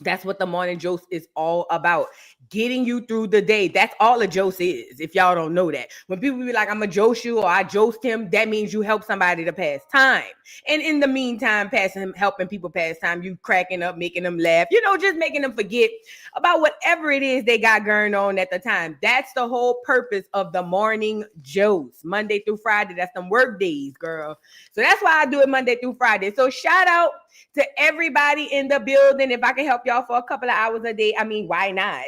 That's what the morning Joce is all about. Getting you through the day. That's all a Joce is, if y'all don't know that. When people be like, I'm a Joce you or I Joced him, that means you help somebody to pass time. And in the meantime, helping people pass time, you cracking up, making them laugh, just making them forget about whatever it is they got going on at the time. That's the whole purpose of the morning Joce. Monday through Friday, that's them work days, girl. So that's why I do it Monday through Friday. So shout out to everybody in the building. If I can help y'all for a couple of hours a day, why not?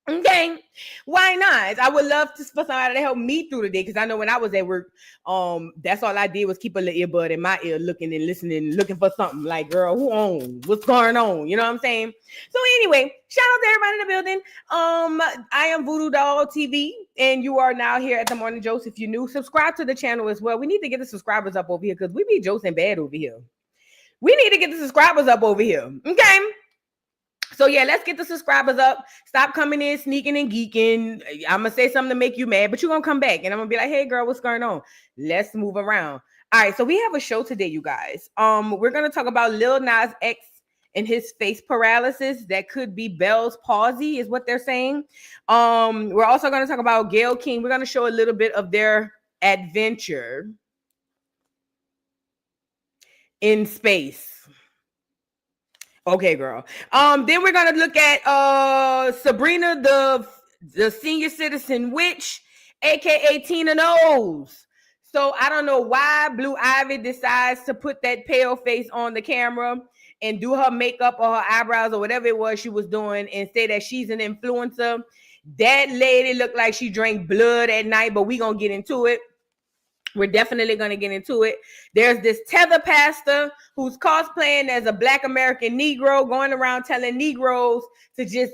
Okay, why not? I would love for somebody to help me through the day, because I know when I was at work, that's all I did was keep a little earbud in my ear, looking and listening, looking for something. Like, girl, who on? What's going on? You know what I'm saying? So anyway, shout out to everybody in the building. I am Voodoo Doll TV, and you are now here at the Morning Joce. If you're new, subscribe to the channel as well. We need to get the subscribers up over here, because we be josing bad over here. We need to get the subscribers up over here. Okay. So yeah, let's get the subscribers up. Stop coming in, sneaking and geeking. I'm going to say something to make you mad, but you're going to come back and I'm going to be like, hey girl, what's going on? Let's move around. All right. So we have a show today, you guys. We're going to talk about Lil Nas X and his face paralysis. That could be Bell's palsy is what they're saying. We're also going to talk about Gayle King. We're going to show a little bit of their adventure in space. Okay, girl. Then we're gonna look at Sabrina, the senior citizen witch, aka Tina Knowles. So I don't know why Blue Ivy decides to put that pale face on the camera and do her makeup or her eyebrows or whatever it was she was doing and say that she's an influencer. That lady looked like she drank blood at night, but we're gonna get into it. We're definitely going to get into it. There's this Tether pastor who's cosplaying as a Black American Negro, going around telling Negroes to just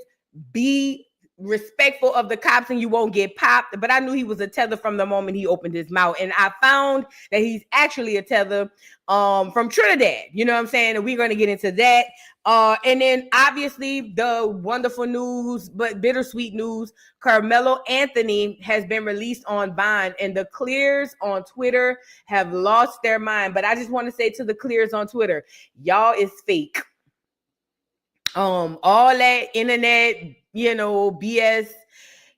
be respectful of the cops and you won't get popped. But I knew he was a Tether from the moment he opened his mouth. And I found that he's actually a Tether from Trinidad. You know what I'm saying? And we're going to get into that. And then obviously the wonderful news, but bittersweet news, Karmelo Anthony has been released on bond, and the clears on Twitter have lost their mind. But I just want to say to the clears on Twitter, y'all is fake. All that internet, BS,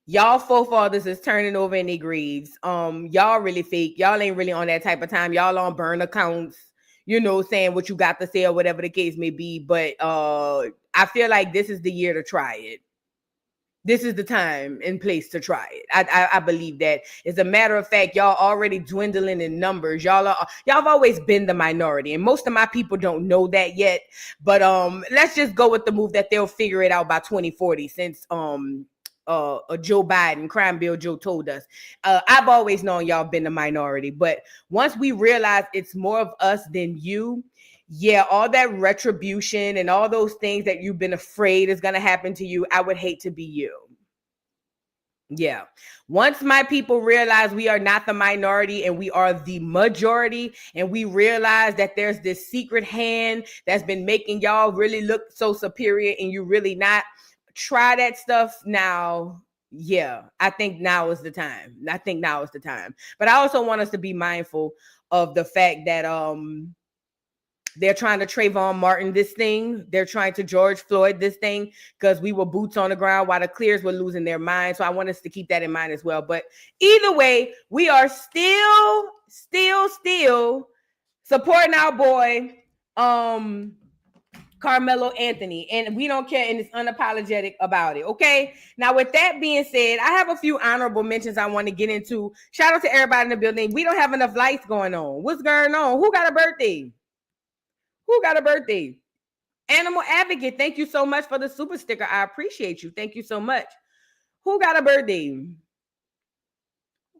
y'all forefathers is turning over in their graves. Y'all really fake. Y'all ain't really on that type of time. Y'all on burn accounts, saying what you got to say or whatever the case may be. But I feel like this is the year to try it. This is the time and place to try it. I believe that. As a matter of fact, y'all already dwindling in numbers. Y'all have always been the minority, and most of my people don't know that yet. But let's just go with the move that they'll figure it out by 2040, since Joe Biden, Crime Bill Joe told us. I've always known y'all been the minority, but once we realize it's more of us than you, yeah, all that retribution and all those things that you've been afraid is going to happen to you, I would hate to be you. Yeah. Once my people realize we are not the minority and we are the majority, and we realize that there's this secret hand that's been making y'all really look so superior and you really not, try that stuff now. Yeah, I think now is the time. But I also want us to be mindful of the fact that they're trying to Trayvon Martin this thing. They're trying to George Floyd this thing, because we were boots on the ground while the clears were losing their minds. So I want us to keep that in mind as well. But either way, we are still supporting our boy, Karmelo Anthony, and we don't care, and it's unapologetic about it. Okay. Now, with that being said, I have a few honorable mentions I want to get into. Shout out to everybody in the building. We don't have enough lights going on. What's going on? Who got a birthday? Animal Advocate, thank you so much for the super sticker. I appreciate you. Thank you so much. Who got a birthday?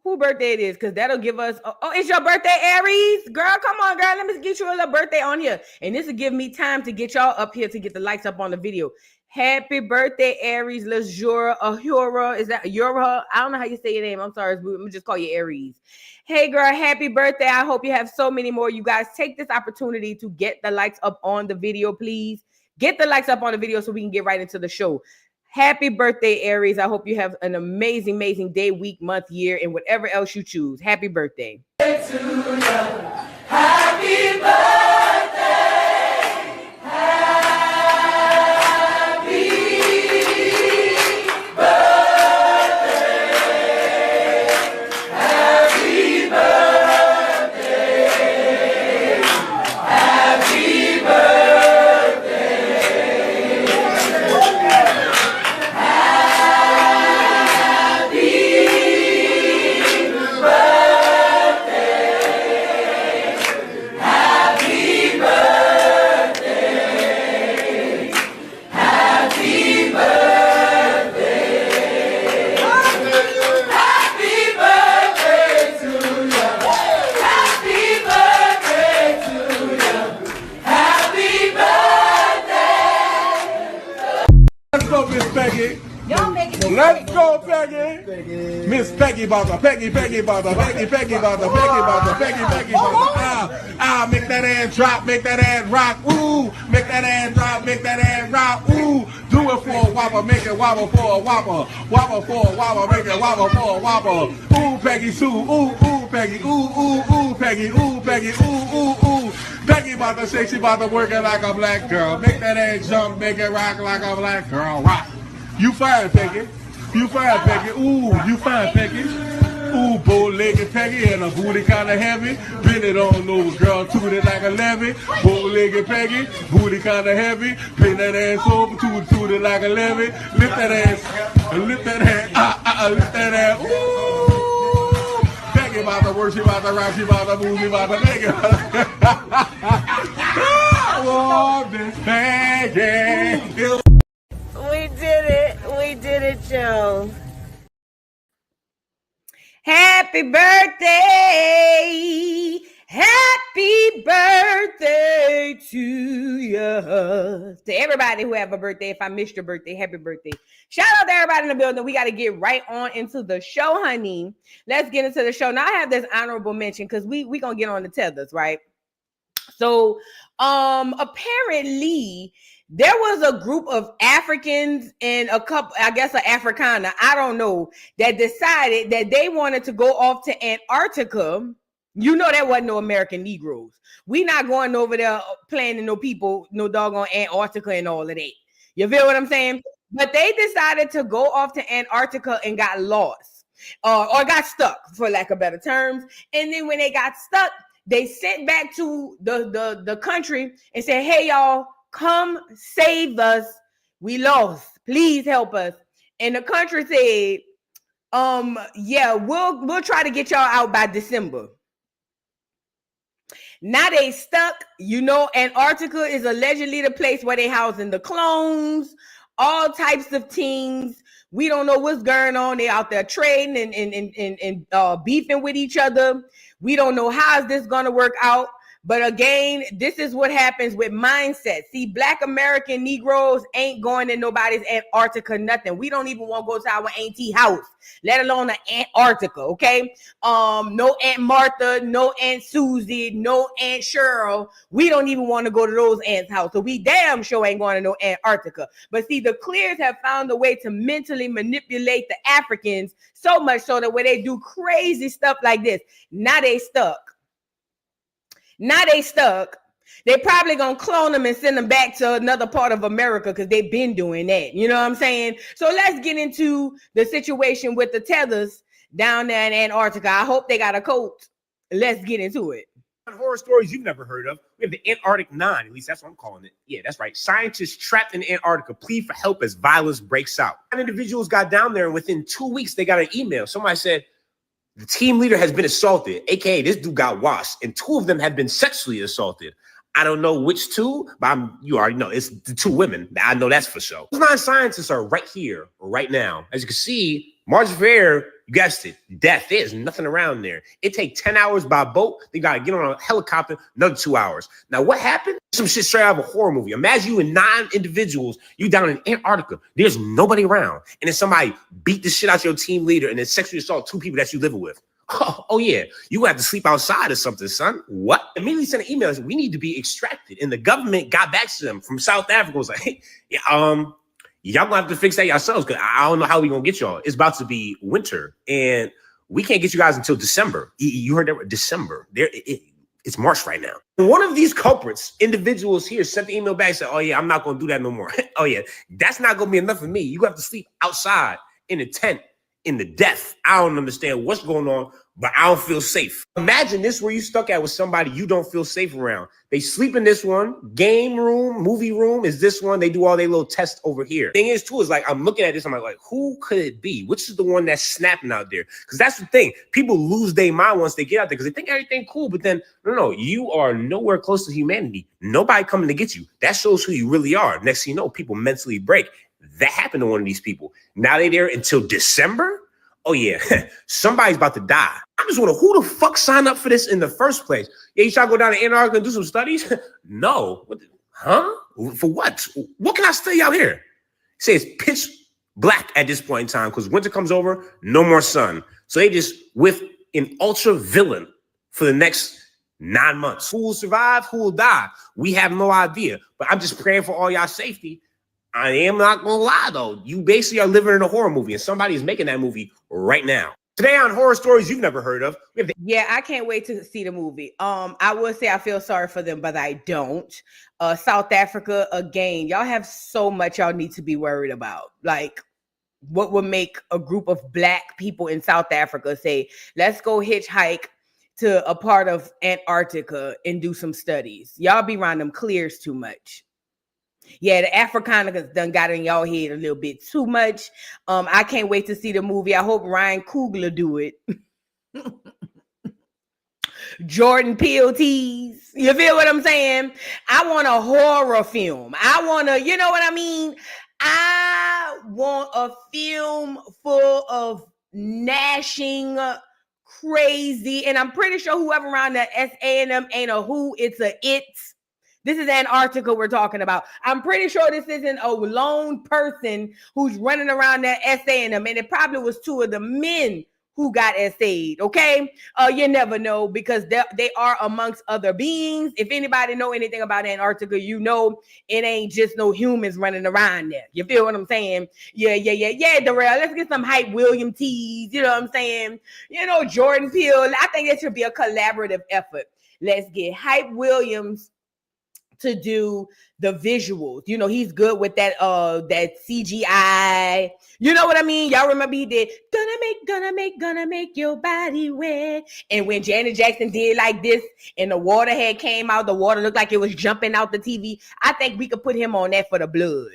Who birthday it is? Because that'll give us... Oh, it's your birthday, Aries? Girl, come on, girl. Let me get you a little birthday on here. And this will give me time to get y'all up here to get the likes up on the video. Happy birthday, Aries. Ahura. Is that Ahura? I don't know how you say your name. I'm sorry. I'm going to just call you Aries. Hey, girl, happy birthday. I hope you have so many more. You guys, take this opportunity to get the likes up on the video, please. Get the likes up on the video so we can get right into the show. Happy birthday, Aries. I hope you have an amazing, amazing day, week, month, year, and whatever else you choose. Happy birthday. Happy birthday. Happy Peggy. Miss Peggy Butter, Peggy Butter. Make that ass drop, make that ass rock. Ooh, make that ass drop, make that ass rock. Ooh, do it for a whopper, make it wobble for a whopper. Wobble for a whopper, make it wobble for a whopper. Ooh, Peggy Sue, ooh, Peggy, ooh, Peggy, ooh. Peggy about to say she about to work it like a black girl. Make that ass jump, make it rock like a black girl. Rock. You fine, Peggy. You fine, Peggy. Ooh, you fine, Peggy. Ooh, bow-legged Peggy and a booty kind of heavy. Bend it on those girl, toot it like a levy. Bow-legged Peggy, booty kind of heavy. Bend that ass over, toot it like a levy. Lift that ass, lift that ass. Ooh, Peggy about to work, she about to rock, she about to move, she about to make it. Oh, Miss Peggy. We did it, Joe. Happy birthday. Happy birthday to you. To everybody who have a birthday. If I missed your birthday, happy birthday. Shout out to everybody in the building. We got to get right on into the show, honey. Let's get into the show. Now I have this honorable mention because we going to get on the tethers, right? So apparently there was a group of Africans and a couple, I guess an Afrikaner, I don't know, that decided that they wanted to go off to Antarctica. You know that wasn't no American Negroes. We not going over there planning no people, no doggone Antarctica and all of that. You feel what I'm saying? But they decided to go off to Antarctica and got lost or got stuck, for lack of better terms. And then when they got stuck, they sent back to the country and said, hey, y'all, come save us. We lost. Please help us. And the country said, yeah, we'll try to get y'all out by December. Now they stuck. You know, Antarctica is allegedly the place where they housing the clones, all types of things. We don't know what's going on. They out there trading and beefing with each other. We don't know how is this going to work out. But again, this is what happens with mindset. See, Black American Negroes ain't going to nobody's Antarctica, nothing. We don't even want to go to our auntie house, let alone the Antarctica, okay? No Aunt Martha, no Aunt Susie, no Aunt Cheryl. We don't even want to go to those aunts' house. So we damn sure ain't going to no Antarctica. But see, the Clears have found a way to mentally manipulate the Africans so much so that when they do crazy stuff like this, now they stuck. They probably gonna clone them and send them back to another part of America because they've been doing that. You know what I'm saying? So let's get into the situation with the tethers down there in Antarctica. I hope they got a coat. Let's get into it. Horror stories you've never heard of. We have the Antarctic 9, at least that's what I'm calling it. Yeah, that's right. Scientists trapped in Antarctica plead for help as violence breaks out. 9 individuals got down there, and within 2 weeks, they got an email. Somebody said, the team leader has been assaulted, aka this dude got washed, and 2 of them have been sexually assaulted. I don't know which 2, but you already know it's the 2 women. I know that's for sure. Those 9 scientists are right here, right now. As you can see, margin for error, you guessed it, death. There's nothing around there. It takes 10 hours by boat. They got to get on a helicopter, another 2 hours. Now, what happened? Some shit straight out of a horror movie. Imagine you and 9 individuals, you down in Antarctica. There's nobody around. And then somebody beat the shit out your team leader and then sexually assault 2 people that you live with. Oh yeah, you have to sleep outside or something, son. What? Immediately sent an email and said, we need to be extracted. And the government got back to them from South Africa. Was like, hey, y'all gonna have to fix that yourselves because I don't know how we gonna get y'all. It's about to be winter and we can't get you guys until December. You heard that? December. It's March right now. One of these culprits, individuals here, sent the email back and said, oh yeah, I'm not gonna do that no more. Oh yeah, that's not gonna be enough for me. You have to sleep outside in a tent in the death. I don't understand what's going on, but I don't feel safe. Imagine this where you stuck at with somebody you don't feel safe around. They sleep in this one. Game room, movie room is this one. They do all their little tests over here. Thing is, too, is like, I'm looking at this. I'm like, who could it be? Which is the one that's snapping out there? Because that's the thing. People lose their mind once they get out there because they think everything cool. But then, no, you are nowhere close to humanity. Nobody coming to get you. That shows who you really are. Next thing you know, people mentally break. That happened to one of these people. Now they're there until December. Oh, yeah, somebody's about to die. I just wonder who the fuck signed up for this in the first place. Yeah, you try to go down to Antarctica and do some studies? No. Huh? For what? What can I study out here? Say it's pitch black at this point in time because winter comes over, no more sun. So they just with an ultra villain for the next 9 months. Who will survive? Who will die? We have no idea. But I'm just praying for all y'all safety. I am not gonna lie though. You basically are living in a horror movie, and somebody is making that movie right now. Today on Horror Stories You've Never Heard Of. Yeah, I can't wait to see the movie. I will say I feel sorry for them, but I don't. South Africa, again, y'all have so much y'all need to be worried about. Like, what would make a group of black people in South Africa say, let's go hitchhike to a part of Antarctica and do some studies? Y'all be around them clears too much. Yeah, the Afrikaners done got in y'all head a little bit too much. I can't wait to see the movie. I hope Ryan Coogler do it. Jordan Peele tease. You feel what I'm saying? I want a horror film. I want to, you know what I mean? I want a film full of gnashing crazy. And I'm pretty sure whoever around that SAM ain't a who, it's a it. This is Antarctica we're talking about. I'm pretty sure this isn't a lone person who's running around that SAM, and it probably was two of the men who got essayed, okay? You never know because they are amongst other beings. If anybody know anything about Antarctica, you know it ain't just no humans running around there. You feel what I'm saying? Yeah, Darrell. Let's get some Hype William teas. You know what I'm saying? You know, Jordan Peele. I think it should be a collaborative effort. Let's get Hype Williams to do the visuals. You know, he's good with that CGI. You know what I mean? Y'all remember he did gonna make your body wet. And when Janet Jackson did like this and the water had came out, the water looked like it was jumping out the TV. I think we could put him on that for the blood.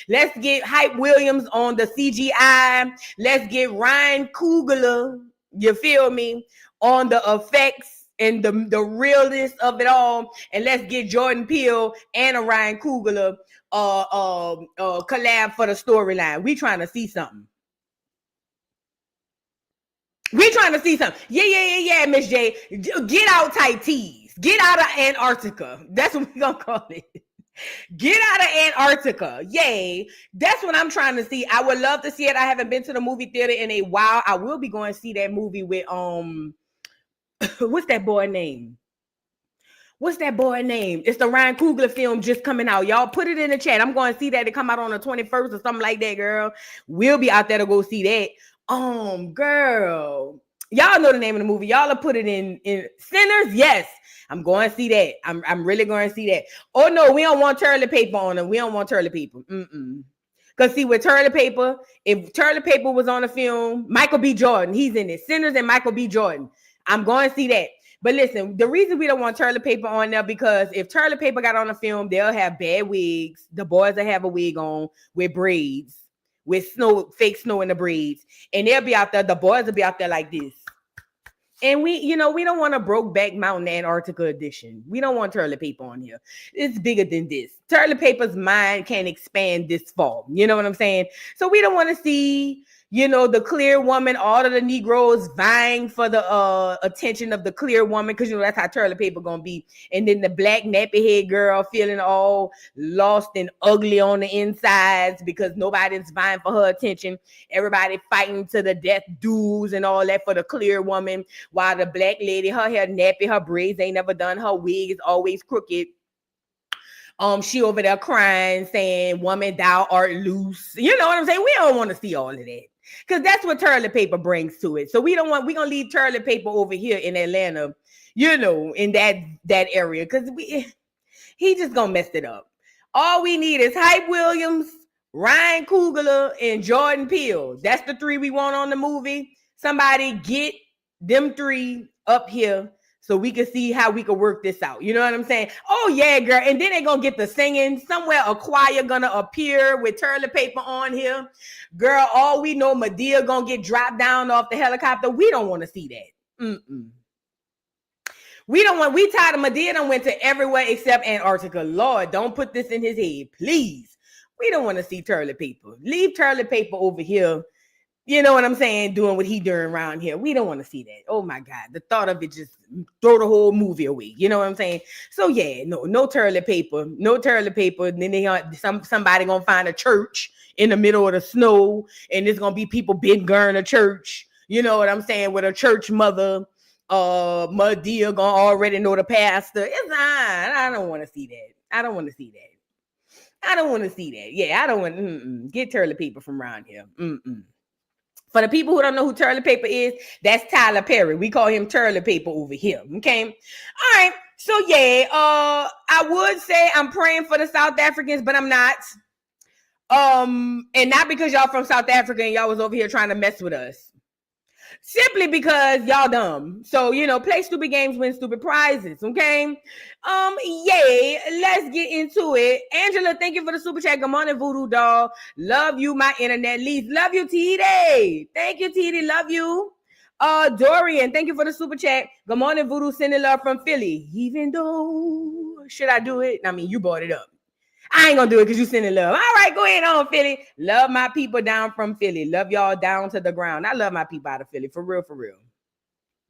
Let's get Hype Williams on the CGI. Let's get Ryan Coogler, you feel me, on the effects and the realness of it all. And let's get Jordan Peele and a Ryan Coogler collab for the storyline. We trying to see something. Yeah, Miss J. Get out tight tees. Get out of Antarctica. That's what we gonna call it. Get out of Antarctica. Yay. That's what I'm trying to see. I would love to see it. I haven't been to the movie theater in a while. I will be going to see that movie with what's that boy name? It's the Ryan Coogler film just coming out. Y'all put it in the chat. I'm going to see that. It come out on the 21st or something like that, girl. We'll be out there to go see that. Girl. Y'all know the name of the movie. Y'all will put it in Sinners. Yes. I'm going to see that. I'm really going to see that. Oh, no, we don't want toilet paper on them. We don't want toilet paper. Because see, with toilet paper, if toilet paper was on the film, Michael B. Jordan, he's in it. Sinners and Michael B. Jordan. I'm going to see that. But listen, the reason we don't want toilet paper on there, because if toilet paper got on the film, they'll have bad wigs. The boys will have a wig on with braids, with fake snow in the braids. And they'll be out there. The boys will be out there like this. And we don't want a Brokeback Mountain Antarctica edition. We don't want toilet paper on here. It's bigger than this. Toilet paper's mind can't expand this far. You know what I'm saying? So we don't want to see, the clear woman, all of the Negroes vying for the attention of the clear woman, because that's how toilet paper gonna be. And then the black nappy head girl feeling all lost and ugly on the insides because nobody's vying for her attention. Everybody fighting to the death duels and all that for the clear woman, while the black lady, her hair nappy, her braids ain't never done, her wig is always crooked. She over there crying, saying, "Woman, thou art loose." You know what I'm saying? We don't want to see all of that. Because that's what toilet paper brings to it. So we're going to leave toilet paper over here in Atlanta, in that area. Because he just going to mess it up. All we need is Hype Williams, Ryan Coogler, and Jordan Peele. That's the three we want on the movie. Somebody get them three up here so we can see how we can work this out. You know what I'm saying? Oh, yeah, girl. And then they're going to get the singing. Somewhere a choir going to appear with toilet paper on here. Girl, all we know, Madea going to get dropped down off the helicopter. We don't want to see that. We tired of Madea done went to everywhere except Antarctica. Lord, don't put this in his head, please. We don't want to see toilet paper. Leave toilet paper over here. You know what I'm saying? Doing what he doing around here. We don't want to see that. Oh my God. The thought of it just throw the whole movie away. You know what I'm saying? So yeah, no toilet paper. No toilet paper. And then somebody gonna find a church in the middle of the snow, and there's gonna be people big girl in a church. You know what I'm saying? With a church mother, Madia gonna already know the pastor. It's not. I don't want to see that. I don't want to see that. I don't want to see that. Yeah, I don't want get toilet paper from around here. For the people who don't know who toilet paper is, that's Tyler Perry. We call him toilet paper over here. Okay. All right. So yeah, I would say I'm praying for the South Africans, but I'm not. And not because y'all from South Africa and y'all was over here trying to mess with us. Simply because y'all dumb. So, play stupid games, win stupid prizes. Okay. Yay. Let's get into it. Angela, thank you for the super chat. Good morning, Voodoo Doll. Love you, my internet leads. Love you, TD. Thank you, TD. Love you. Dorian, thank you for the super chat. Good morning, Voodoo. Sending love from Philly. Even though, should I do it? I mean, you brought it up. I ain't gonna do it because you sending love. All right, go ahead on, Philly. Love my people down from Philly. Love y'all down to the ground. I love my people out of Philly. For real, for real.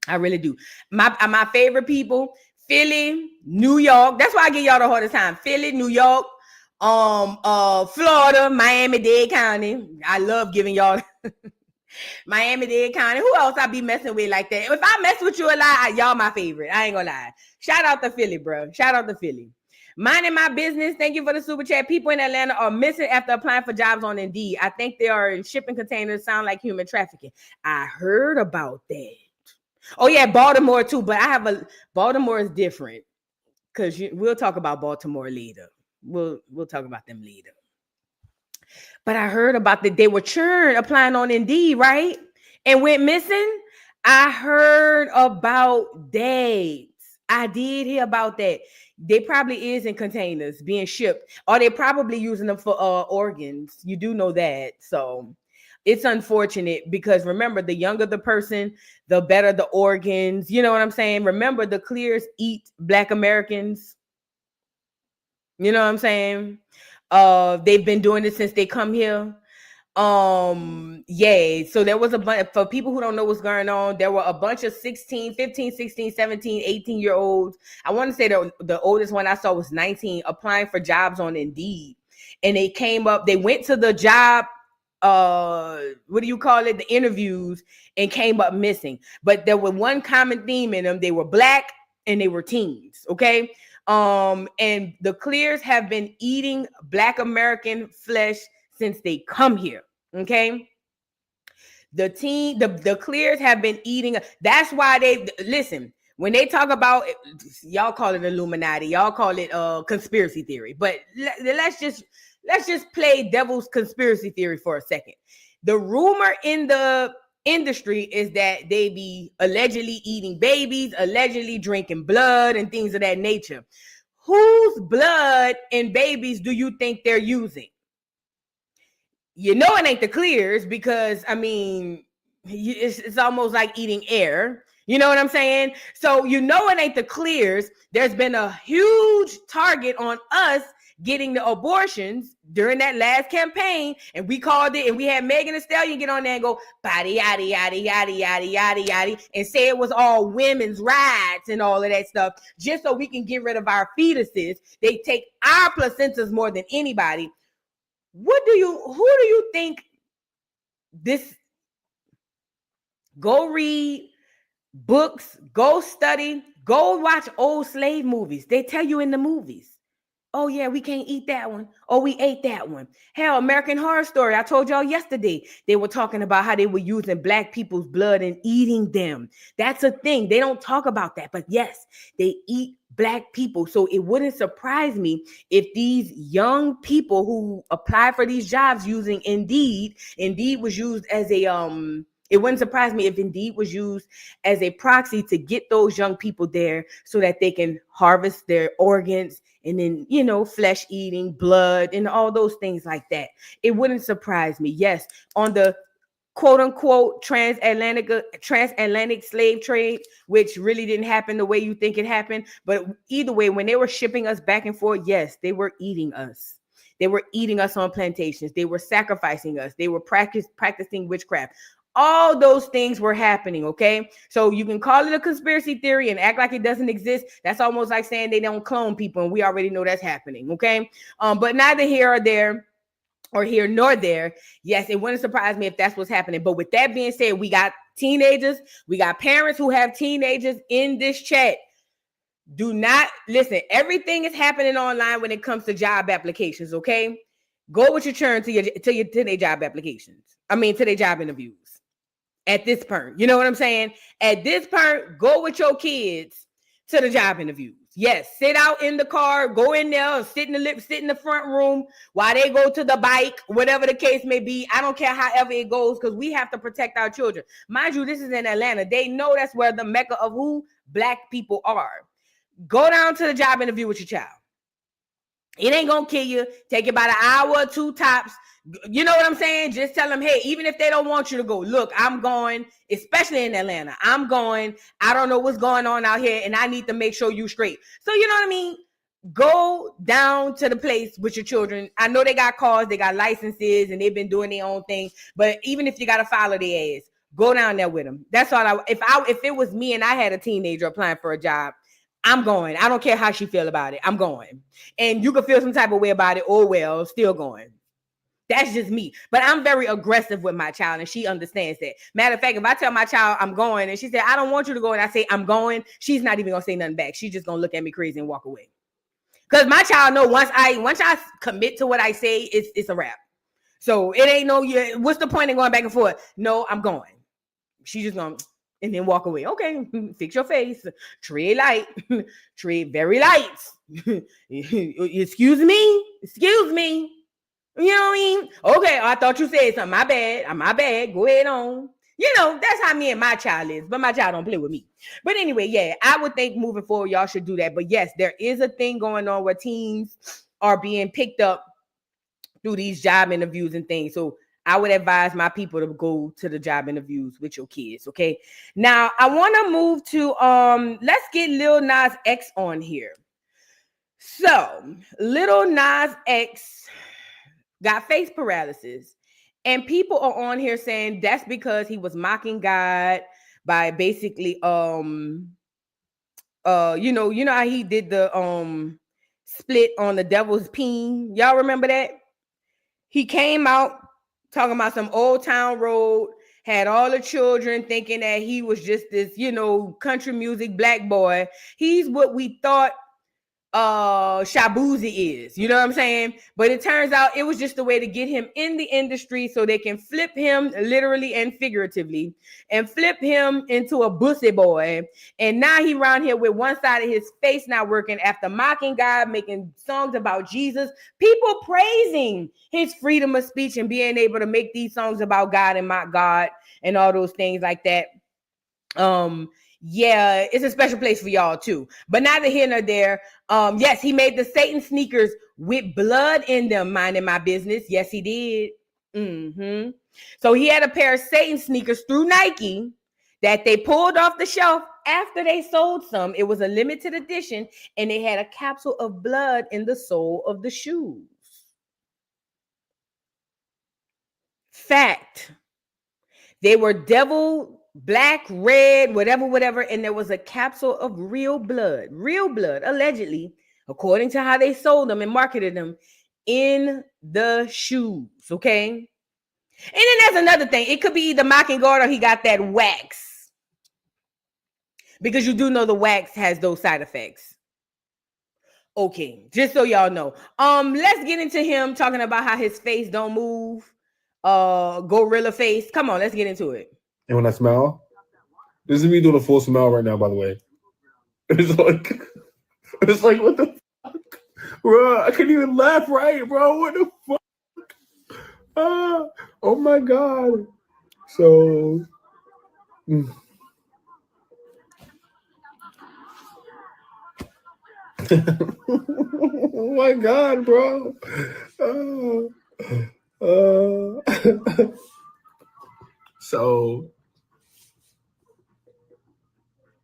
I really do. My favorite people, Philly, New York. That's why I give y'all the hardest time. Philly, New York, Florida, Miami-Dade County. I love giving y'all Miami-Dade County. Who else I be messing with like that? If I mess with you a lot, y'all my favorite. I ain't gonna lie. Shout out to Philly, bro. Shout out to Philly. Minding my business. Thank you for the super chat. People in Atlanta are missing after applying for jobs on Indeed. I think they are in shipping containers. Sound like human trafficking. I heard about that. Oh yeah, Baltimore too. But Baltimore is different because we'll talk about Baltimore later. We'll talk about them later. But I heard about that they were churned applying on Indeed, right? And went missing. I heard about that. I did hear about that. They probably is in containers being shipped, or they probably using them for organs. You do know that. So it's unfortunate because remember, the younger the person, the better the organs. You know what I'm saying? Remember, the clears eat Black Americans. You know what I'm saying? They've been doing it since they come here. Yeah, so there was a bunch, for people who don't know what's going on, there were a bunch of 15, 16, 17, 18-year-olds. I want to say the oldest one I saw was 19, applying for jobs on Indeed. And they went to the job, what do you call it? The interviews, and came up missing. But there was one common theme in them. They were Black and they were teens, okay? And the clears have been eating Black American flesh since they come here. Okay. The clears have been eating. That's why listen, when they talk about, y'all call it Illuminati, y'all call it conspiracy theory, but let's just play devil's conspiracy theory for a second. The rumor in the industry is that they be allegedly eating babies, allegedly drinking blood and things of that nature. Whose blood and babies do you think they're using? You know it ain't the clears because, I mean, it's almost like eating air. You know what I'm saying? So you know it ain't the clears. There's been a huge target on us getting the abortions during that last campaign, and we called it, and we had Megan Thee Stallion get on there and go, body, yada, yada, yada, yada, yada, yada, and say it was all women's rights and all of that stuff, just so we can get rid of our fetuses. They take our placentas more than anybody. Who do you think this? Go read books, go study, go watch old slave movies. They tell you in the movies, oh yeah, we can't eat that one. Oh, we ate that one. Hell, American Horror Story. I told y'all yesterday, they were talking about how they were using Black people's blood and eating them. That's a thing. They don't talk about that, but yes, they eat Black people. So it wouldn't surprise me if these young people who apply for these jobs using Indeed was used as a it wouldn't surprise me if Indeed was used as a proxy to get those young people there so that they can harvest their organs and then, you know, flesh eating, blood, and all those things like that. It wouldn't surprise me. Yes, on the quote unquote transatlantic slave trade, which really didn't happen the way you think it happened. But either way, when they were shipping us back and forth, yes, they were eating us. They were eating us on plantations. They were sacrificing us. They were practicing witchcraft. All those things were happening, okay? So you can call it a conspiracy theory and act like it doesn't exist. That's almost like saying they don't clone people, and we already know that's happening, okay? But neither here or there, or here nor there. Yes, it wouldn't surprise me if that's what's happening. But with that being said, we got teenagers, we got parents who have teenagers in this chat. Do not listen. Everything is happening online when it comes to job applications, okay? Go with your churn to their job applications. To their job interviews. At this point, you know what I'm saying? At this point, go with your kids to the job interviews. Yes, sit out in the car, go in there, sit in the front room while they go to the bike, whatever the case may be. I don't care however it goes, because we have to protect our children. Mind you, this is in Atlanta. They know that's where the mecca of who Black people are. Go down to the job interview with your child. It ain't gonna kill you. Take about an hour or two tops. You know what I'm saying? Just tell them, hey, even if they don't want you to go, look, I'm going, especially in Atlanta. I'm going. I don't know what's going on out here, and I need to make sure you straight. So you know what I mean? Go down to the place with your children. I know they got cars, they got licenses, and they've been doing their own thing. But even if you got to follow their ass, go down there with them. That's all. If it was me and I had a teenager applying for a job, I'm going. I don't care how she feel about it. I'm going. And you can feel some type of way about it. Oh, well, still going. That's just me. But I'm very aggressive with my child, and she understands that. Matter of fact, if I tell my child I'm going, and she said, I don't want you to go, and I say I'm going, she's not even going to say nothing back. She's just going to look at me crazy and walk away. Because my child know once I commit to what I say, it's a wrap. So it ain't no, what's the point in going back and forth? No, I'm going. She just going to, and then walk away. Okay, fix your face. Tread light. Tread very light. Excuse me. You know what I mean? Okay, I thought you said something. My bad. Go ahead on. You know, that's how me and my child is. But my child don't play with me. But anyway, yeah, I would think moving forward, y'all should do that. But yes, there is a thing going on where teens are being picked up through these job interviews and things. So I would advise my people to go to the job interviews with your kids, okay? Now, I want to move to, let's get Lil Nas X on here. So, Lil Nas X got face paralysis, and people are on here saying that's because he was mocking God by basically, you know how he did the split on the devil's peen. Y'all remember that? He came out talking about some Old Town Road, had all the children thinking that he was just this, country music black boy. He's what we thought Shabuzi is, you know what I'm saying? But it turns out it was just a way to get him in the industry so they can flip him literally and figuratively and flip him into a bussy boy. And now he around here with one side of his face not working after mocking God, making songs about Jesus, people praising his freedom of speech and being able to make these songs about God and mock God and all those things like that. Yeah, it's a special place for y'all too. But neither here nor there. Yes, he made the Satan sneakers with blood in them, minding my business. Yes, he did. So he had a pair of Satan sneakers through Nike that they pulled off the shelf after they sold some. It was a limited edition, and they had a capsule of blood in the sole of the shoes. Fact. They were devil black, red, whatever, and there was a capsule of real blood, allegedly, according to how they sold them and marketed them, in the shoes, okay? And then there's another thing. It could be either mocking God or he got that wax, because you do know the wax has those side effects. Okay, just so y'all know. Let's get into him talking about how his face don't move. Gorilla face. Come on, let's get into it. And when I smile, this is me doing a full smile right now, by the way. It's like, what the fuck? Bro, I can't even laugh right, bro. What the fuck? Oh my God. So, oh my God, bro. So,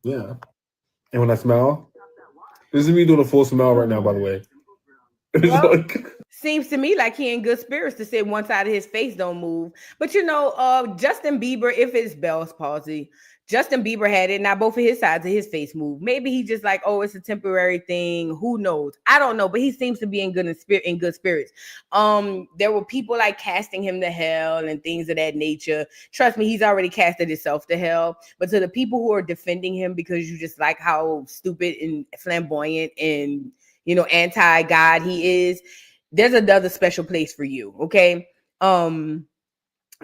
yeah. And when I smile, this is me doing a full smile right now, by the way. It's Well, like, seems to me like he in good spirits to say one side of his face don't move. But Justin Bieber, if it's Bell's palsy, Justin Bieber had it. Now both of his sides of his face move. Maybe he just like, oh, it's a temporary thing. Who knows? I don't know. But he seems to be in good spirits. There were people like casting him to hell and things of that nature. Trust me, he's already casted himself to hell. But to the people who are defending him because you just like how stupid and flamboyant and anti-God he is, there's another special place for you. Okay.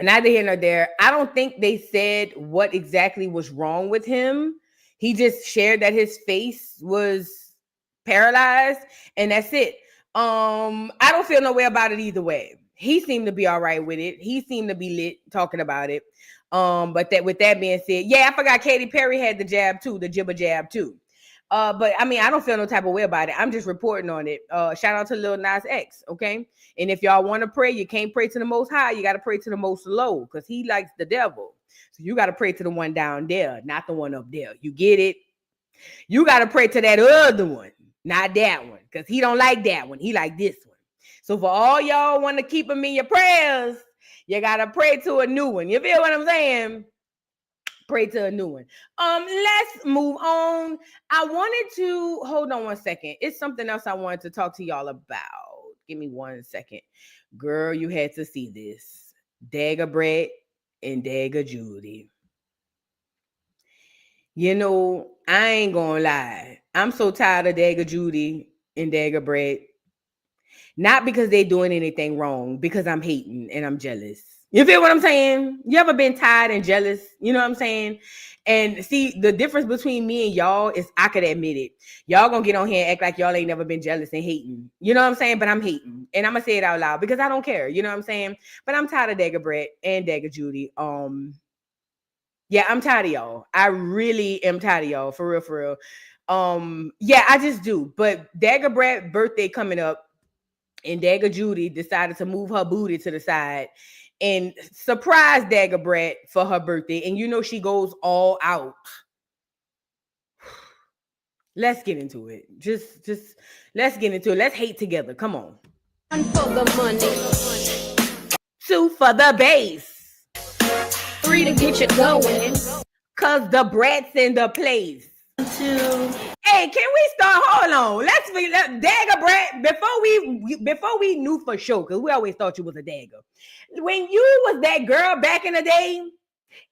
Neither here nor there. I don't think they said what exactly was wrong with him. He just shared that his face was paralyzed, and that's it. I don't feel no way about it either way. He seemed to be all right with it. He seemed to be lit talking about it. But with that being said, yeah, I forgot Katy Perry had the jab too, the jibber jab too. But I mean, I don't feel no type of way about it. I'm just reporting on it. Shout out to Lil Nas X, okay? And if y'all want to pray, you can't pray to the Most High. You got to pray to the Most Low because he likes the devil. So you got to pray to the one down there, not the one up there. You get it? You got to pray to that other one, not that one, because he don't like that one. He like this one. So for all y'all want to keep him in your prayers, you got to pray to a new one. You feel what I'm saying? Pray to a new one. Let's move on. I wanted to hold on one second. It's something else I wanted to talk to y'all about. Give me 1 second. Girl, you had to see this. Dagger Brett and Dagger Judy. I ain't gonna lie. I'm so tired of Dagger Judy and Dagger Brett. Not because they're doing anything wrong, because I'm hating and I'm jealous. You feel what I'm saying? You ever been tired and jealous? You know what I'm saying? And see, the difference between me and y'all is I could admit it. Y'all gonna get on here and act like y'all ain't never been jealous and hating. You know what I'm saying? But I'm hating. And I'm gonna say it out loud because I don't care. You know what I'm saying? But I'm tired of Dagger Brett and Dagger Judy. Yeah, I'm tired of y'all. I really am tired of y'all. For real. Yeah, I just do. But Dagger Brett birthday coming up, and Dagger Judy decided to move her booty to the side and surprise Dagger Brett for her birthday. And she goes all out. Let's get into it. Just let's get into it. Let's hate together. Come on. One for the money. 2 for the base. 3 to get you going. Cause the Brett's in the place. 2. Hey, can we start? Hold on. Let's Dagger Brett. Before we knew for sure, because we always thought you was a dagger. When you was that girl back in the day,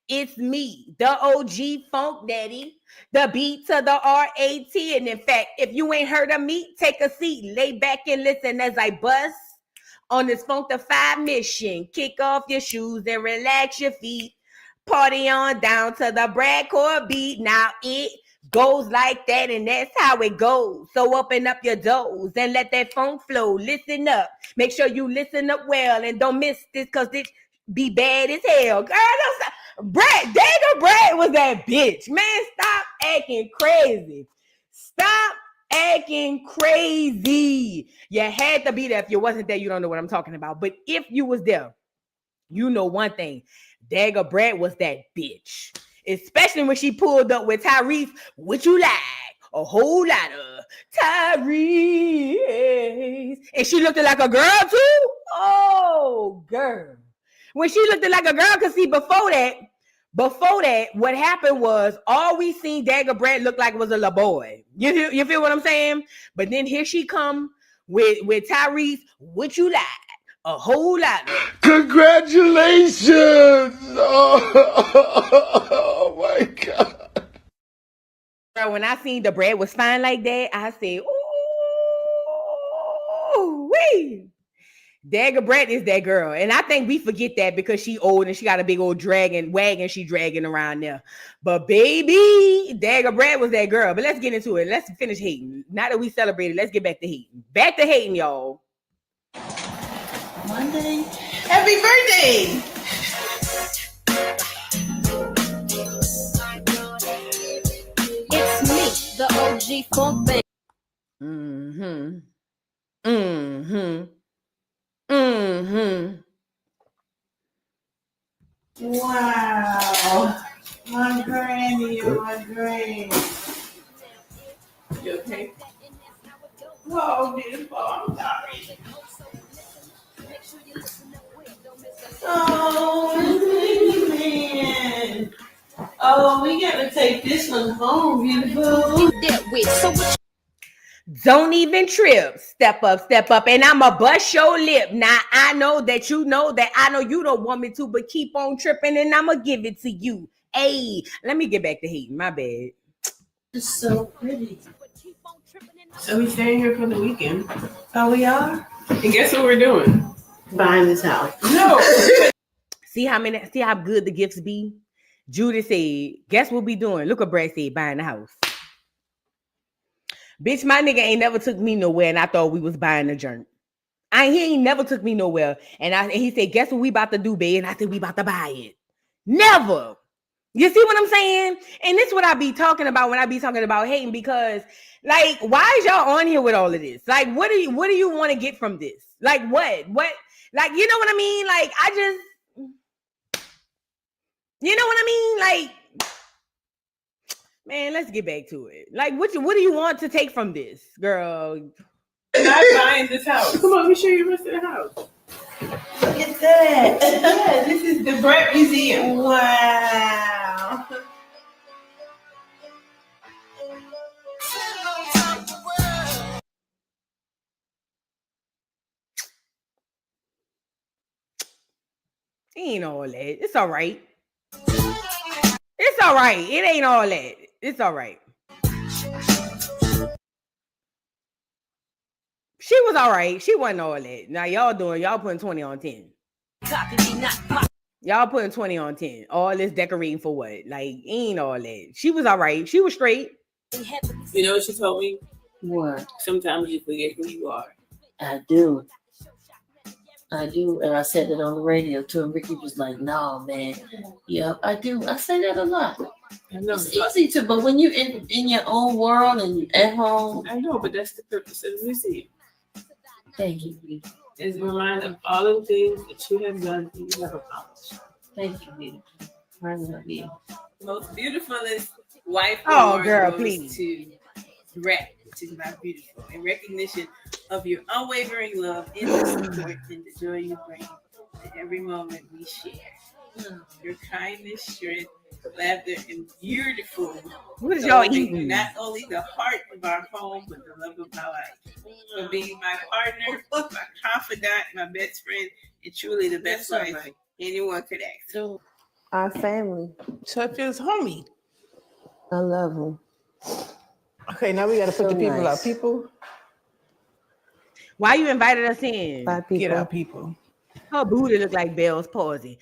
it's me, the OG Funk Daddy, the beat to the RAT. And in fact, if you ain't heard of me, take a seat, lay back and listen as I bust on this Funkified mission. Kick off your shoes and relax your feet. Party on down to the Bradcore beat. Now it goes like that, and that's how it goes. So open up your doors and let that funk flow. Listen up. Make sure you listen up well and don't miss this because this be bad as hell. Girl, Dagger Brett was that bitch. Man, stop acting crazy. Stop acting crazy. You had to be there. If you wasn't there, you don't know what I'm talking about. But if you was there, you know one thing. Dagger Brett was that bitch. Especially when she pulled up with Tyrese. What you like? A whole lot of Tyrese. And she looked like a girl too? Oh, girl. When she looked like a girl, because see, before that, what happened was all we seen Dagger Brett look like was a little boy. You feel what I'm saying? But then here she come with Tyrese. What you like? A whole lot. congratulations! Oh my God. When I seen the bread was fine like that, I said, ooh, wee. Dagger Brett is that girl. And I think we forget that because she old and she got a big old wagon she dragging around there. But baby, Dagger Brett was that girl. But let's get into it. Let's finish hating. Now that we celebrated, let's get back to hating. Back to hating, y'all. Monday. Happy birthday! It's me, the OG Funk Band. Wow. My granny, my granny. You okay? Oh, beautiful. I'm sorry. Oh, man. Oh, we gotta take this one home, beautiful. Don't even trip. Step up, and I'ma bust your lip. Now I know that you know that I know you don't want me to, but keep on tripping, and I'ma give it to you. Hey, let me get back to hating. My bad. It's so pretty. So we staying here for the weekend. Oh, we are? And guess what we're doing? Buying this house. No. See how good the gifts be? Judy said, guess what we doing? Look what Brad said, buying the house. Bitch, my nigga ain't never took me nowhere, and I thought we was buying a joint. He ain't never took me nowhere. And he said, guess what we about to do, babe? And I said, we about to buy it. Never. You see what I'm saying? And this is what I be talking about when I be talking about hating, because like, why is y'all on here with all of this? Like, what do you want to get from this? Like, what? Like, you know what I mean? Like, you know what I mean? Like, man, let's get back to it. Like, what do you want to take from this, girl? Not buying this house. Come on, let me show you the rest of the house. Look at that. Yeah, this is the Brett Museum. Wow. Ain't all that. It's all right. It's all right. It ain't all that. It's all right. She was all right. She wasn't all that. Now y'all putting 20 on 10. Y'all putting 20 on 10. All this decorating for what? Like, ain't all that. She was all right. She was straight. You know what she told me? What? Sometimes you forget who you are. I do. And I said it on the radio too. And Ricky was like, no, man. Yeah, I do. I say that a lot. I know. It's easy to, but when you're in your own world and at home. I know, but that's the purpose of the museum. Thank you. It's a reminder of all of the things that you have done and you have accomplished. Thank you, beautiful. I love you. Most beautifulest wife award girl, goes please. To Brett, which is my beautiful, in recognition of your unwavering love, endless support, and the joy you bring to every moment we share. Your kindness, strength, laughter, and beautiful. What is y'all eating? Not only the heart of our home, but the love of my life. For being my partner, my confidant, my best friend, and truly the best wife anyone could ask. So, our family. Such as homie. I love them. Okay, now we got to put the people out. People. Why you invited us in? Get our people. Her booty look like Bell's palsy.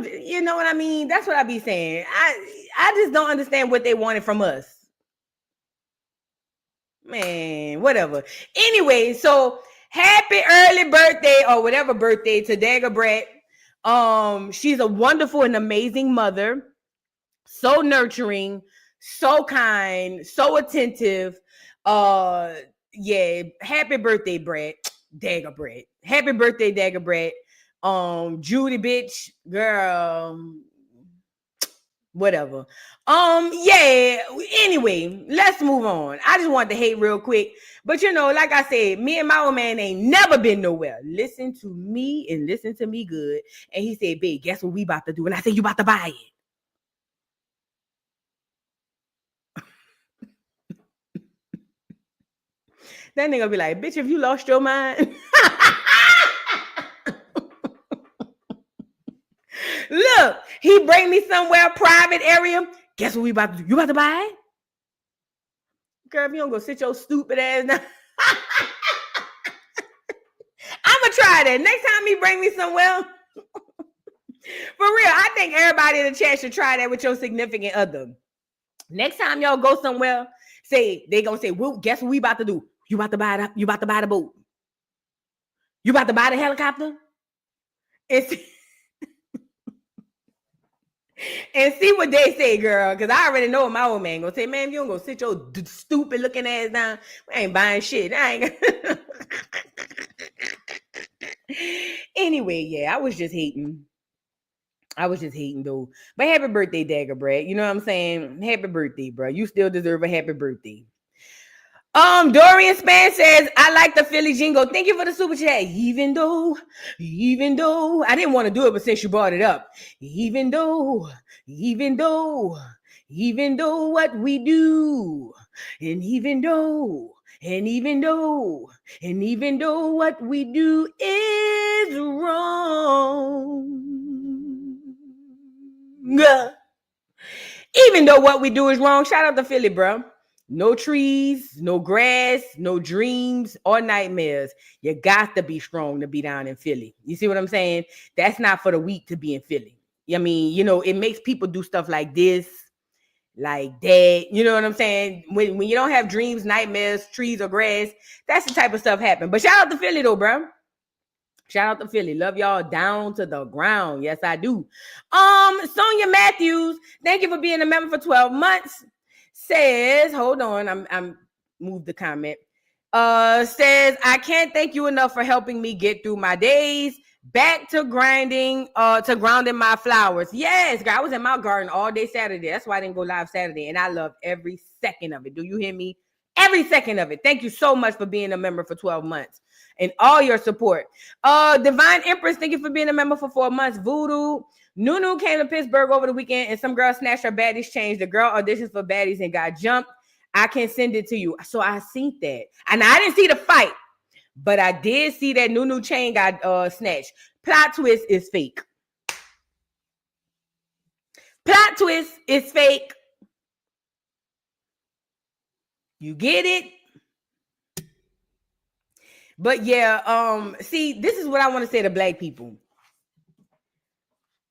You know what I mean? That's what I be saying. I just don't understand what they wanted from us. Man, whatever. Anyway, so happy early birthday or whatever birthday to Dagger Brett. She's a wonderful and amazing mother. So nurturing, so kind, so attentive. Yeah, happy birthday, Brett. Dagger Brett. Happy birthday, Dagger Brett. Judy, bitch, girl, whatever. Yeah. Anyway, let's move on. I just wanted to hate real quick, but you know, like I said, me and my old man ain't never been nowhere. Listen to me and listen to me good. And he said, "Babe, guess what we about to do?" And I said, "You about to buy it." That nigga be like, "Bitch, have you lost your mind?" Look, he bring me somewhere private area. Guess what we about to do? You about to buy it? Girl, if you don't go sit your stupid ass down. I'ma try that. Next time he bring me somewhere. For real, I think everybody in the chat should try that with your significant other. Next time y'all go somewhere, they gonna say, well, guess what we about to do? You about to buy the boat. You about to buy the helicopter? And see what they say, girl. Because I already know what my old man gonna say. Man, if you don't go sit your stupid looking ass down, we ain't buying shit. Anyway, yeah, I was just hating though. But happy birthday, Dagger Brad. You know what I'm saying? Happy birthday, bro. You still deserve a happy birthday. Dorian Span says, I like the Philly jingle. Thank you for the super chat. Even though, I didn't want to do it, but since you brought it up, even though what we do, and even though what we do is wrong. Even though what we do is wrong, shout out to Philly, bro. No trees, no grass, no dreams or nightmares. You got to be strong to be down in Philly. You see what I'm saying? That's not for the weak to be in Philly. I mean, you know, it makes people do stuff like this, like that. You know what I'm saying? When you don't have dreams, nightmares, trees, or grass, that's the type of stuff happen. But shout out to Philly, though, bro. Shout out to Philly. Love y'all down to the ground. Yes, I do. Sonia Matthews, thank you for being a member for 12 months. Says, hold on, I'm moved the comment. Says, I can't thank you enough for helping me get through my days. Back to grounding my flowers. Yes, girl, I was in my garden all day Saturday. That's why I didn't go live Saturday. And I love every second of it. Do you hear me? Every second of it. Thank you so much for being a member for 12 months and all your support. Divine Empress, thank you for being a member for 4 months. Voodoo. Nunu came to Pittsburgh over the weekend and some girl snatched her baddies change. The girl auditioned for baddies and got jumped. I can send it to you. So I seen that. And I didn't see the fight, but I did see that Nunu chain got snatched. Plot twist is fake. Plot twist is fake. You get it? But yeah, see, this is what I want to say to black people.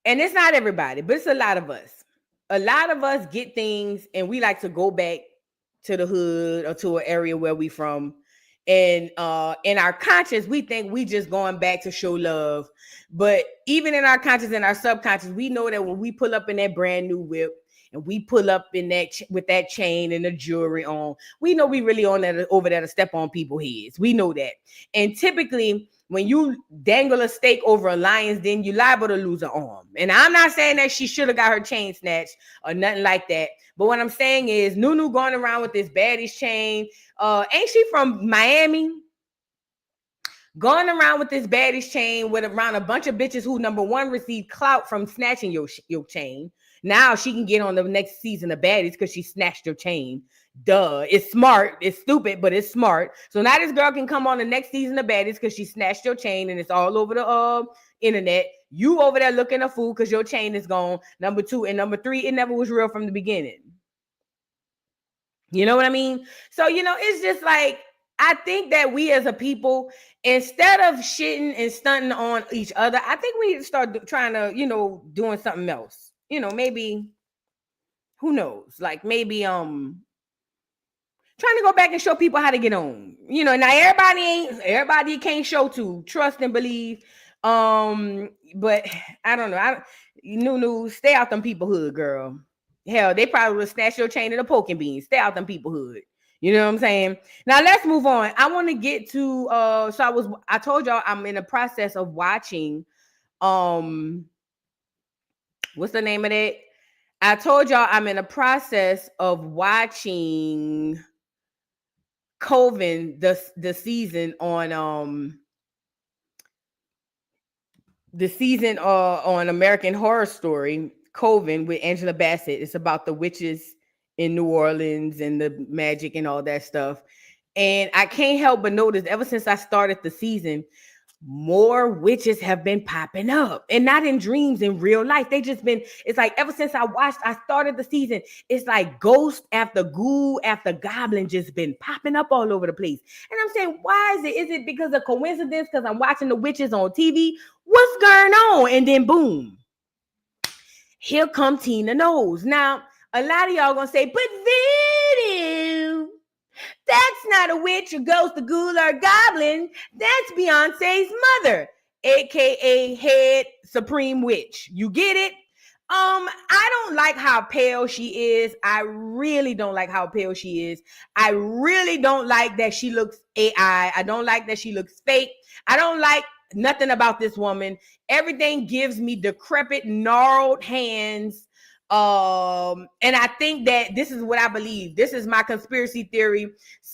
And it's not everybody, but it's a lot of us. A lot of us get things and we like to go back to the hood or to an area where we from. And in our conscience, we think we just going back to show love. But even in our conscience and our subconscious, we know that when we pull up in that brand new whip and we pull up in that with that chain and the jewelry on, we know we really on that over there to step on people's heads. We know that. And typically, when you dangle a steak over a lion's den, you're liable to lose an arm. And I'm not saying that she should have got her chain snatched or nothing like that. But what I'm saying is Nunu going around with this baddies chain. Ain't she from Miami? Going around with this baddies chain with around a bunch of bitches who, number one, received clout from snatching your chain. Now she can get on the next season of baddies because she snatched your chain. Duh. It's smart. It's stupid, but it's smart. So now this girl can come on the next season of baddies because she snatched your chain and it's all over the internet. You over there looking a fool because your chain is gone. Number two. And number three, it never was real from the beginning. You know what I mean? So, you know, it's just like, I think that we as a people, instead of shitting and stunting on each other, I think we need to start trying to, you know, doing something else. You know, maybe, who knows? Like maybe trying to go back and show people how to get on. You know, now everybody can't show to trust and believe. But I don't know. Nunu, stay out them people hood, girl. Hell, they probably would snatch your chain in a poking bean. Stay out them people hood. You know what I'm saying? Now let's move on. I want to get to I told y'all I'm in the process of watching what's the name of it? I told y'all I'm in the process of watching Coven, the season on on American Horror Story, Coven with Angela Bassett. It's about the witches in New Orleans and the magic and all that stuff. And I can't help but notice ever since I started the season, more witches have been popping up, and not in dreams, in real life. They just been, it's like ever since I started the season, it's like ghost after ghoul after goblin just been popping up all over the place. And I'm saying, why is it? Is it because of coincidence? Because I'm watching the witches on TV? What's going on? And then boom, here come Tina Knowles. Now, a lot of y'all gonna say, but Voodoo, that's not a witch, a ghost, a ghoul, or a goblin. That's Beyonce's mother, aka head supreme witch. You get it? I don't like how pale she is. I really don't like how pale she is. I really don't like that she looks AI. I don't like that she looks fake. I don't like nothing about this woman. Everything gives me decrepit, gnarled hands. And I think that this is what I believe. This is my conspiracy theory /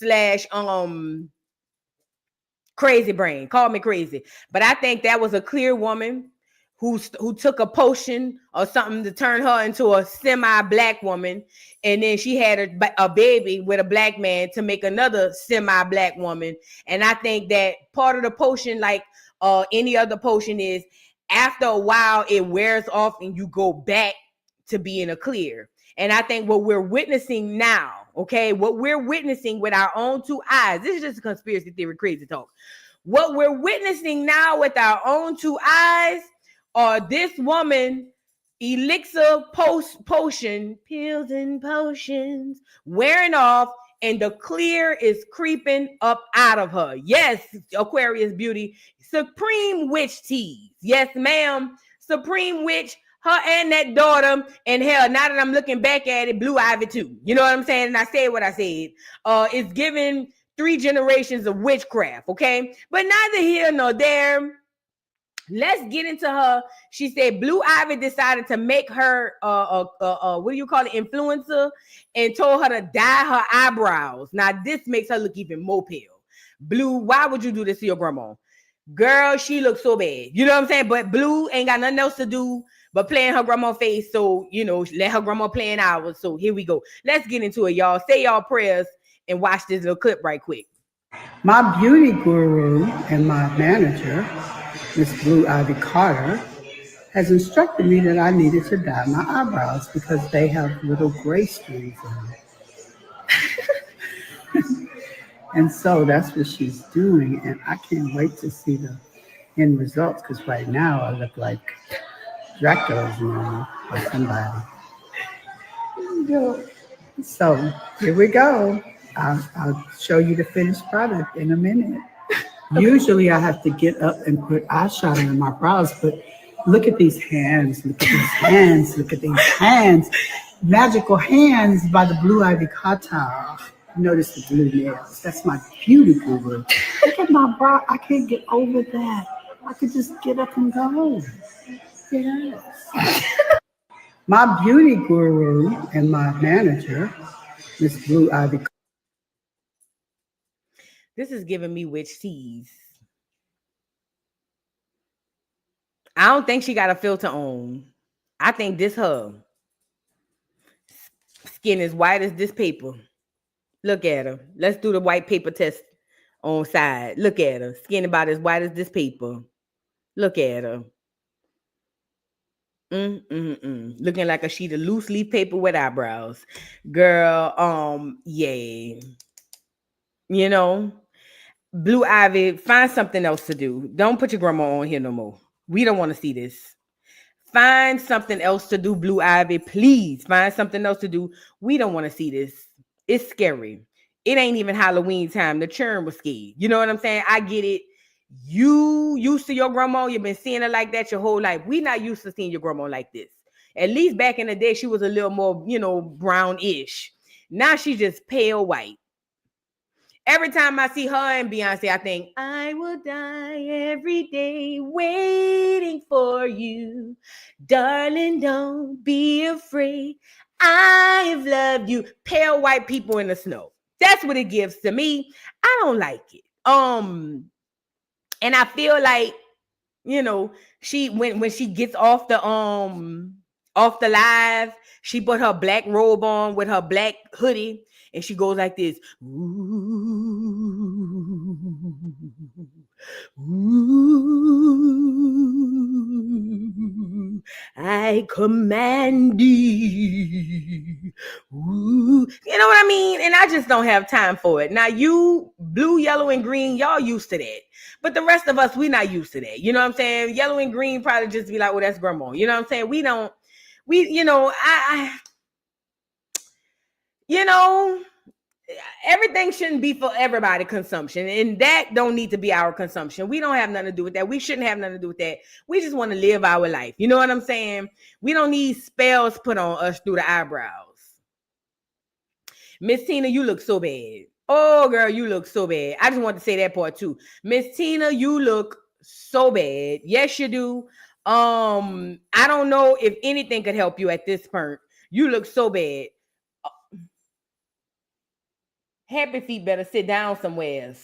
crazy brain. Call me crazy. But I think that was a clear woman who took a potion or something to turn her into a semi-black woman. And then she had a baby with a black man to make another semi-black woman. And I think that part of the potion, like any other potion, is after a while it wears off and you go back to being a clear. And I think what we're witnessing now, okay, what we're witnessing with our own two eyes, this is just a conspiracy theory, crazy talk. What we're witnessing now with our own two eyes are this woman, elixir potion, pills and potions, wearing off, and the clear is creeping up out of her. Yes, Aquarius beauty, supreme witch tease. Yes, ma'am, supreme witch. Her and that daughter, and hell, now that I'm looking back at it, Blue Ivy too. You know what I'm saying? And I said what I said. It's giving 3 generations of witchcraft, okay? But neither here nor there. Let's get into her. She said Blue Ivy decided to make her what do you call it, influencer, and told her to dye her eyebrows. Now this makes her look even more pale. Blue, why would you do this to your grandma? Girl, she looks so bad. You know what I'm saying? But Blue ain't got nothing else to do but playing her grandma face. So, you know, let her grandma play in ours. So here we go. Let's get into it, y'all. Say y'all prayers and watch this little clip right quick. My beauty guru and my manager, Miss Blue Ivy Carter, has instructed me that I needed to dye my eyebrows because they have little gray streaks in them. And so that's what she's doing. And I can't wait to see the end results because right now I look like Dracula's mom or somebody. So here we go. I'll show you the finished product in a minute. Usually I have to get up and put eyeshadow in my brows, but look at these hands, look at these hands, look at these hands. Magical hands by the Blue Ivy Carter. Notice the blue nails. That's my beauty guru. Look at my brow. I can't get over that. I could just get up and go. Yes. My beauty guru and my manager, Miss Blue Ivy. This is giving me witch tease. I don't think she got a filter on. I think this her. Skin as white as this paper. Look at her. Let's do the white paper test on side. Look at her. Skin about as white as this paper. Look at her. Looking like a sheet of loose leaf paper with eyebrows. Girl, yeah. You know, Blue Ivy, find something else to do. Don't put your grandma on here no more. We don't want to see this. Find something else to do, Blue Ivy. Please find something else to do. We don't want to see this. It's scary. It ain't even Halloween time. The churn was scared. You know what I'm saying? I get it. You used to your grandma. You've been seeing her like that your whole life. We not used to seeing your grandma like this. At least back in the day, she was a little more, you know, brownish. Now she's just pale white. Every time I see her and Beyonce, I think, I will die every day waiting for you. Darling, don't be afraid. I've loved you. Pale white people in the snow. That's what it gives to me. I don't like it. And I feel like, you know, she when she gets off the live, she put her black robe on with her black hoodie, and she goes like this. Ooh, I command thee. Ooh. You know what I mean? And I just don't have time for it. Now, you, blue, yellow, and green, y'all used to that. But the rest of us, we not used to that. You know what I'm saying? Yellow and green probably just be like, well, that's grandma. You know what I'm saying? Everything shouldn't be for everybody consumption, and that don't need to be our consumption. We don't have nothing to do with that. We shouldn't have nothing to do with that. We just want to live our life. You know what I'm saying? We don't need spells put on us through the eyebrows. Miss Tina, you look so bad. Oh, girl, you look so bad. I just want to say that part too. Miss Tina, you look so bad. Yes, you do. I don't know if anything could help you at this point. You look so bad. Happy Feet better sit down somewhere.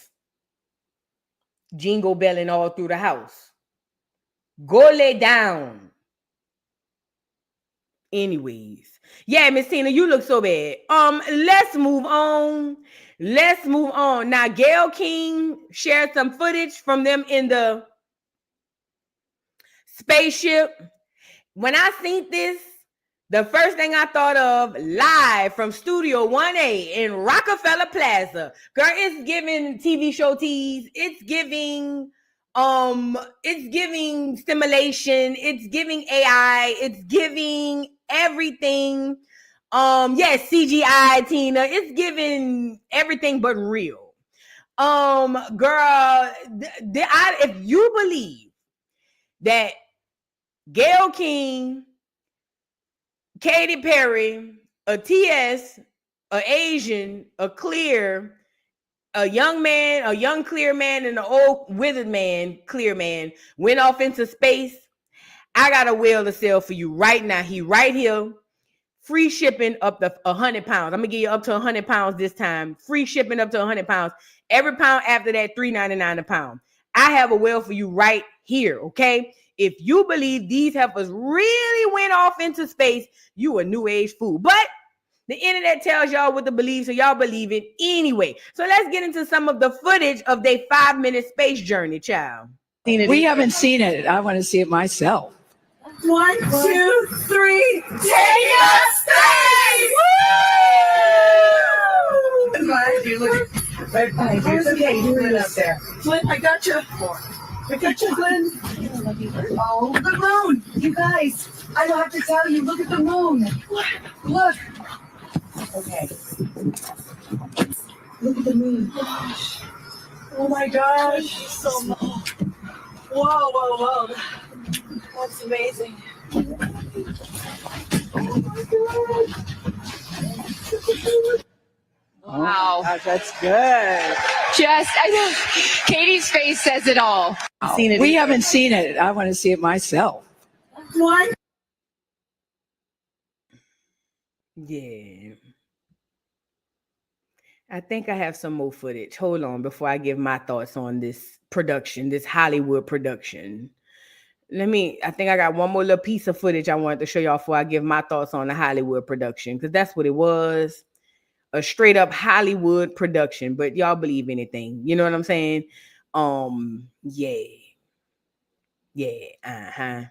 Jingle belling all through the house. Go lay down. Anyways, yeah, Miss Tina, you look so bad. Let's move on. Now, Gayle King shared some footage from them in the spaceship. When I seen this, the first thing I thought of, live from Studio 1A in Rockefeller Plaza. Girl, it's giving TV show tease. It's giving stimulation. It's giving AI. It's giving everything. Yes, CGI, Tina. It's giving everything but real. Girl, if you believe that Gayle King, Katy Perry, a TS, a Asian, a clear, a young man, a young clear man, and an old withered man, clear man, went off into space, I got a whale to sell for you right now. He right here. Free shipping up to 100 pounds. I'm going to give you up to 100 pounds this time. Free shipping up to 100 pounds. Every pound after that, $3.99 a pound. I have a whale for you right here, okay? If you believe these heifers really went off into space, you a new age fool. But the internet tells y'all what to believe, so y'all believe it anyway. So let's get into some of the footage of their 5-minute space journey, child. We haven't seen it. I want to see it myself. 1, 2, 3, take us space! Woo! Right behind you. It's okay. You were up there. Flynn, I got you. I got you, Flynn. Oh, the moon. You guys, I don't have to tell you. Look at the moon. Look. Okay. Look at the moon. Gosh. Oh my gosh. So much. Whoa, whoa, whoa. That's amazing. Oh my God. Wow. Gosh, that's good. I know Katie's face says it all. We haven't seen it. I want to see it myself. What? Yeah. I think I have some more footage. Hold on before I give my thoughts on this production, this Hollywood production. I think I got one more little piece of footage I wanted to show y'all before I give my thoughts on the Hollywood production, because that's what it was. A straight up Hollywood production, but y'all believe anything. You know what I'm saying? Yeah.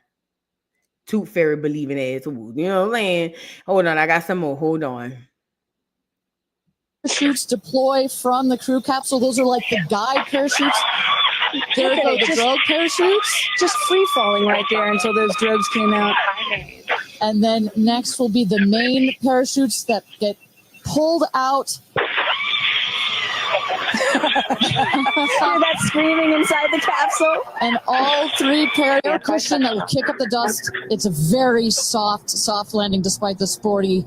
Tooth fairy believing ass. You know what I'm saying? Hold on, I got some more. Hold on. Parachutes deploy from the crew capsule. Those are like the guide parachutes. There go the drogue parachutes. Just free falling right there until those drogues came out. And then next will be the main parachutes that get pulled out. Hear that screaming inside the capsule? And all 3 pair air cushion that will kick up the dust. It's a very soft landing despite the sporty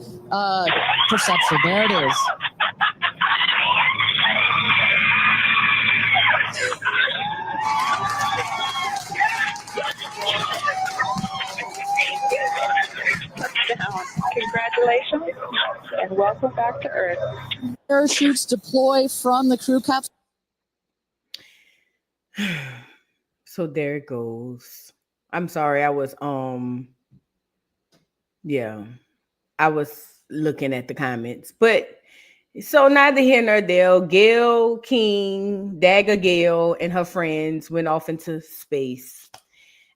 perception. There it is. Congratulations and welcome back to Earth. Parachutes deploy from the crew capsule. So there it goes. I'm sorry, I was looking at the comments, but so neither here nor there. Gayle King, Dagger Gayle, and her friends went off into space.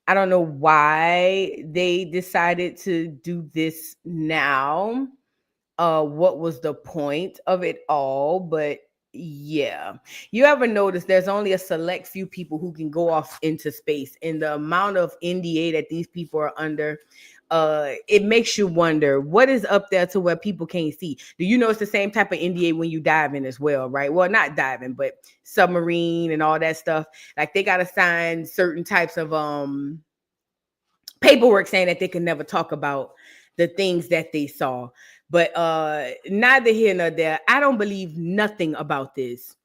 I don't know why they decided to do this now. What was the point of it all? But yeah, you ever notice there's only a select few people who can go off into space, and the amount of NDA that these people are under, it makes you wonder what is up there to where people can't see. Do you know it's the same type of NDA when you dive in as well, right? Well, not diving, but submarine and all that stuff. Like they got to sign certain types of paperwork saying that they can never talk about the things that they saw. But neither here nor there. I don't believe nothing about this.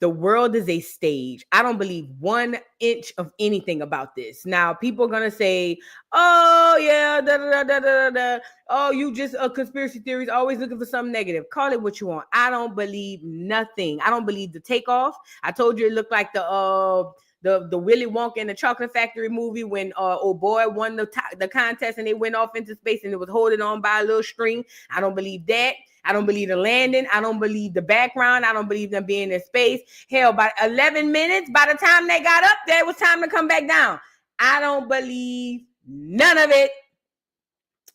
The world is a stage. I don't believe 1 inch of anything about this. Now, people are going to say, oh, yeah, da, da, da, da, da. Oh, you just conspiracy theories, always looking for something negative. Call it what you want. I don't believe nothing. I don't believe the takeoff. I told you it looked like the Willy Wonka and the Chocolate Factory movie when old boy won the contest and they went off into space and it was holding on by a little string. I don't believe that. I don't believe the landing. I don't believe the background. I don't believe them being in space. Hell, by 11 minutes, by the time they got up there, it was time to come back down. I don't believe none of it.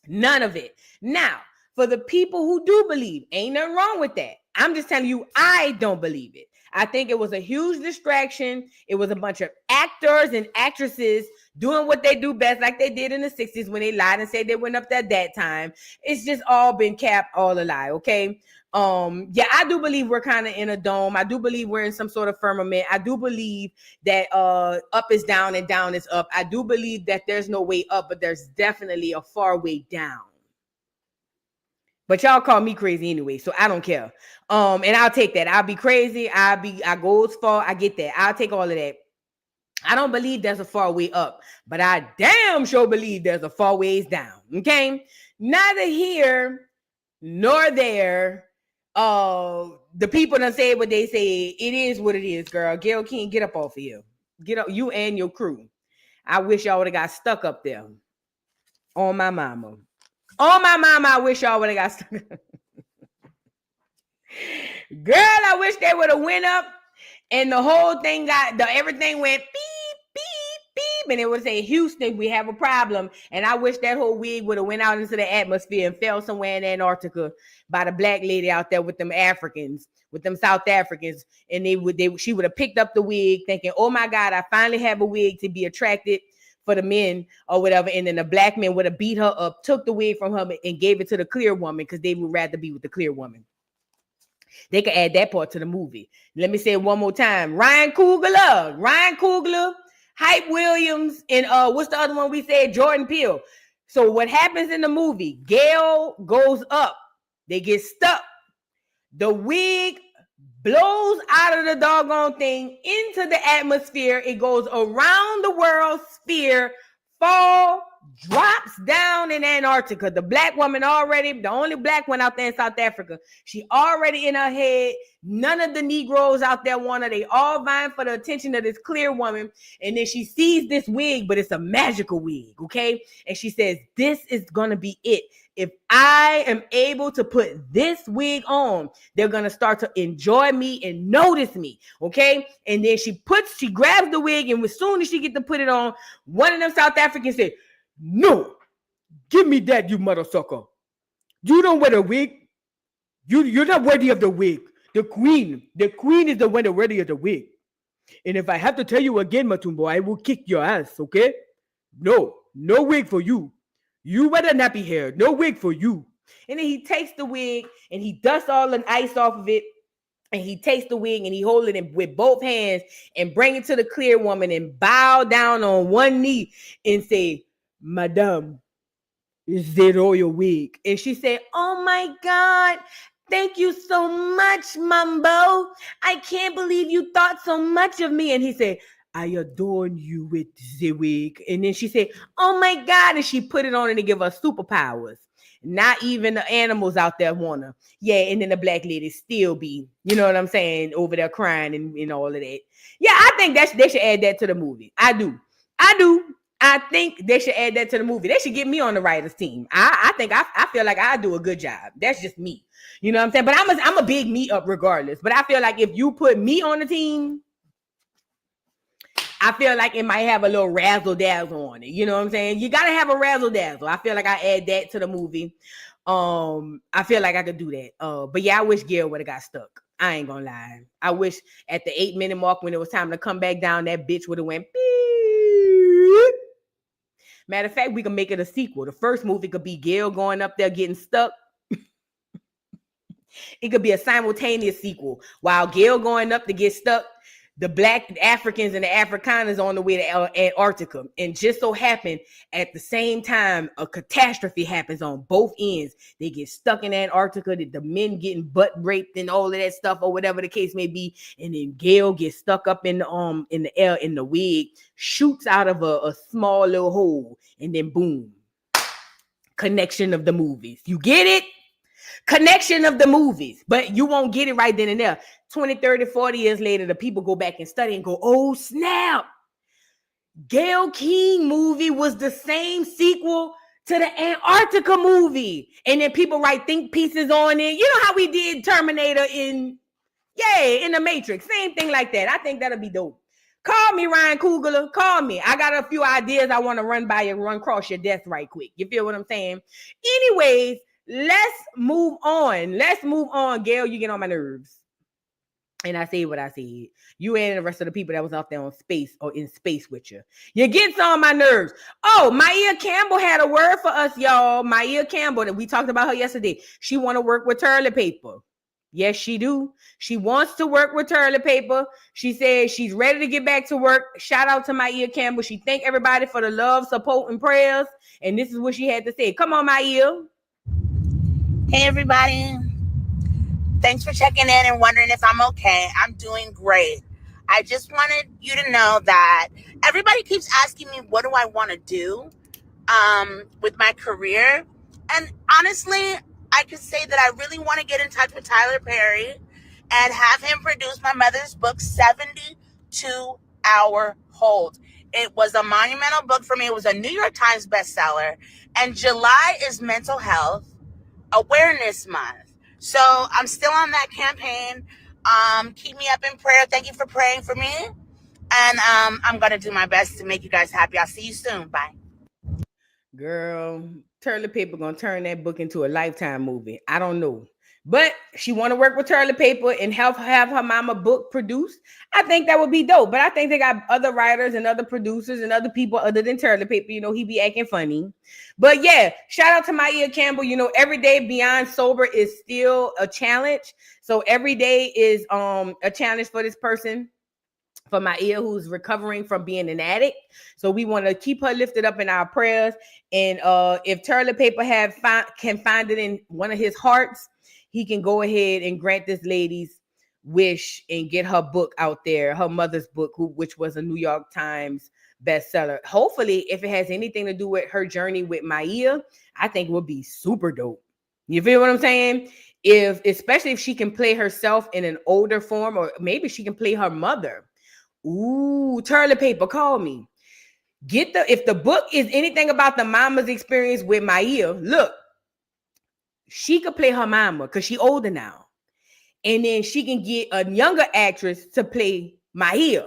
None of it. Now, for the people who do believe, ain't nothing wrong with that. I'm just telling you, I don't believe it. I think it was a huge distraction. It was a bunch of actors and actresses doing what they do best, like they did in the 60s when they lied and said they went up there at that time. It's just all been capped, all a lie, okay? Yeah, I do believe we're kind of in a dome. I do believe we're in some sort of firmament. I do believe that up is down and down is up. I do believe that there's no way up, but there's definitely a far way down. But y'all call me crazy anyway, so I don't care. And I'll take that. I'll be crazy. I go as far. I get that. I'll take all of that. I don't believe there's a far way up, but I damn sure believe there's a far ways down. Okay, neither here nor there. The people done say what they say. It is what it is, girl. Gayle King, get up off of here. Get up, you and your crew. I wish y'all would have got stuck up there. On my mama. On my mama, I wish y'all would have got stuck. Girl, I wish they would have went up and the whole thing everything went beep, beep, beep. And it would say, Houston, we have a problem. And I wish that whole wig would have went out into the atmosphere and fell somewhere in Antarctica by the black lady out there with them Africans, with them South Africans. And she would have picked up the wig thinking, oh my God, I finally have a wig to be attracted for the men or whatever. And then the black men would have beat her up, took the wig from her and gave it to the clear woman because they would rather be with the clear woman. They could add that part to the movie. Let me say it one more time. Ryan Coogler, Hype Williams, and what's the other one we said? Jordan Peele. So what happens in the movie? Gayle goes up. They get stuck. The wig blows out of the doggone thing into the atmosphere. It goes around the world sphere, drops down in Antarctica. The black woman already, the only black one out there in South Africa, she already in her head. None of the Negroes out there want her. They all vying for the attention of this clear woman. And then she sees this wig, but it's a magical wig, okay? And she says, this is going to be it. If I am able to put this wig on, they're going to start to enjoy me and notice me, okay? And then she grabs the wig, and as soon as she get to put it on, one of them South Africans said, no, give me that, you mother sucker. You don't wear the wig. You're not worthy of the wig. The queen is the one that worthy of the wig. And if I have to tell you again, Matumbo, I will kick your ass, okay? No wig for you. You wear the nappy hair. No wig for you. And then he takes the wig and he dusts all the ice off of it. And he takes the wig and he holds it with both hands and bring it to the clear woman and bow down on one knee and say, Madame, is the royal wig? And she said, oh my God, thank you so much, Mambo. I can't believe you thought so much of me. And he said, I adorn you with the wig. And then she said, oh my God. And she put it on and to give her superpowers. Not even the animals out there want her. Yeah, and then the black lady still be, you know what I'm saying, over there crying and all of that. Yeah, I think they should add that to the movie. I do. I think they should add that to the movie. They should get me on the writers team. I think I feel like I do a good job. That's just me. You know what I'm saying? But I'm a big me up regardless. But I feel like if you put me on the team, I feel like it might have a little razzle dazzle on it. You know what I'm saying? You got to have a razzle dazzle. I feel like I add that to the movie. I feel like I could do that. But yeah, I wish Gayle would have got stuck. I ain't gonna lie. I wish at the 8-minute mark when it was time to come back down, that bitch would have went beep. Matter of fact, we can make it a sequel. The first movie could be Gayle going up there getting stuck. It could be a simultaneous sequel. While Gayle going up to get stuck, the Black Africans and the Afrikaners on the way to Antarctica. And just so happened at the same time, a catastrophe happens on both ends. They get stuck in Antarctica, the men getting butt raped and all of that stuff, or whatever the case may be. And then Gayle gets stuck up in the air in the wig, shoots out of a small little hole, and then boom. Connection of the movies. You get it? Connection of the movies. But you won't get it right then and there. 20, 30, 40 years later, the people go back and study and go, oh, snap. Gayle King movie was the same sequel to the Antarctica movie. And then people write think pieces on it. You know how we did Terminator in the Matrix. Same thing like that. I think that'll be dope. Call me, Ryan Coogler. Call me. I got a few ideas I want to run by you, run across your desk right quick. You feel what I'm saying? Anyways, let's move on. Gayle, you get on my nerves. And I say what I said. You and the rest of the people that was out there on space or in space with you. You get on my nerves. Oh, Maya Campbell had a word for us, y'all. Maya Campbell, that we talked about her yesterday. She want to work with toilet paper. Yes, she do. She wants to work with toilet paper. She says she's ready to get back to work. Shout out to Maya Campbell. She thank everybody for the love, support, and prayers. And this is what she had to say. Come on, Maya. Hey, everybody. Thanks for checking in and wondering if I'm okay. I'm doing great. I just wanted you to know that everybody keeps asking me, what do I want to do with my career? And honestly, I could say that I really want to get in touch with Tyler Perry and have him produce my mother's book, 72-Hour Hold. It was a monumental book for me. It was a New York Times bestseller. And July is Mental Health Awareness Month. So I'm still on that campaign. Keep me up in prayer. Thank you for praying for me. And I'm going to do my best to make you guys happy. I'll see you soon. Bye. Girl, toilet paper going to turn that book into a Lifetime movie. I don't know. But she want to work with toilet paper and have her mama book produced. I think that would be dope. But I think they got other writers and other producers and other people other than toilet paper. You know, he be acting funny. But yeah, shout out to Maya Campbell. You know, every day beyond sober is still a challenge. So every day is a challenge for this person. For Maya, who's recovering from being an addict. So we want to keep her lifted up in our prayers. And if toilet paper can find it in one of his hearts, he can go ahead and grant this lady's wish and get her book out there, her mother's book, which was a New York Times bestseller. Hopefully, if it has anything to do with her journey with Maya, I think it would be super dope. You feel what I'm saying? Especially if she can play herself in an older form, or maybe she can play her mother. Ooh, toilet paper, call me. If the book is anything about the mama's experience with Maya, look, she could play her mama because she older now. And then she can get a younger actress to play Maya.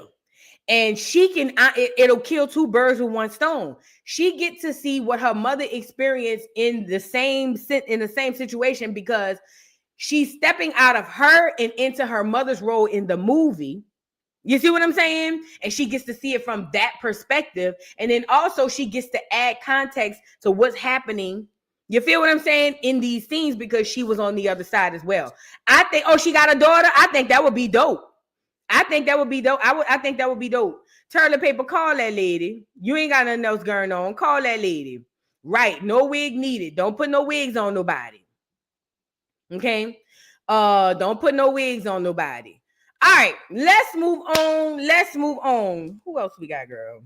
And she can, it'll kill two birds with one stone. She gets to see what her mother experienced in the same situation, because she's stepping out of her and into her mother's role in the movie. You see what I'm saying? And she gets to see it from that perspective. And then also she gets to add context to what's happening. You feel what I'm saying? In these scenes, because she was on the other side as well. I think, she got a daughter. I think that would be dope. I think that would be dope. I think that would be dope. Toilet paper, call that lady. You ain't got nothing else going on. Call that lady. Right. No wig needed. Don't put no wigs on nobody. Okay. Don't put no wigs on nobody. All right, let's move on. Who else we got, girl?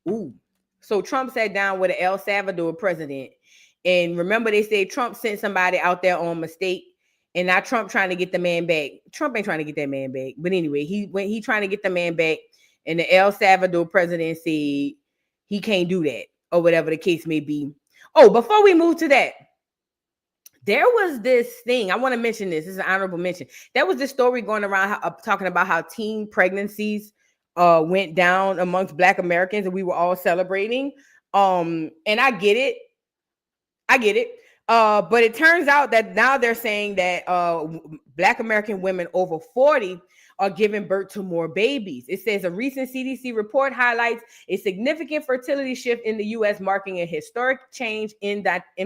Ooh. So Trump sat down with an El Salvador president. And remember, they said Trump sent somebody out there on mistake. And now Trump trying to get the man back. Trump ain't trying to get that man back. But anyway, he trying to get the man back. And the El Salvador president said he can't do that, or whatever the case may be. Oh, before we move to that, there was this thing. I want to mention this. This is an honorable mention. There was this story going around talking about how teen pregnancies went down amongst Black Americans, and we were all celebrating. And I get it. But it turns out that now they're saying that Black American women over 40 are giving birth to more babies. It says a recent CDC report highlights a significant fertility shift in the U.S., marking a historic change in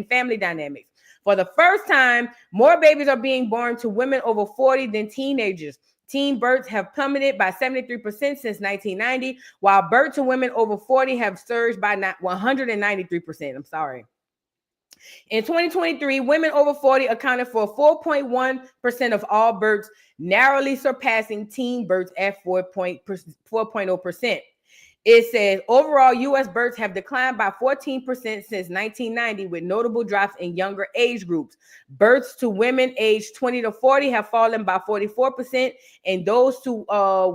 family dynamics. For the first time, more babies are being born to women over 40 than teenagers, Teen births have plummeted by 73% since 1990, while births to women over 40 have surged by 193%. I'm sorry. In 2023, women over 40 accounted for 4.1% of all births, narrowly surpassing teen births at 4.0%. It says overall U.S. births have declined by 14% since 1990, with notable drops in younger age groups. Births to women aged 20 to 40 have fallen by 44%, and those to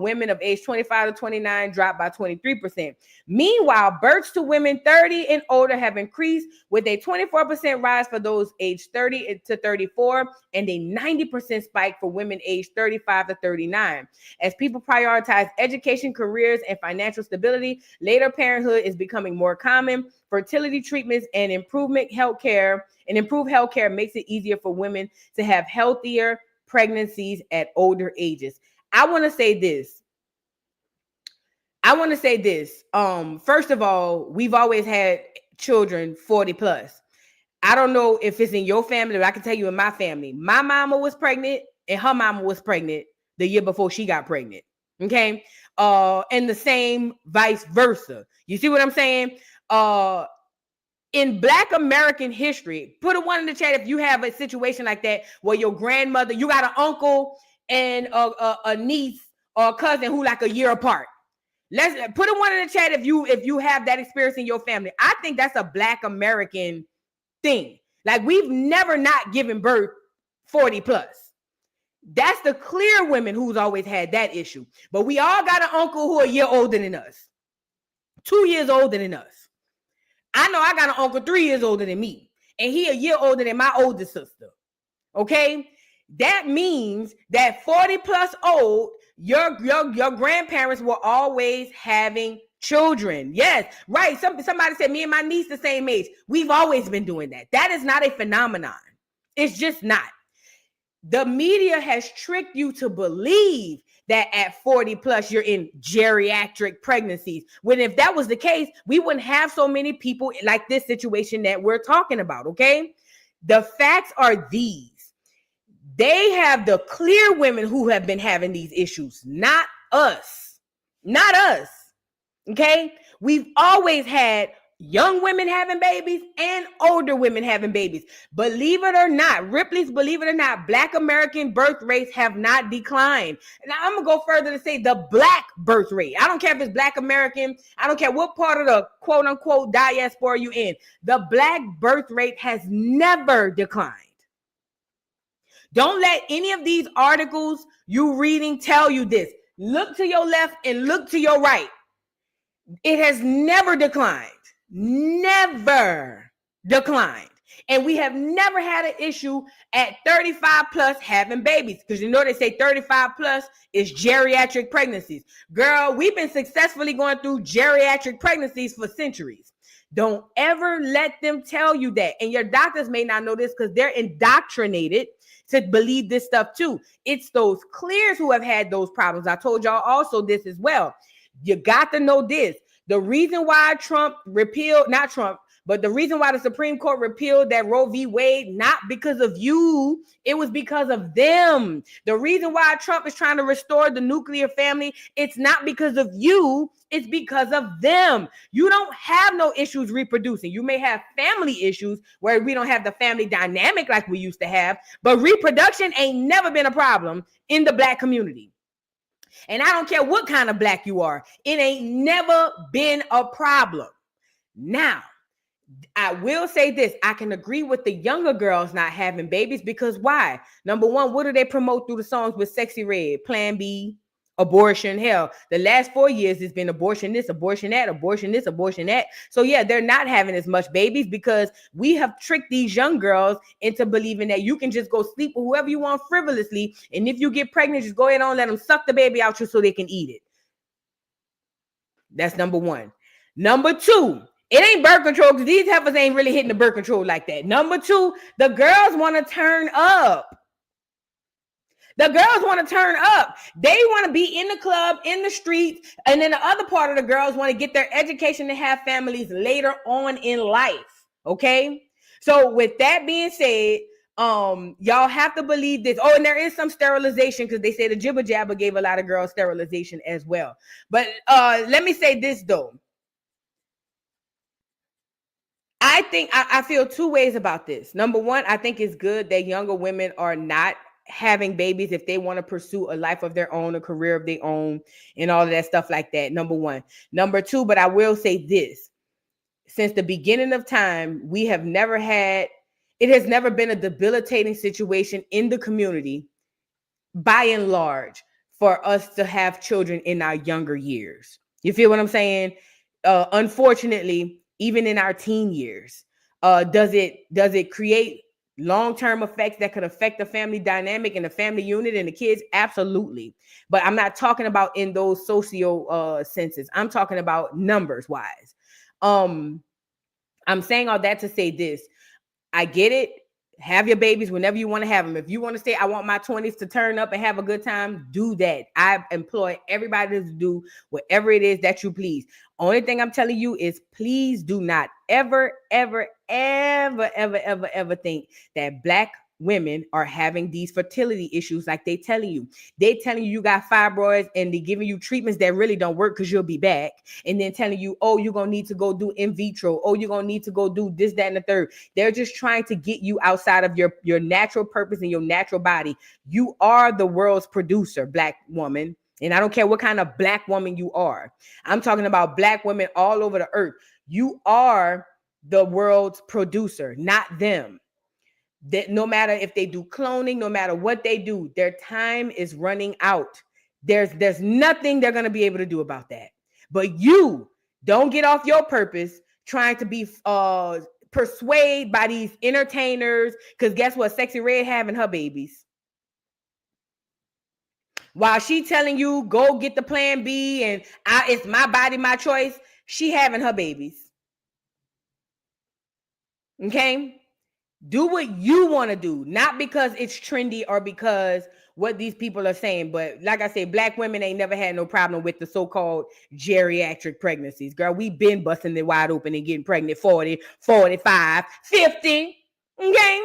women of age 25 to 29 dropped by 23%. Meanwhile, births to women 30 and older have increased, with a 24% rise for those aged 30 to 34 and a 90% spike for women aged 35 to 39. As people prioritize education, careers, and financial stability, later parenthood is becoming more common. Fertility treatments and improved healthcare makes it easier for women to have healthier pregnancies at older ages. I want to say this. First of all, we've always had children 40 plus. I don't know if it's in your family, but I can tell you in my family, my mama was pregnant and her mama was pregnant the year before she got pregnant. Okay. And the same vice versa. You see what I'm saying? In Black American history, put a 1 in the chat if you have a situation like that where your grandmother, you got an uncle and a niece or a cousin who like a year apart. Let's put a 1 in the chat if you have that experience in your family. I think that's a Black American thing. Like, we've never not given birth 40 plus. That's the clear women who's always had that issue. But we all got an uncle who a year older than us, 2 years older than us. I know I got an uncle 3 years older than me, and he a year older than my older sister. Okay, that means that 40 plus old, your grandparents were always having children. Yes, right. Somebody said me and my niece the same age. We've always been doing that. That is not a phenomenon. It's just not. The media has tricked you to believe that at 40 plus, you're in geriatric pregnancies. When if that was the case, we wouldn't have so many people like this situation that we're talking about, okay? The facts are these. They have the clear women who have been having these issues, not us. Not us, okay? We've always had young women having babies and older women having babies. Believe it or not, Ripley's Believe It or Not, Black American birth rates have not declined. Now, I'm going to go further to say the Black birth rate. I don't care if it's Black American. I don't care what part of the quote unquote diaspora you in. The Black birth rate has never declined. Don't let any of these articles you reading tell you this. Look to your left and look to your right. It has never declined. Never declined. And we have never had an issue at 35 plus having babies, because you know they say 35 plus is geriatric pregnancies. Girl, we've been successfully going through geriatric pregnancies for centuries. Don't ever let them tell you that. And your doctors may not know this because they're indoctrinated to believe this stuff too. It's those clears who have had those problems. I told y'all also this as well. You got to know this. The reason why the reason why the Supreme Court repealed that Roe v. Wade, not because of you, it was because of them. The reason why Trump is trying to restore the nuclear family, it's not because of you, it's because of them. You don't have no issues reproducing. You may have family issues where we don't have the family dynamic like we used to have, but reproduction ain't never been a problem in the Black community. And I don't care what kind of Black you are. It ain't never been a problem. Now, I will say this. I can agree with the younger girls not having babies because why? Number one, what do they promote through the songs with Sexy Red? Plan B, abortion. Hell, the last 4 years it's been abortion this, abortion that, abortion this, abortion that. So yeah, they're not having as much babies because we have tricked these young girls into believing that you can just go sleep with whoever you want frivolously, and if you get pregnant, just go ahead and let them suck the baby out you so they can eat it. That's number one. Number two, it ain't birth control because these heifers ain't really hitting the birth control like that. Number two, the girls want to turn up. The girls want to turn up. They want to be in the club, in the streets, and then the other part of the girls want to get their education and have families later on in life. Okay? So with that being said, Y'all have to believe this. Oh, and there is some sterilization because they say the jibber jabber gave a lot of girls sterilization as well. But let me say this though. I think I feel two ways about this. Number one, I think it's good that younger women are not having babies if they want to pursue a life of their own, a career of their own, and all of that stuff like that. Number one. Number two, but I will say this. Since the beginning of time, it has never been a debilitating situation in the community, by and large, for us to have children in our younger years. You feel what I'm saying? Unfortunately, even in our teen years, does it create long-term effects that could affect the family dynamic and the family unit and the kids? Absolutely. But I'm not talking about in those socio senses. I'm talking about numbers wise. I'm saying all that to say this. I get it. Have your babies whenever you want to have them. If you want to say, I want my 20s to turn up and have a good time, do that. I employ everybody to do whatever it is that you please. Only thing I'm telling you is please do not ever, ever, ever, ever, ever, ever think that Black women are having these fertility issues like they telling you. They telling you got fibroids and they giving you treatments that really don't work because you'll be back. And then telling you, oh, you're going to need to go do in vitro. Oh, you're going to need to go do this, that, and the third. They're just trying to get you outside of your natural purpose and your natural body. You are the world's producer, Black woman. And I don't care what kind of Black woman you are. I'm talking about Black women all over the earth. You are the world's producer, not them. That no matter if they do cloning, no matter what they do, their time is running out. There's nothing they're going to be able to do about that. But you don't get off your purpose trying to be persuaded by these entertainers, because guess what? Sexy Red having her babies. While she telling you go get the plan B and it's my body, my choice, she having her babies. Okay? Do what you want to do, not because it's trendy or because what these people are saying. But like I said, Black women ain't never had no problem with the so-called geriatric pregnancies. Girl, we been busting it wide open and getting pregnant 40, 45, 50. Okay?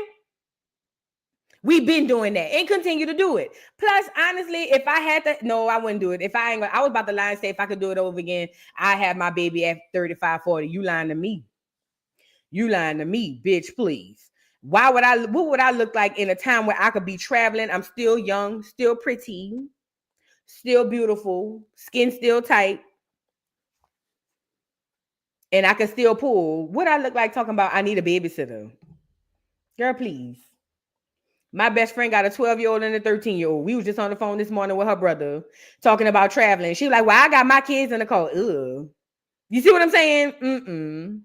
We've been doing that and continue to do it. Plus, honestly, if I had to, no, I wouldn't do it. If I was about to lie and say if I could do it over again, I have my baby at 35, 40. You lying to me. You lying to me, bitch, please. What would I look like in a time where I could be traveling? I'm still young, still pretty, still beautiful, skin still tight, and I can still pull. What I look like talking about I need a babysitter? Girl, please. My best friend got a 12-year-old and a 13-year-old. We was just on the phone this morning with her brother talking about traveling. She was like, well, I got my kids in the car. Ugh. You see what I'm saying? Mm-mm.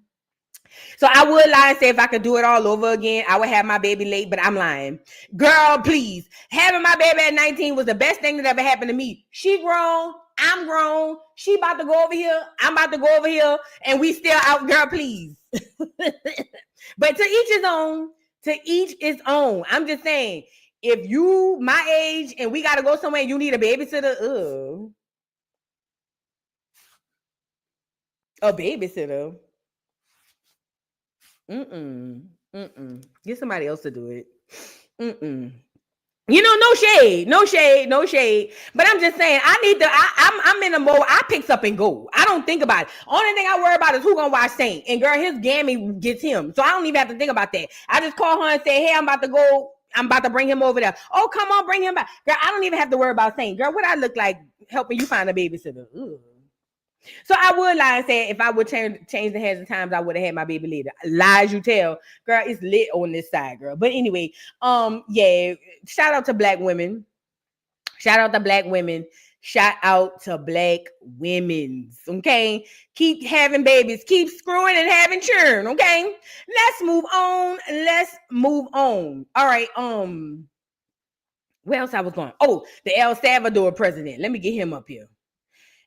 So I would lie and say if I could do it all over again, I would have my baby late, but I'm lying. Girl, please. Having my baby at 19 was the best thing that ever happened to me. She grown. I'm grown. She about to go over here. I'm about to go over here. And we still out. Girl, please. But to each his own. To each his own. I'm just saying, if you my age and we got to go somewhere and you need a babysitter, a babysitter. Get somebody else to do it. You know, no shade. But I'm just saying, I'm in a mode. I picks up and go. I don't think about it. Only thing I worry about is who gonna watch Saint. And girl, his gammy gets him. So I don't even have to think about that. I just call her and say, hey, I'm about to go. I'm about to bring him over there. Oh, come on, bring him back. Girl, I don't even have to worry about Saint. Girl, what I look like helping you find a babysitter? Ugh. So I would lie and say if I would change the hands of times, I would have had my baby later. Lies you tell, girl, it's lit on this side, girl. But anyway, yeah, shout out to Black women. Shout out to Black women. Shout out to Black women's. Okay, keep having babies, keep screwing and having churn. Okay, let's move on. All right. Where else I was going? Oh, the El Salvador president. Let me get him up here.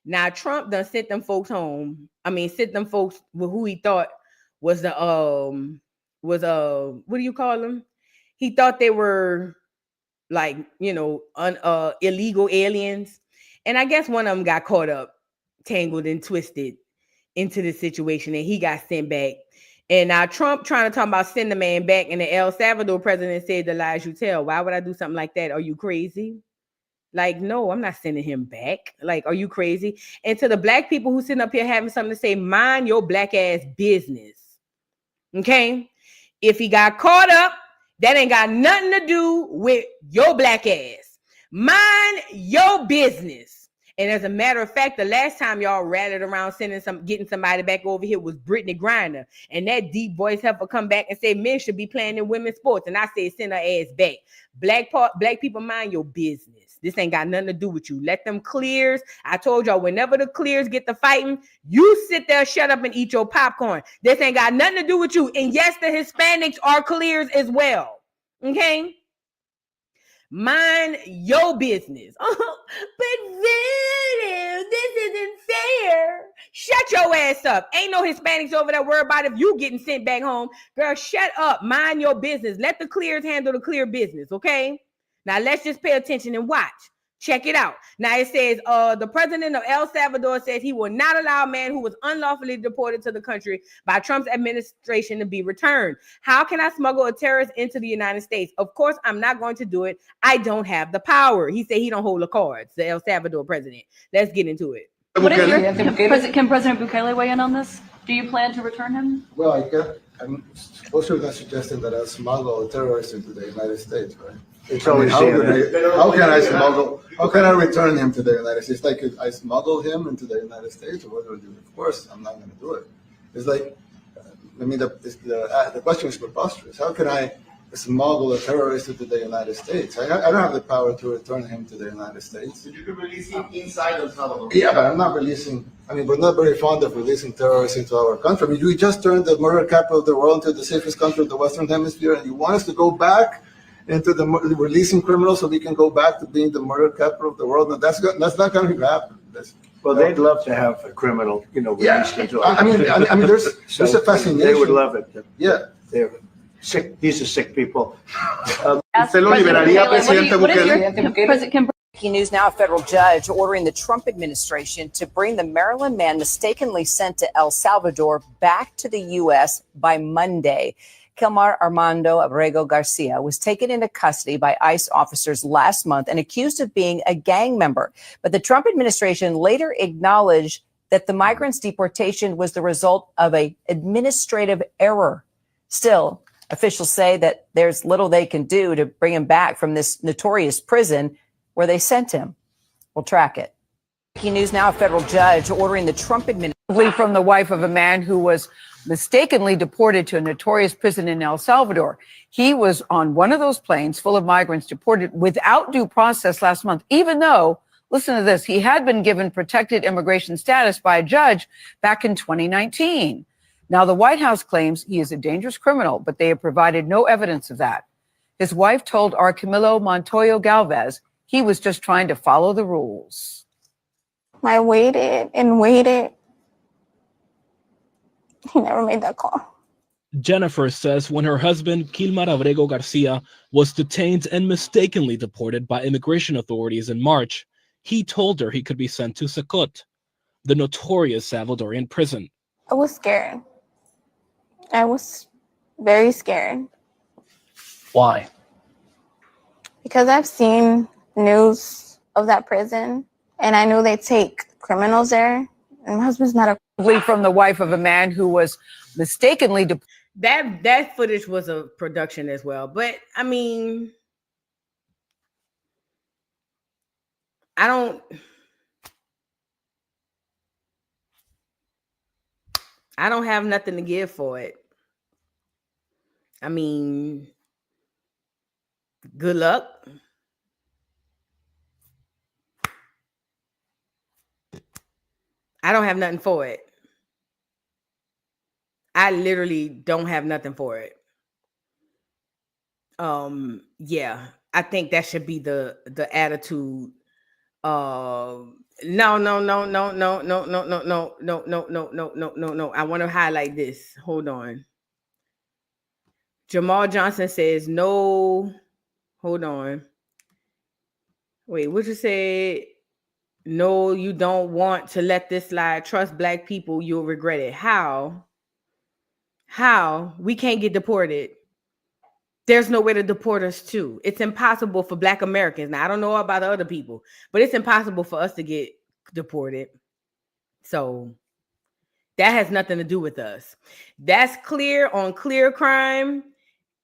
Now, Trump done sent them folks home. I mean, sent them folks with who he thought was the what do you call them? He thought they were like, you know, illegal aliens. And I guess one of them got caught up, tangled and twisted into the situation, and he got sent back. And now Trump trying to talk about send the man back, and the El Salvador president said the lies you tell. Why would I do something like that? Are you crazy? Like, no, I'm not sending him back. Like, are you crazy? And to the black people who sitting up here having something to say, mind your black ass business. Okay? If he got caught up, that ain't got nothing to do with your black ass. Mind your business. And as a matter of fact, the last time y'all rallied around getting somebody back over here was Brittany Griner. And that deep voice heifer come back and say men should be playing in women's sports. And I said, send her ass back. Black people, mind your business. This ain't got nothing to do with you. Let them clears. I told y'all, whenever the clears get to fighting, you sit there, shut up, and eat your popcorn. This ain't got nothing to do with you. And yes, the Hispanics are clears as well. Okay? Mind your business. But then, this isn't fair. Shut your ass up. Ain't no Hispanics over there worried about if you getting sent back home. Girl, shut up. Mind your business. Let the clears handle the clear business, okay? Now, let's just pay attention and watch. Check it out. Now, it says, the president of El Salvador says he will not allow a man who was unlawfully deported to the country by Trump's administration to be returned. How can I smuggle a terrorist into the United States? Of course, I'm not going to do it. I don't have the power. He said he don't hold the cards, the El Salvador president. Let's get into it. What is can President Bukele weigh in on this? Do you plan to return him? Well, I'm also not suggesting that I smuggle a terrorist into the United States, right? How can I return him to the United States? Like, I smuggle him into the United States, or what do I do? Of course, I'm not going to do it. It's like, the question is preposterous. How can I smuggle a terrorist into the United States? I don't have the power to return him to the United States. But you can release him inside El Salvador. Yeah, but I'm not releasing. We're not very fond of releasing terrorists into our country. We just turned the murder capital of the world into the safest country of the Western Hemisphere, and you want us to go back into the releasing criminals so we can go back to being the murder capital of the world? No, that's not going to happen. Well, they'd love to have a criminal, released into our country. There's a fascination. They would love it. Yeah. They're sick. These are sick people. Breaking news now, a federal judge ordering the Trump administration to bring the Maryland man mistakenly sent to El Salvador back to the U.S. by Monday. Kilmar Armando Abrego Garcia was taken into custody by ICE officers last month and accused of being a gang member. But the Trump administration later acknowledged that the migrants' deportation was the result of an administrative error. Still, officials say that there's little they can do to bring him back from this notorious prison where they sent him. We'll track it. Breaking news now, a federal judge ordering the Trump administration from the wife of a man who was mistakenly deported to a notorious prison in El Salvador. He was on one of those planes full of migrants deported without due process last month, even though, listen to this, he had been given protected immigration status by a judge back in 2019. Now, the White House claims he is a dangerous criminal, but they have provided no evidence of that. His wife told our Karmelo Montoyo Galvez he was just trying to follow the rules. I waited and waited. He never made that call. Jennifer says when her husband, Kilmar Abrego Garcia, was detained and mistakenly deported by immigration authorities in March, he told her he could be sent to Secot, the notorious Salvadorian prison. I was scared. I was very scared. Why? Because I've seen news of that prison, and I knew they take criminals there. And my husband's not a from the wife of a man who was mistakenly that footage was a production as well. But I mean, I don't have nothing to give for it. I mean, good luck. I don't have nothing for it. I literally don't have nothing for it. Yeah, I think that should be the attitude. No. I want to highlight this. Hold on. Jamal Johnson says no. Hold on. Wait, what you say? No, you don't want to let this slide. Trust black people, you'll regret it. How? How? We can't get deported. There's no way to deport us to. It's impossible for Black Americans. Now, I don't know about other people, but it's impossible for us to get deported. So that has nothing to do with us. That's clear on clear crime.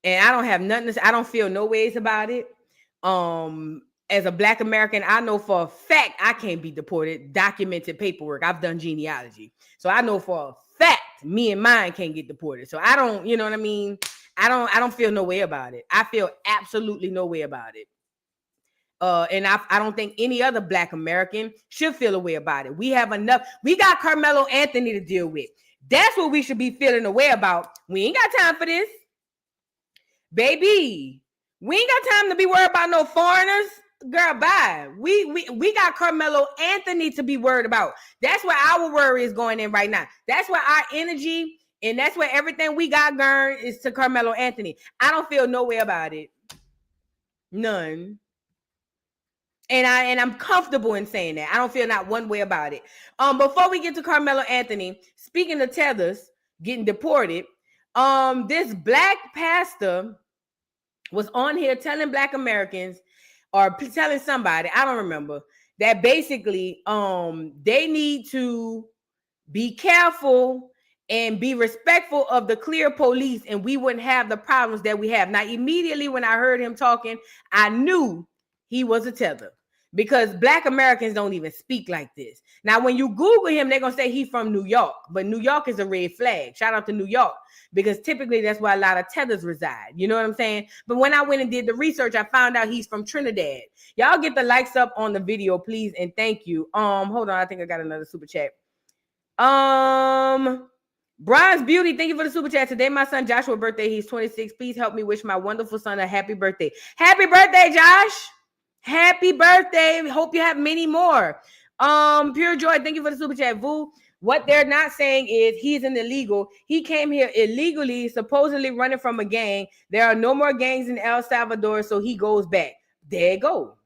And I don't have nothing to, I don't feel no ways about it. As a Black American, I know for a fact I can't be deported. Documented paperwork. I've done genealogy. So I know for a fact me and mine can't get deported. So I don't, you know what I mean? I don't feel no way about it. I feel absolutely no way about it. And I don't think any other Black American should feel a way about it. We have enough. We got Karmelo Anthony to deal with. That's what we should be feeling a way about. We ain't got time for this. Baby, we ain't got time to be worried about no foreigners. Girl, bye. We got Karmelo Anthony to be worried about. That's where our worry is going in right now. That's where our energy and that's where everything we got going is to Karmelo Anthony. I don't feel no way about it. None. And I'm comfortable in saying that. I don't feel not one way about it. Before we get to Karmelo Anthony, speaking of tethers getting deported, this Black pastor was on here telling Black Americans or telling somebody, I don't remember, that basically they need to be careful and be respectful of the clear police, and we wouldn't have the problems that we have. Now, immediately when I heard him talking, I knew he was a tether because Black Americans don't even speak like this. Now, when you Google him, they're going to say he's from New York, but New York is a red flag. Shout out to New York because typically that's where a lot of tethers reside. You know what I'm saying? But when I went and did the research, I found out he's from Trinidad. Y'all get the likes up on the video, please, and thank you. Hold on, I think I got another super chat. Brian's Beauty, thank you for the super chat. Today, my son Joshua's birthday. He's 26. Please help me wish my wonderful son a happy birthday. Happy birthday, Josh. Happy birthday. Hope you have many more. Pure Joy, thank you for the super chat. Vu, what they're not saying is he's an illegal. He came here illegally, supposedly running from a gang. There are no more gangs in El Salvador, so he goes back. There you go.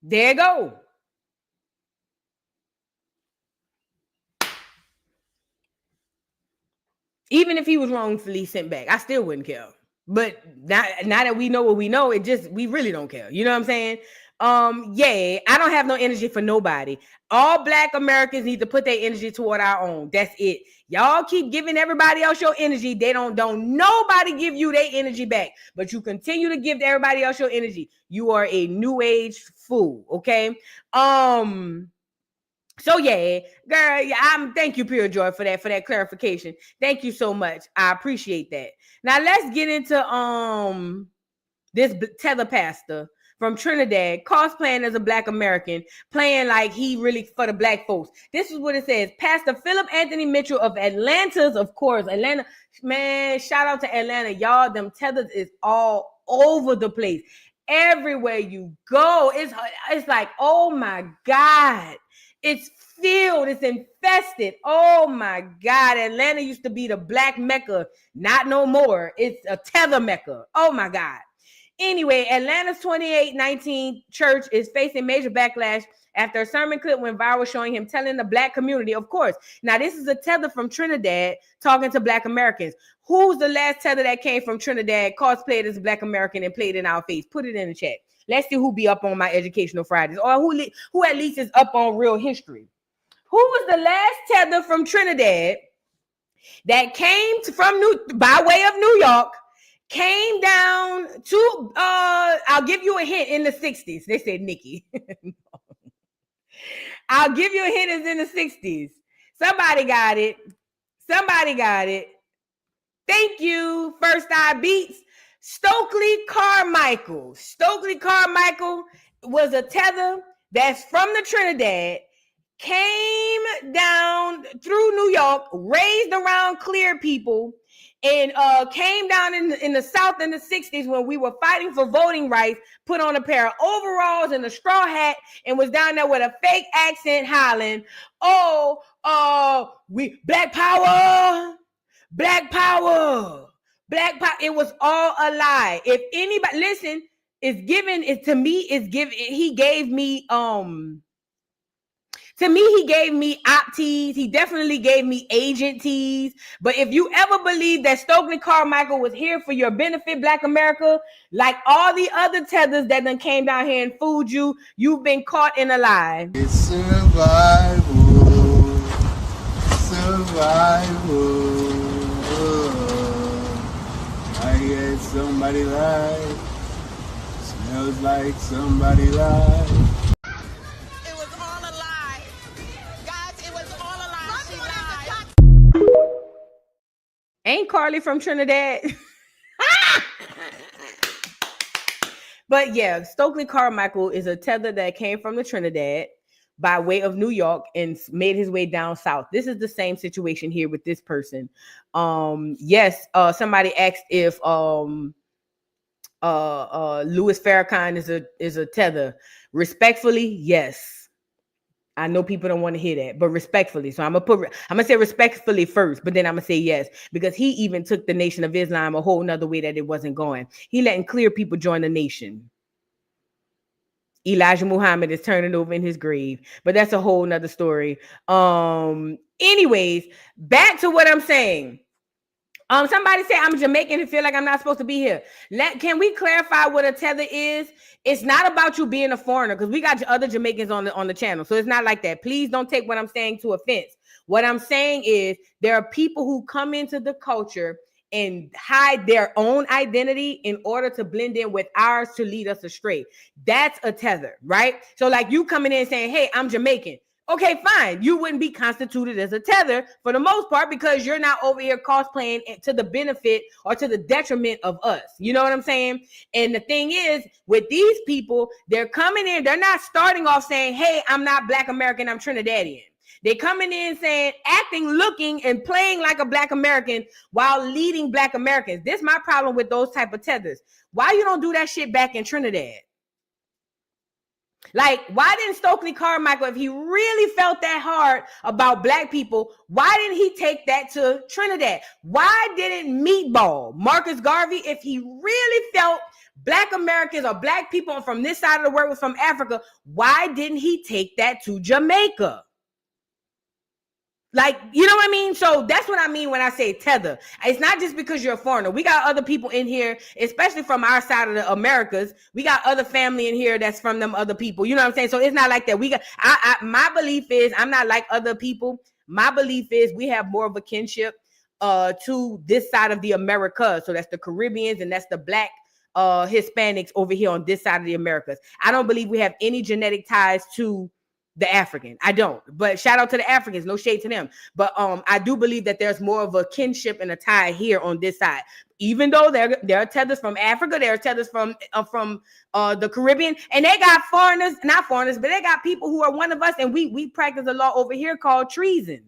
There you go. Even if he was wrongfully sent back, I still wouldn't care. But now that we know what we know, we really don't care. You know what I'm saying? Yeah, I don't have no energy for nobody. All Black Americans need to put their energy toward our own. That's it. Y'all keep giving everybody else your energy. They don't nobody give you their energy back, but you continue to give everybody else your energy. You are a new age fool. Okay. So yeah, girl, thank you, Pure Joy, for that clarification. Thank you so much. I appreciate that. Now let's get into this tether pastor from Trinidad cosplaying as a Black American, playing like he really for the Black folks. This is what it says. Pastor Philip Anthony Mitchell of Atlanta's, of course, Atlanta. Man, shout out to Atlanta, y'all. Them tethers is all over the place. Everywhere you go, it's like, oh my God. It's filled. It's infested. Oh my God. Atlanta used to be the Black Mecca. Not no more. It's a tether Mecca. Oh my God. Anyway, Atlanta's 2819 church is facing major backlash after a sermon clip went viral showing him telling the Black community, of course. Now, this is a tether from Trinidad talking to Black Americans. Who's the last tether that came from Trinidad, cosplayed as a Black American and played in our face? Put it in the chat. Let's see who be up on my Educational Fridays or who at least is up on real history. Who was the last tether from Trinidad that came from by way of New York, came down to, I'll give you a hint, in the 60s. They said Nikki. I'll give you a hint, it's in the 60s. Somebody got it. Somebody got it. Thank you, First Eye Beats. Stokely Carmichael. Stokely Carmichael was a tether that's from the Trinidad, came down through New York, raised around clear people, and came down in the South in the 60s when we were fighting for voting rights, put on a pair of overalls and a straw hat, and was down there with a fake accent hollering, we Black Power, Black Power. Black Power. It was all a lie. If anybody listen, he gave me to To me, he gave me op tees. He definitely gave me agent tees. But if you ever believe that Stokely Carmichael was here for your benefit, Black America, like all the other tethers that done came down here and fooled you, you've been caught in a lie. It's survival. Survival. I hear somebody lie. Smells like somebody lied. It was all a lie. Guys, it was all a lie. She lied. Ain't Carly from Trinidad? But yeah, Stokely Carmichael is a tether that came from the Trinidad by way of New York and made his way down south. This is the same situation here with this person. Yes, somebody asked if Louis Farrakhan is a tether. Respectfully, yes. I know people don't want to hear that, but respectfully. So I'm gonna say respectfully first, but then I'm gonna say yes, because he even took the Nation of Islam a whole nother way that it wasn't going. He letting clear people join the nation. Elijah Muhammad is turning over in his grave, but that's a whole nother story. Anyways, back to what I'm saying. Somebody say I'm Jamaican and feel like I'm not supposed to be here. Can we clarify what a tether is? It's not about you being a foreigner, because we got other Jamaicans on the channel, so it's not like that. Please don't take what I'm saying to offense. What I'm saying is there are people who come into the culture and hide their own identity in order to blend in with ours to lead us astray. That's a tether, right? So like you coming in saying, hey, I'm Jamaican. Okay, fine. You wouldn't be constituted as a tether for the most part, because you're not over here cosplaying to the benefit or to the detriment of us. You know what I'm saying? And the thing is, with these people, they're coming in, they're not starting off saying, hey, I'm not Black American, I'm Trinidadian. They're coming in saying, acting, looking, and playing like a Black American while leading Black Americans. This is my problem with those type of tethers. Why you don't do that shit back in Trinidad? Like, why didn't Stokely Carmichael, if he really felt that hard about Black people, why didn't he take that to Trinidad? Why didn't Meatball, Marcus Garvey, if he really felt Black Americans or Black people from this side of the world, from Africa, why didn't he take that to Jamaica? Like, you know what I mean? So that's what I mean when I say tether. It's not just because you're a foreigner. We got other people in here, especially from our side of the Americas. We got other family in here that's from them other people. You know what I'm saying? So it's not like that. My belief is I'm not like other people. My belief is we have more of a kinship to this side of the Americas. So that's the Caribbeans and that's the Black Hispanics over here on this side of the Americas. I don't believe we have any genetic ties to the African. I don't, but shout out to the Africans, no shade to them. But I do believe that there's more of a kinship and a tie here on this side. Even though there are tethers from Africa, there are tethers from the Caribbean, and they got not foreigners, but they got people who are one of us, and we practice a law over here called treason.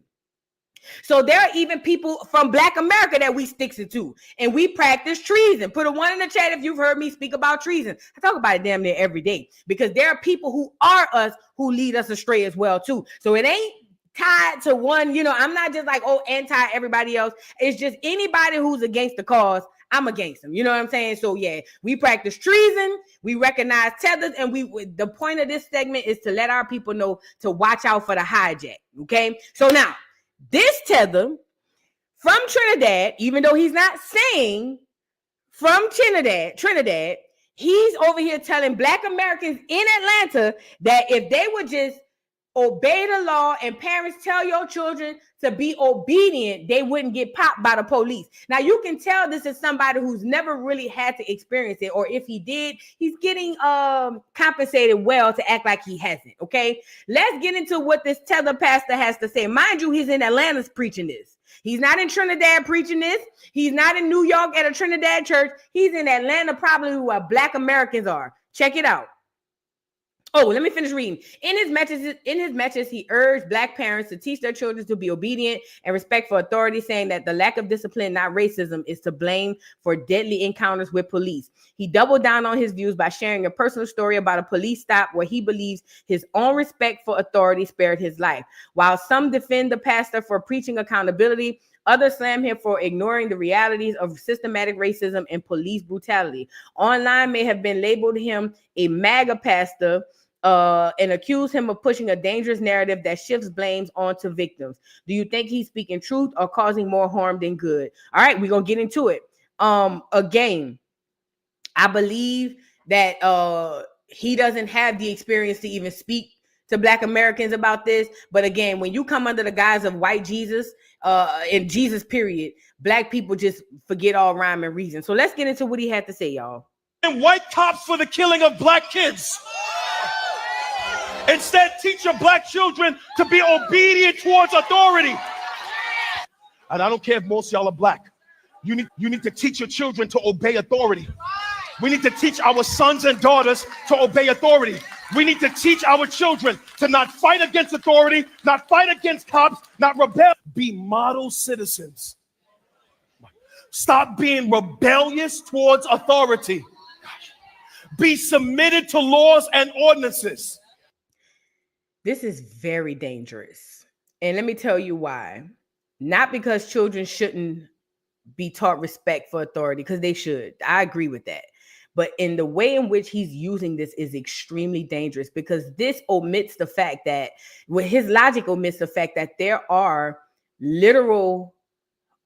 So there are even people from Black America that we sticks it to, and we practice treason. Put a 1 in the chat if you've heard me speak about treason. I talk about it damn near every day, because there are people who are us who lead us astray as well too. So it ain't tied to one, I'm not just like, anti everybody else. It's just anybody who's against the cause, I'm against them. You know what I'm saying? So yeah, we practice treason, we recognize tethers, and the point of this segment is to let our people know to watch out for the hijack. Okay, so now this tether from Trinidad, even though he's not saying from Trinidad, he's over here telling Black Americans in Atlanta that if they would just obey the law and parents tell your children to be obedient, they wouldn't get popped by the police. Now you can tell this is somebody who's never really had to experience it, or if he did, he's getting compensated well to act like he hasn't. Okay, let's get into what this tether pastor has to say. Mind you, he's in Atlanta preaching this. He's not in Trinidad preaching this. He's not in New York at a Trinidad church. He's in Atlanta, probably where Black Americans are. Check it out. Oh, let me finish reading. In his message, he urged Black parents to teach their children to be obedient and respect for authority, saying that the lack of discipline, not racism, is to blame for deadly encounters with police. He doubled down on his views by sharing a personal story about a police stop where he believes his own respect for authority spared his life. While some defend the pastor for preaching accountability, others slam him for ignoring the realities of systematic racism and police brutality. Online may have been labeled him a MAGA pastor, and accuse him of pushing a dangerous narrative that shifts blames onto victims. Do you think he's speaking truth or causing more harm than good? All right, we're gonna get into it. Again, I believe that he doesn't have the experience to even speak to Black Americans about this. But again, when you come under the guise of white Jesus, in Jesus period, Black people just forget all rhyme and reason. So let's get into what he had to say, y'all. And white cops for the killing of Black kids. Instead, teach your Black children to be obedient towards authority. And I don't care if most of y'all are Black. You need to teach your children to obey authority. We need to teach our sons and daughters to obey authority. We need to teach our children to not fight against authority, not fight against cops, not rebel. Be model citizens. Stop being rebellious towards authority. Be submitted to laws and ordinances. This is very dangerous. And let me tell you why. Not because children shouldn't be taught respect for authority, because they should. I agree with that. But in the way in which he's using this is extremely dangerous, because this omits the fact that, well, his logic omits the fact that there are literal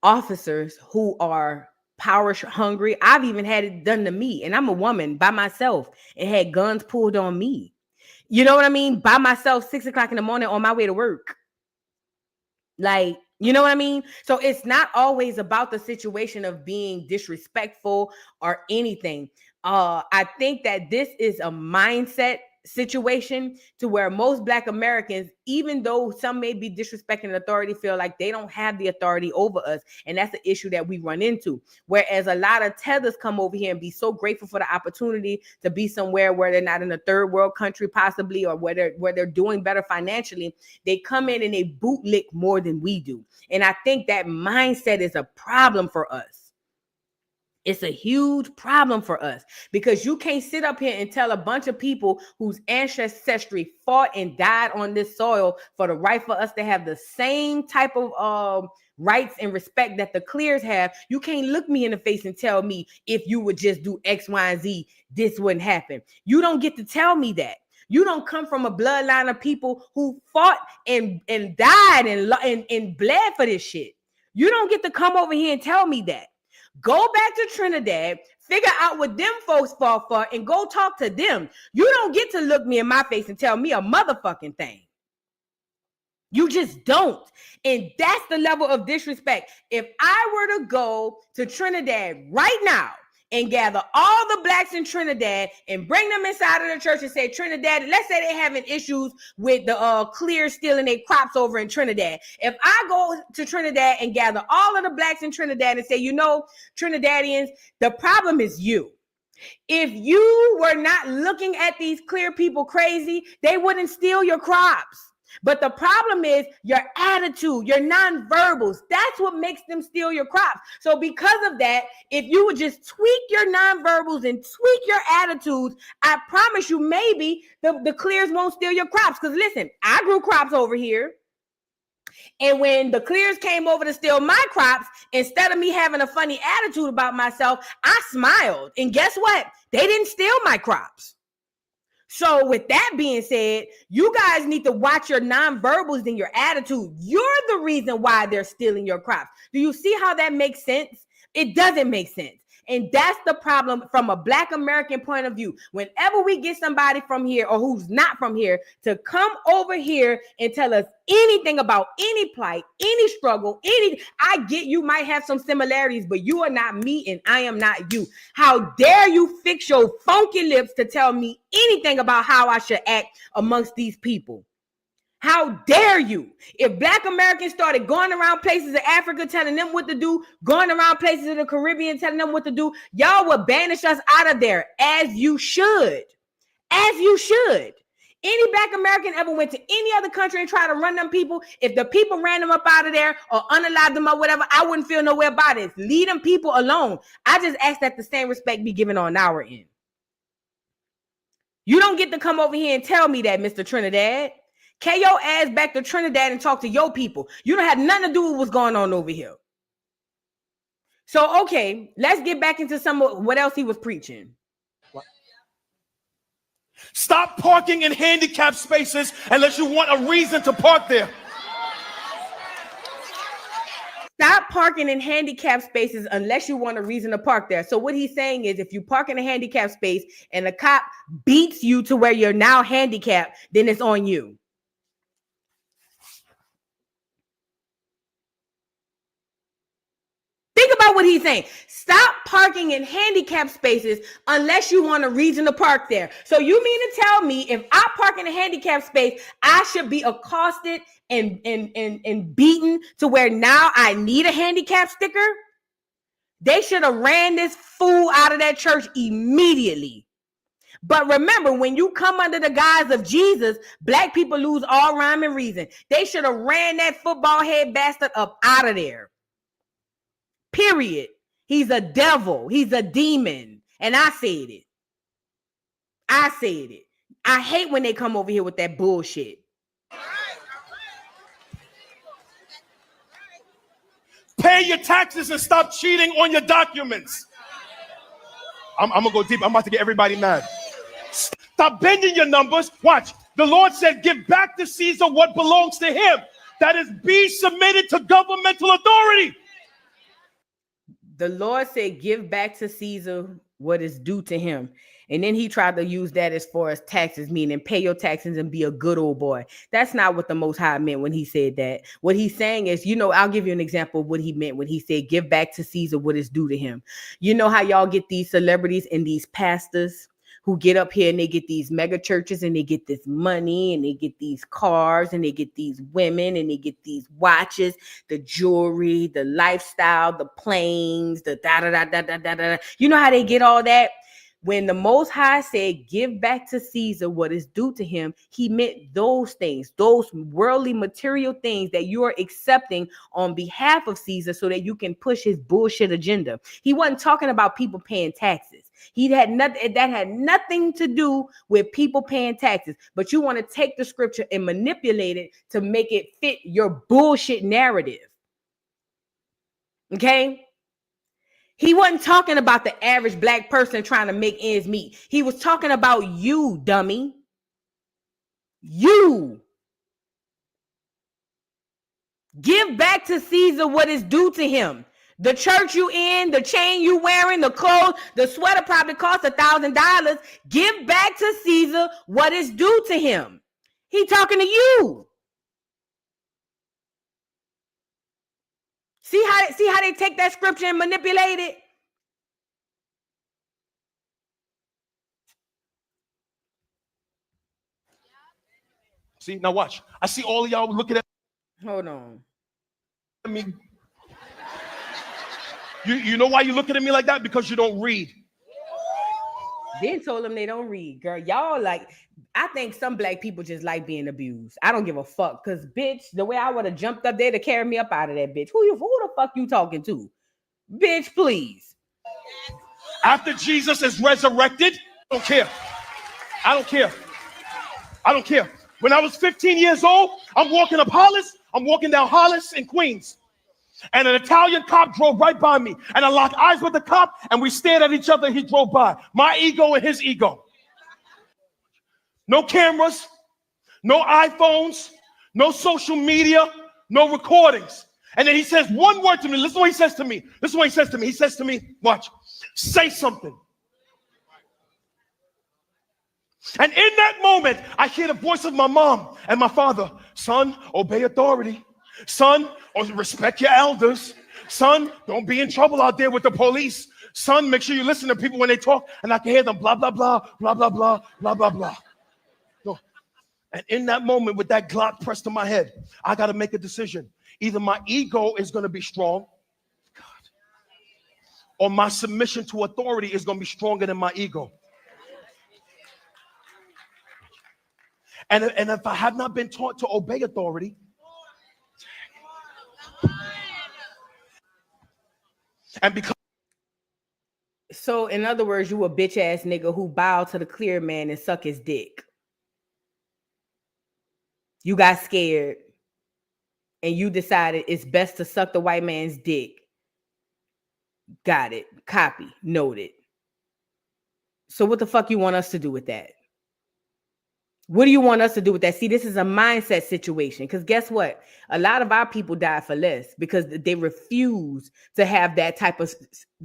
officers who are power hungry. I've even had it done to me, and I'm a woman by myself and had guns pulled on me. You know what I mean? By myself, 6 o'clock in the morning on my way to work. Like, you know what I mean? So it's not always about the situation of being disrespectful or anything. I think that this is a mindset situation to where most Black Americans, even though some may be disrespecting authority, feel like they don't have the authority over us. And that's the issue that we run into. Whereas a lot of tethers come over here and be so grateful for the opportunity to be somewhere where they're not in a third world country, possibly, or where they're doing better financially. They come in and they bootlick more than we do. And I think that mindset is a problem for us. It's a huge problem for us, because you can't sit up here and tell a bunch of people whose ancestry fought and died on this soil for the right for us to have the same type of rights and respect that the clears have. You can't look me in the face and tell me if you would just do X, Y, and Z, this wouldn't happen. You don't get to tell me that. You don't come from a bloodline of people who fought and died and bled for this shit. You don't get to come over here and tell me that. Go back to Trinidad, figure out what them folks fought for, and go talk to them. You don't get to look me in my face and tell me a motherfucking thing. You just don't. And that's the level of disrespect. If I were to go to Trinidad right now and gather all the Blacks in Trinidad and bring them inside of the church and say, Trinidad, let's say they're having issues with the clear stealing their crops over in Trinidad. If I go to Trinidad and gather all of the Blacks in Trinidad and say, you know, Trinidadians, the problem is you. If you were not looking at these clear people crazy, they wouldn't steal your crops. But the problem is your attitude, your nonverbals. That's what makes them steal your crops. So because of that, if you would just tweak your nonverbals and tweak your attitudes, I promise you maybe the clears won't steal your crops. Because listen, I grew crops over here. And when the clears came over to steal my crops, instead of me having a funny attitude about myself, I smiled. And guess what? They didn't steal my crops. So with that being said, you guys need to watch your nonverbals and your attitude. You're the reason why they're stealing your crops. Do you see how that makes sense? It doesn't make sense. And that's the problem from a Black American point of view. Whenever we get somebody from here or who's not from here to come over here and tell us anything about any plight, any struggle, I get you might have some similarities, but you are not me and I am not you. How dare you fix your funky lips to tell me anything about how I should act amongst these people? How dare you? If Black Americans started going around places in Africa telling them what to do, going around places in the Caribbean telling them what to do, y'all would banish us out of there, as you should. As you should. Any Black American ever went to any other country and tried to run them people, if the people ran them up out of there or unallowed them or whatever, I wouldn't feel nowhere about it. Leave them people alone. I just ask that the same respect be given on our end. You don't get to come over here and tell me that, Mr. Trinidad. Carry your ass back to Trinidad and talk to your people. You don't have nothing to do with what's going on over here. So, okay, let's get back into some of what else he was preaching. Stop parking in handicapped spaces unless you want a reason to park there. Stop parking in handicapped spaces unless you want a reason to park there. So what he's saying is if you park in a handicapped space and a cop beats you to where you're now handicapped, then it's on you. Think about what he's saying. Stop parking in handicapped spaces unless you want a reason to park there. So you mean to tell me if I park in a handicapped space, I should be accosted and beaten to where now I need a handicap sticker? They should have ran this fool out of that church immediately. But remember, when you come under the guise of Jesus, black people lose all rhyme and reason. They should have ran that football head bastard up out of there. Period. He's a devil. He's a demon. And I said it. I said it. I hate when they come over here with that bullshit. Pay your taxes and stop cheating on your documents. I'm going to go deep. I'm about to get everybody mad. Stop bending your numbers. Watch. The Lord said, give back to Caesar what belongs to him. That is, be submitted to governmental authority. The Lord said, give back to Caesar what is due to him. And then he tried to use that as far as taxes, meaning pay your taxes and be a good old boy. That's not what the Most High meant when he said that. What he's saying is, I'll give you an example of what he meant when he said, give back to Caesar what is due to him. You know how y'all get these celebrities and these pastors who get up here and they get these mega churches and they get this money and they get these cars and they get these women and they get these watches, the jewelry, the lifestyle, the planes, the da-da-da-da-da-da-da. You know how they get all that? When the Most High said, give back to Caesar what is due to him, he meant those things, those worldly material things that you are accepting on behalf of Caesar so that you can push his bullshit agenda. He wasn't talking about people paying taxes. That had nothing to do with people paying taxes, but you want to take the scripture and manipulate it to make it fit your bullshit narrative. Okay? He wasn't talking about the average black person trying to make ends meet. He was talking about you, dummy. You. Give back to Caesar what is due to him. The church you in, the chain you wearing, the clothes, the sweater probably cost $1,000. Give back to Caesar what is due to him. He talking to you. See how they take that scripture and manipulate it? See, now watch. I see all of y'all looking at. Hold on. I mean, you know why you're looking at me like that? Because you don't read. Then told them they don't read, girl. Y'all I think some black people just like being abused. I don't give a fuck, because bitch, the way I would have jumped up there to carry me up out of that bitch. Who the fuck you talking to? Bitch, please. After Jesus is resurrected, I don't care. I don't care. I don't care. When I was 15 years old, I'm walking up Hollis. I'm walking down Hollis in Queens. And an Italian cop drove right by me. And I locked eyes with the cop, and we stared at each other. He drove by. My ego and his ego. No cameras, no iPhones, no social media, no recordings. And then he says one word to me. Listen to what he says to me. Listen to what he says to me. He says to me, watch, say something. And in that moment, I hear the voice of my mom and my father. Son, obey authority. Son, respect your elders. Son, don't be in trouble out there with the police. Son, make sure you listen to people when they talk, and I can hear them blah, blah, blah, blah, blah, blah, blah, blah, blah. No. And in that moment, with that Glock pressed to my head, I got to make a decision. Either my ego is going to be strong, or my submission to authority is going to be stronger than my ego. And if I have not been taught to obey authority, and because. So in other words, you a bitch ass nigga who bowed to the clear man and suck his dick. You got scared and you decided it's best to suck the white man's dick. Got it. Copy. Noted. So what the fuck you want us to do with that? What do you want us to do with that? See, this is a mindset situation. Because guess what? A lot of our people die for less because they refuse to have that type of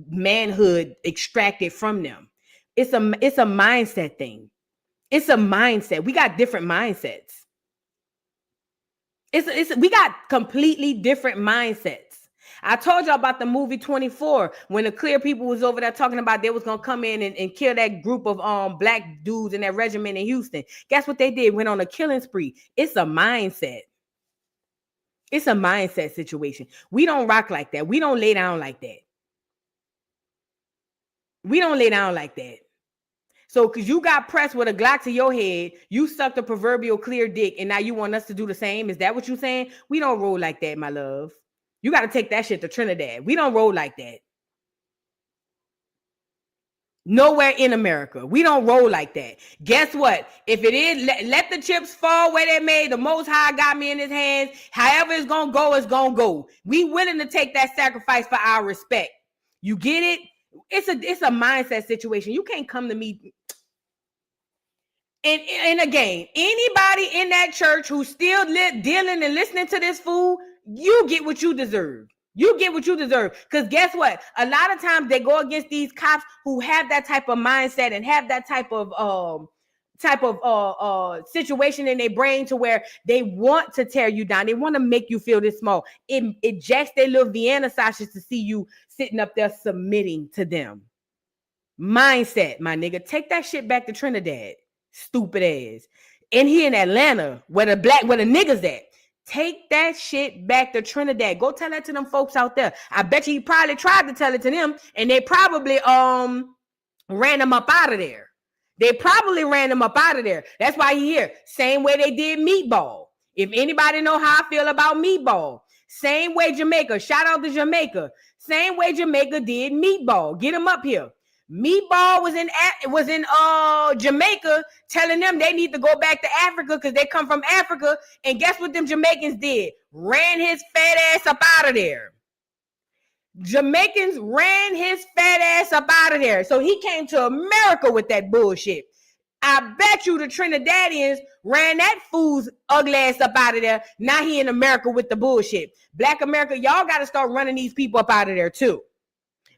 manhood extracted from them. It's a mindset thing. It's a mindset. We got different mindsets. We got completely different mindsets. I told y'all about the movie 24 when the clear people was over there talking about they was gonna come in and kill that group of black dudes in that regiment in Houston. Guess what they did? Went on a killing spree. It's a mindset. It's a mindset situation. We don't rock like that. We don't lay down like that. We don't lay down like that. So because you got pressed with a Glock to your head, you sucked a proverbial clear dick, and now you want us to do the same? Is that what you're saying? We don't roll like that, my love. You got to take that shit to Trinidad. We don't roll like that. Nowhere in America. We don't roll like that. Guess what? If it is, let the chips fall where they may. The Most High got me in his hands. However it's going to go, it's going to go. We willing to take that sacrifice for our respect. You get it? It's a mindset situation. You can't come to me. And again, anybody in that church who's still dealing and listening to this fool, you get what you deserve. You get what you deserve. Because guess what? A lot of times they go against these cops who have that type of mindset and have that type of situation in their brain to where they want to tear you down. They want to make you feel this small. It jacks their little Vienna sausages to see you sitting up there submitting to them. Mindset, my nigga. Take that shit back to Trinidad. Stupid ass. And here in Atlanta, where the niggas at. Take that shit back to Trinidad. Go tell that to them folks out there. I bet you he probably tried to tell it to them, and they probably ran them up out of there. They probably ran them up out of there. That's why he here. Same way they did Meatball. If anybody know how I feel about Meatball, same way Jamaica. Shout out to Jamaica. Same way Jamaica did Meatball. Get him up here. Meatball was in Jamaica telling them they need to go back to Africa because they come from Africa. And guess what them Jamaicans did? Ran his fat ass up out of there. Jamaicans ran his fat ass up out of there. So he came to America with that bullshit. I bet you the Trinidadians ran that fool's ugly ass up out of there. Now he in America with the bullshit. Black America, y'all got to start running these people up out of there too.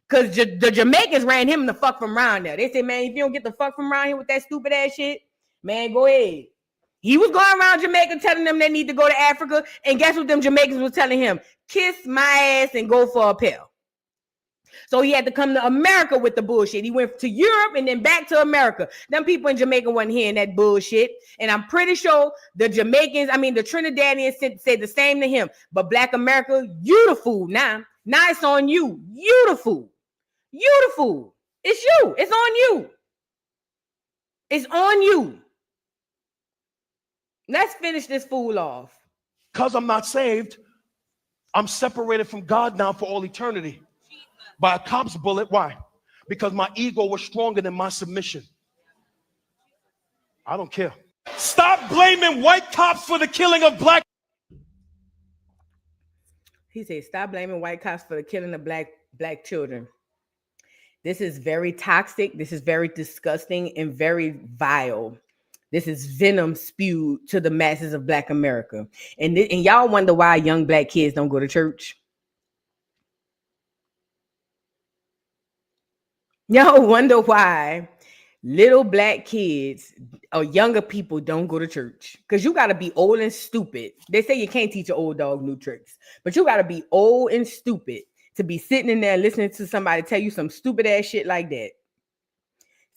Because the Jamaicans ran him the fuck from around there. They said, man, if you don't get the fuck from around here with that stupid ass shit, man, go ahead. He was going around Jamaica telling them they need to go to Africa. And guess what them Jamaicans was telling him? Kiss my ass and go for a pill. So he had to come to America with the bullshit. He went to Europe and then back to America. Them people in Jamaica wasn't hearing that bullshit. And I'm pretty sure the Trinidadians said the same to him. But Black America, you the fool now. Now it's on you. You the fool. You the fool. It's you. It's on you. It's on you. Let's finish this fool off. Because I'm not saved, I'm separated from God now for all eternity. By a cop's bullet. Why? Because my ego was stronger than my submission. I don't care. Stop blaming white cops for the killing of black. He said, stop blaming white cops for the killing of black children. This is very toxic. This is very disgusting and very vile. This is venom spewed to the masses of Black America. And y'all wonder why young black kids don't go to church. Y'all wonder why little black kids or younger people don't go to church. Because you got to be old and stupid. They say you can't teach an old dog new tricks. But you got to be old and stupid to be sitting in there listening to somebody tell you some stupid ass shit like that.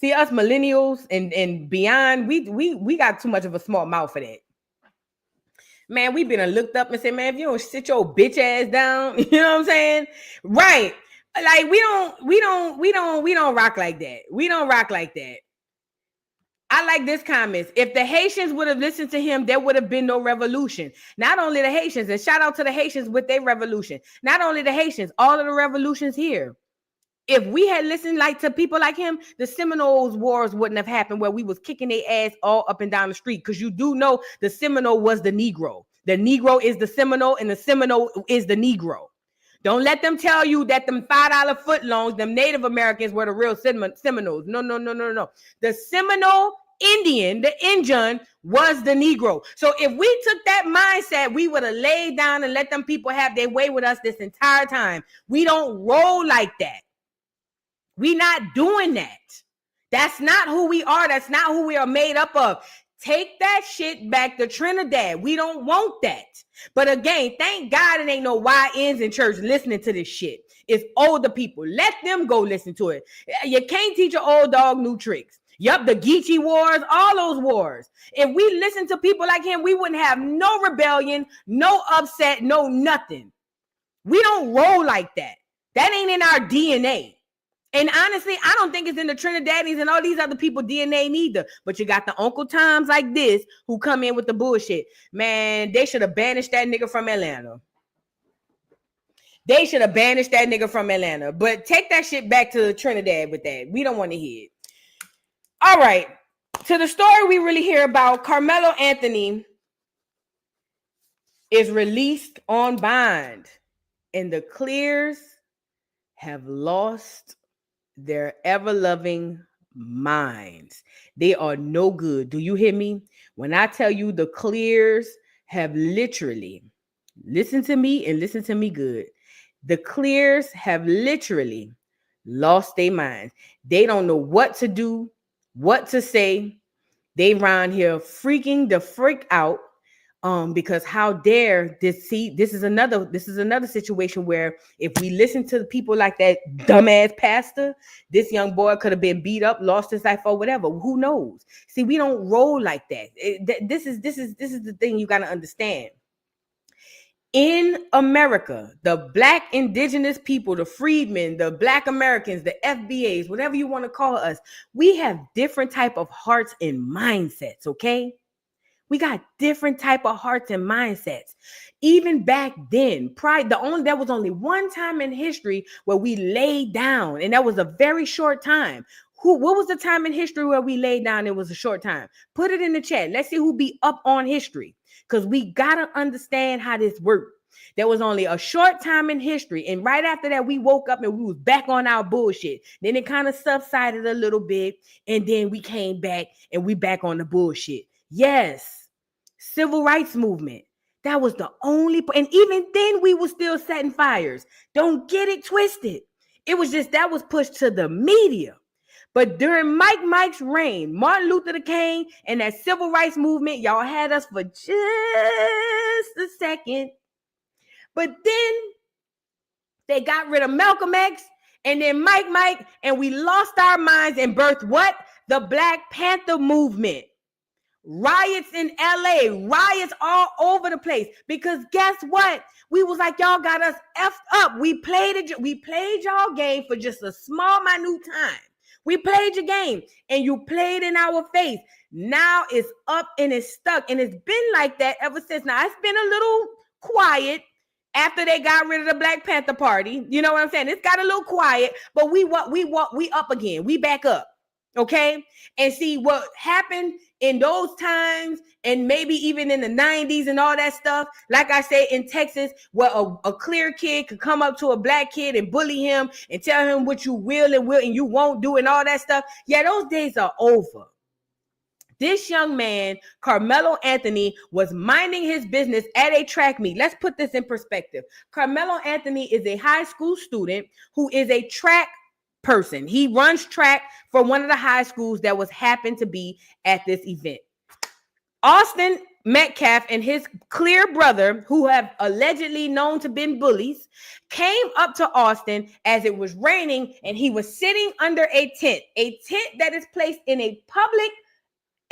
See, us millennials and beyond, we got too much of a smart mouth for that. Man, we been looked up and said, man, if you don't sit your bitch ass down, you know what I'm saying? Right. Like we don't rock like that. We don't rock like that. I like this comments. If the Haitians would have listened to him, there would have been no revolution. Not only the Haitians, and shout out to the Haitians with their revolution. Not only the Haitians, all of the revolutions here. If we had listened to people like him, the Seminoles wars wouldn't have happened where we was kicking their ass all up and down the street. Because you do know the Seminole was the Negro. The Negro is the Seminole and the Seminole is the Negro. Don't let them tell you that them $5 footlongs, them Native Americans were the real Seminoles. No. The Seminole Indian, the Indian was the Negro. So if we took that mindset, we would have laid down and let them people have their way with us this entire time. We don't roll like that. We not doing that. That's not who we are. That's not who we are made up of. Take that shit back to Trinidad. We don't want that. But again, thank God it ain't no YNs in church listening to this shit. It's older people. Let them go listen to it. You can't teach an old dog new tricks. Yup, the Geechee wars, all those wars. If we listen to people like him, we wouldn't have no rebellion, no upset, no nothing. We don't roll like that. That ain't in our DNA. And honestly, I don't think it's in the Trinidadians and all these other people DNA neither. But you got the Uncle Toms like this who come in with the bullshit. Man, they should have banished that nigga from Atlanta. They should have banished that nigga from Atlanta. But take that shit back to Trinidad with that. We don't want to hear it. All right. To the story we really hear about, Karmelo Anthony is released on bond. And the Clears have lost their ever-loving minds. They are no good. Do you hear me? When I tell you the Clears have literally, listen to me and listen to me good. The Clears have literally lost their minds. They don't know what to do, what to say. They around here freaking the freak out. Because how dare this? See, this is another situation where if we listen to the people like that dumbass pastor, this young boy could have been beat up, lost his life, or whatever. Who knows? See, we don't roll like that. This is the thing you got to understand. In America, the Black indigenous people, the freedmen, the Black Americans, the FBAs, whatever you want to call us, we have different type of hearts and mindsets. Okay. We got different type of hearts and mindsets. Even back then, there was only one time in history where we laid down, and that was a very short time. What was the time in history where we laid down? It was a short time. Put it in the chat. Let's see who be up on history, because we gotta understand how this worked. There was only a short time in history, and right after that, we woke up and we was back on our bullshit. Then it kind of subsided a little bit, and then we came back and we back on the bullshit. Yes, civil rights movement. That was the only, and even then we were still setting fires. Don't get it twisted. It was just that was pushed to the media. But during Mike's reign, Martin Luther King and that civil rights movement, y'all had us for just a second. But then they got rid of Malcolm X and then Mike, and we lost our minds and birthed what? The Black Panther movement. Riots in LA, riots all over the place. Because guess what? We was like, y'all got us effed up. We played y'all game for just a small, minute time. We played your game and you played in our face. Now it's up and it's stuck. And it's been like that ever since. Now it's been a little quiet after they got rid of the Black Panther Party. You know what I'm saying? It's got a little quiet, but we up again. We back up. Okay. And see what happened in those times, and maybe even in the 90s and all that stuff. Like I say, in Texas, where a clear kid could come up to a black kid and bully him and tell him what you will and you won't do and all that stuff. Yeah, those days are over. This young man, Karmelo Anthony, was minding his business at a track meet. Let's put this in perspective. Karmelo Anthony is a high school student who is a track person. He runs track for one of the high schools that happened to be at this event. Austin Metcalf and his clear brother, who have allegedly known to been bullies, came up to Austin as it was raining, and he was sitting under a tent that is placed in a public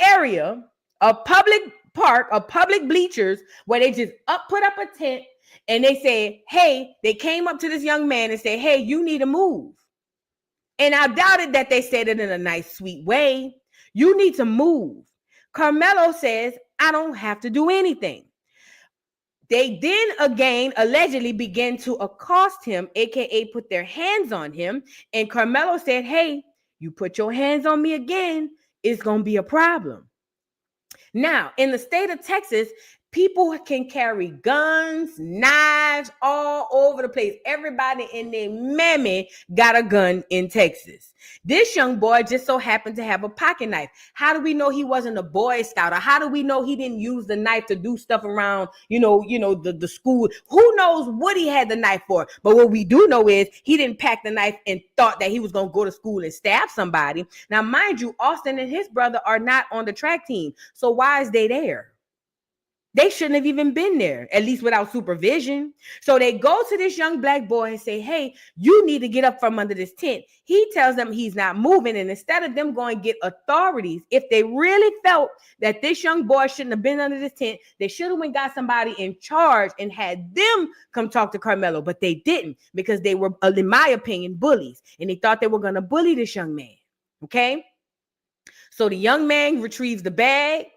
area, a public park, a public bleachers, where they just put up a tent, and they say, hey, they came up to this young man and say, hey, you need to move. And I doubted that they said it in a nice, sweet way. You need to move. Karmelo says, I don't have to do anything. They then again allegedly began to accost him, aka put their hands on him. And Karmelo said, hey, you put your hands on me again, it's going to be a problem. Now, in the state of Texas, People can carry guns, knives all over the place. Everybody in their mammy got a gun in Texas. This young boy just so happened to have a pocket knife. How do we know he wasn't a Boy Scout? Or how do we know he didn't use the knife to do stuff around, the school? Who knows what he had the knife for? But what we do know is he didn't pack the knife and thought that he was going to go to school and stab somebody. Now, mind you, Austin and his brother are not on the track team. So why is they there? They shouldn't have even been there, at least without supervision. So they go to this young black boy and say, hey, you need to get up from under this tent. He tells them he's not moving. And instead of them going to get authorities, if they really felt that this young boy shouldn't have been under this tent, they should have went got somebody in charge and had them come talk to Karmelo. But they didn't, because they were, in my opinion, bullies. And they thought they were going to bully this young man. Okay? So the young man retrieves the bag,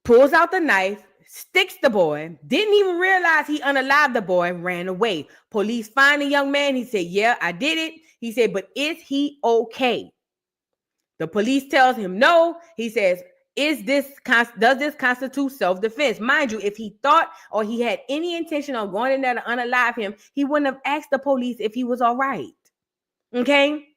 pulls out the knife, sticks the boy, didn't even realize he unalived the boy, and ran away. Police find the young man. He said, yeah, I did it. He said, but is he okay? The police tells him no. He says, does this constitute self-defense? Mind you, if he thought or he had any intention of going in there to unalive him, he wouldn't have asked the police if he was all right. Okay?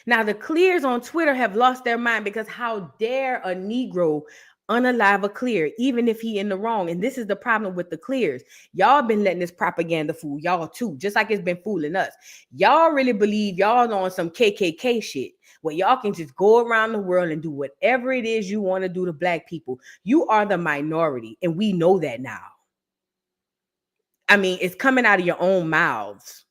Now, the clears on Twitter have lost their mind, because how dare a Negro unalive a clear, even if he in the wrong? And this is the problem with the clears. Y'all been letting this propaganda fool y'all too, just like it's been fooling us. Y'all really believe y'all on some KKK shit, where y'all can just go around the world and do whatever it is you want to do to black people. You are the minority, and we know that now. I mean, it's coming out of your own mouths.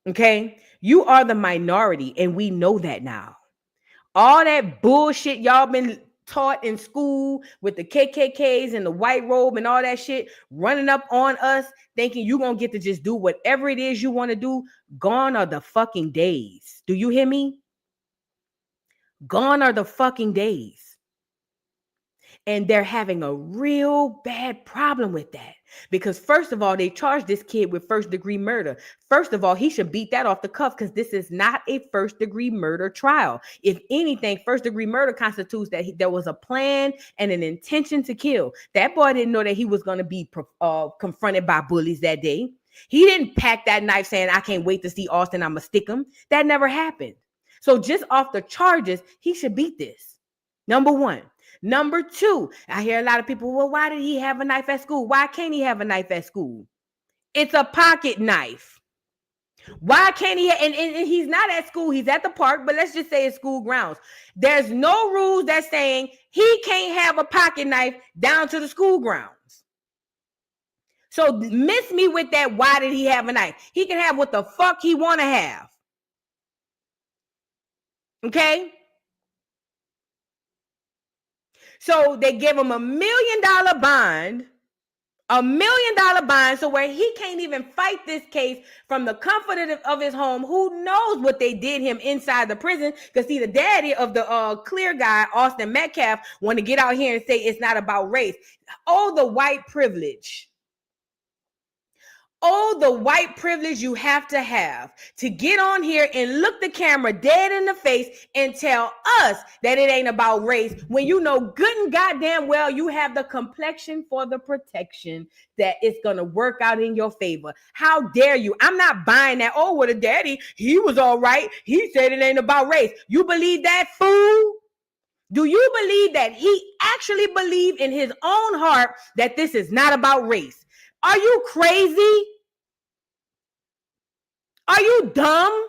Okay? You are the minority, and we know that now. All that bullshit y'all been taught in school with the KKKs and the white robe and all that shit running up on us, thinking you're going to get to just do whatever it is you want to do. Gone are the fucking days. Do you hear me? Gone are the fucking days. And they're having a real bad problem with that. Because first of all, they charged this kid with first-degree murder. First of all, he should beat that off the cuff, because this is not a first-degree murder trial. If anything, first-degree murder constitutes that there was a plan and an intention to kill. That boy didn't know that he was going to be confronted by bullies that day. He didn't pack that knife saying, I can't wait to see Austin, I'm going to stick him. That never happened. So just off the charges, he should beat this. Number one. Number two, I hear a lot of people, well, why did he have a knife at school? Why can't he have a knife at school? It's a pocket knife. Why can't he? And he's not at school. He's at the park, but let's just say it's school grounds. There's no rules that's saying he can't have a pocket knife down to the school grounds. So miss me with that. Why did he have a knife? He can have what the fuck he want to have. Okay? So they give him $1 million bond, $1 million bond, so where he can't even fight this case from the comfort of his home. Who knows what they did him inside the prison? Because see, the daddy of the clear guy, Austin Metcalf, want to get out here and say it's not about race. Oh, the white privilege. Oh, the white privilege you have to get on here and look the camera dead in the face and tell us that it ain't about race, when you know good and goddamn well you have the complexion for the protection that it's going to work out in your favor. How dare you? I'm not buying that. Oh, well, the daddy, he was all right. He said it ain't about race. You believe that, fool? Do you believe that he actually believed in his own heart that this is not about race? Are you crazy? Are you dumb?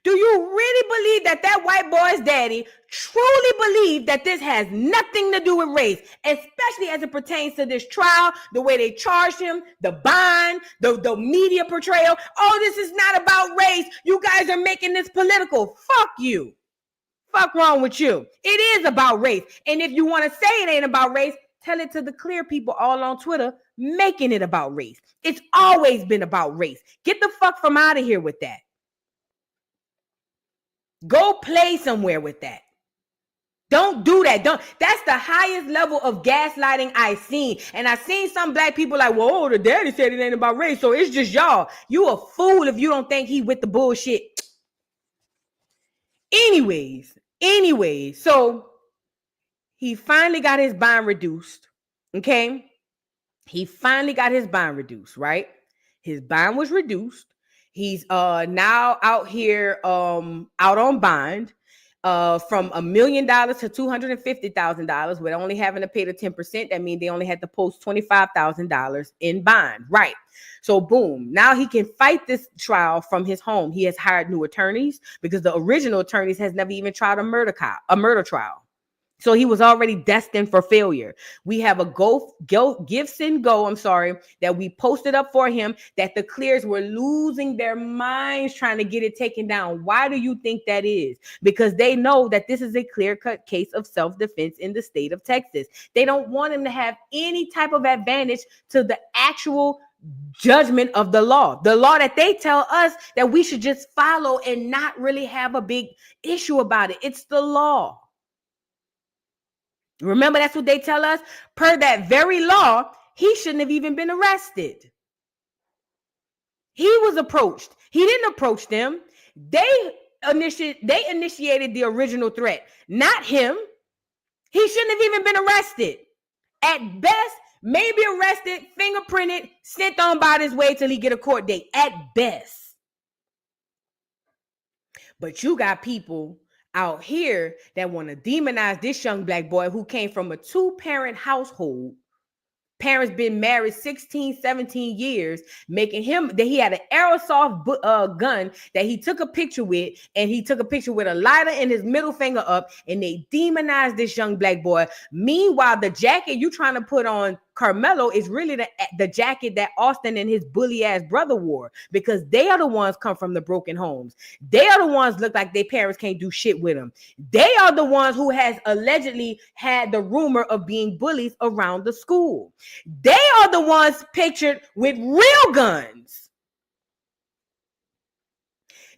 Do you really believe that white boy's daddy truly believed that this has nothing to do with race, especially as it pertains to this trial, the way they charged him, the bond, the media portrayal? Oh, this is not about race. You guys are making this political. Fuck you. Fuck wrong with you. It is about race. And if you want to say it ain't about race, tell it to the clear people all on Twitter making it about race. It's always been about race. Get the fuck from out of here with that. Go play somewhere with that. Don't do that. That's the highest level of gaslighting I've seen. And I've seen some black people like, whoa, the daddy said it ain't about race, so it's just y'all. You a fool if you don't think he with the bullshit. Anyways, so He finally got his bond reduced. Okay. He finally got his bond reduced, right? His bond was reduced. He's now out here out on bond from $1 million to $250,000 with only having to pay the 10%. That means they only had to post $25,000 in bond, right? So boom, now he can fight this trial from his home. He has hired new attorneys because the original attorneys has never even tried a murder trial. So he was already destined for failure. We have a Gibson Go, that we posted up for him that the clears were losing their minds trying to get it taken down. Why do you think that is? Because they know that this is a clear-cut case of self-defense in the state of Texas. They don't want him to have any type of advantage to the actual judgment of the law that they tell us that we should just follow and not really have a big issue about it. It's the law. Remember, that's what they tell us. Per that very law, he shouldn't have even been arrested. He was approached. He didn't approach them. They initiated the original threat, not him. He shouldn't have even been arrested. At best, maybe arrested, fingerprinted, sent on by his way till he get a court date. At best. But you got people out here that want to demonize this young black boy who came from a 2-parent household. Parents been married 16, 17 years, making him that he had an airsoft gun that he took a picture with, and he took a picture with a lighter and his middle finger up, and they demonized this young black boy. Meanwhile, the jacket you trying to put on Karmelo is really the jacket that Austin and his bully ass brother wore, because they are the ones come from the broken homes. They are the ones look like their parents can't do shit with them. They are the ones who has allegedly had the rumor of being bullies around the school. They are the ones pictured with real guns.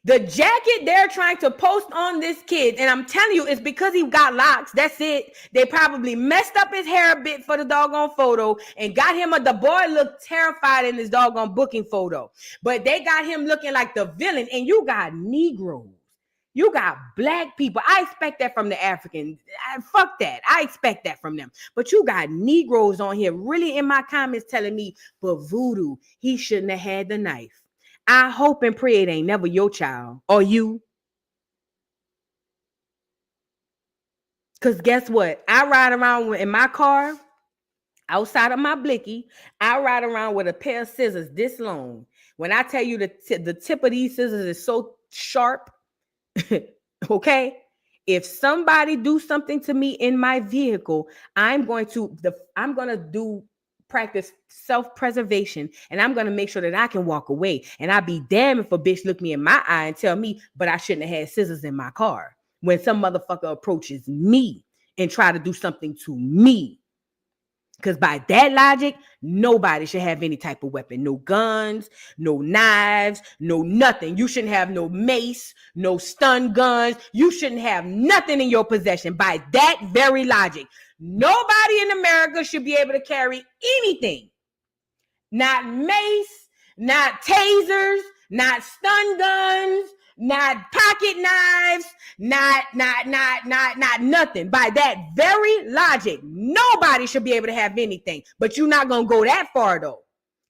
The jacket they're trying to post on this kid, and I'm telling you, it's because he got locks. That's it. They probably messed up his hair a bit for the doggone photo and got him the boy looked terrified in his doggone booking photo. But they got him looking like the villain, and you got Negroes. You got black people. I expect that from the African. Fuck that. I expect that from them. But you got Negroes on here really in my comments telling me, but Voodoo, he shouldn't have had the knife. I hope and pray it ain't never your child or you. Because guess what? I ride around in my car, outside of my blicky, I ride around with a pair of scissors this long. When I tell you the tip of these scissors is so sharp, okay? If somebody do something to me in my vehicle, I'm going to practice self-preservation, and I'm going to make sure that I can walk away. And I'd be damned if a bitch look me in my eye and tell me, but I shouldn't have had scissors in my car when some motherfucker approaches me and try to do something to me. Because by that logic, nobody should have any type of weapon. No guns, no knives, no nothing. You shouldn't have no mace, no stun guns. You shouldn't have nothing in your possession. By that very logic, nobody in America should be able to carry anything. Not mace, not tasers, not stun guns, not pocket knives, not nothing. By that very logic, nobody should be able to have anything. But you're not going to go that far, though,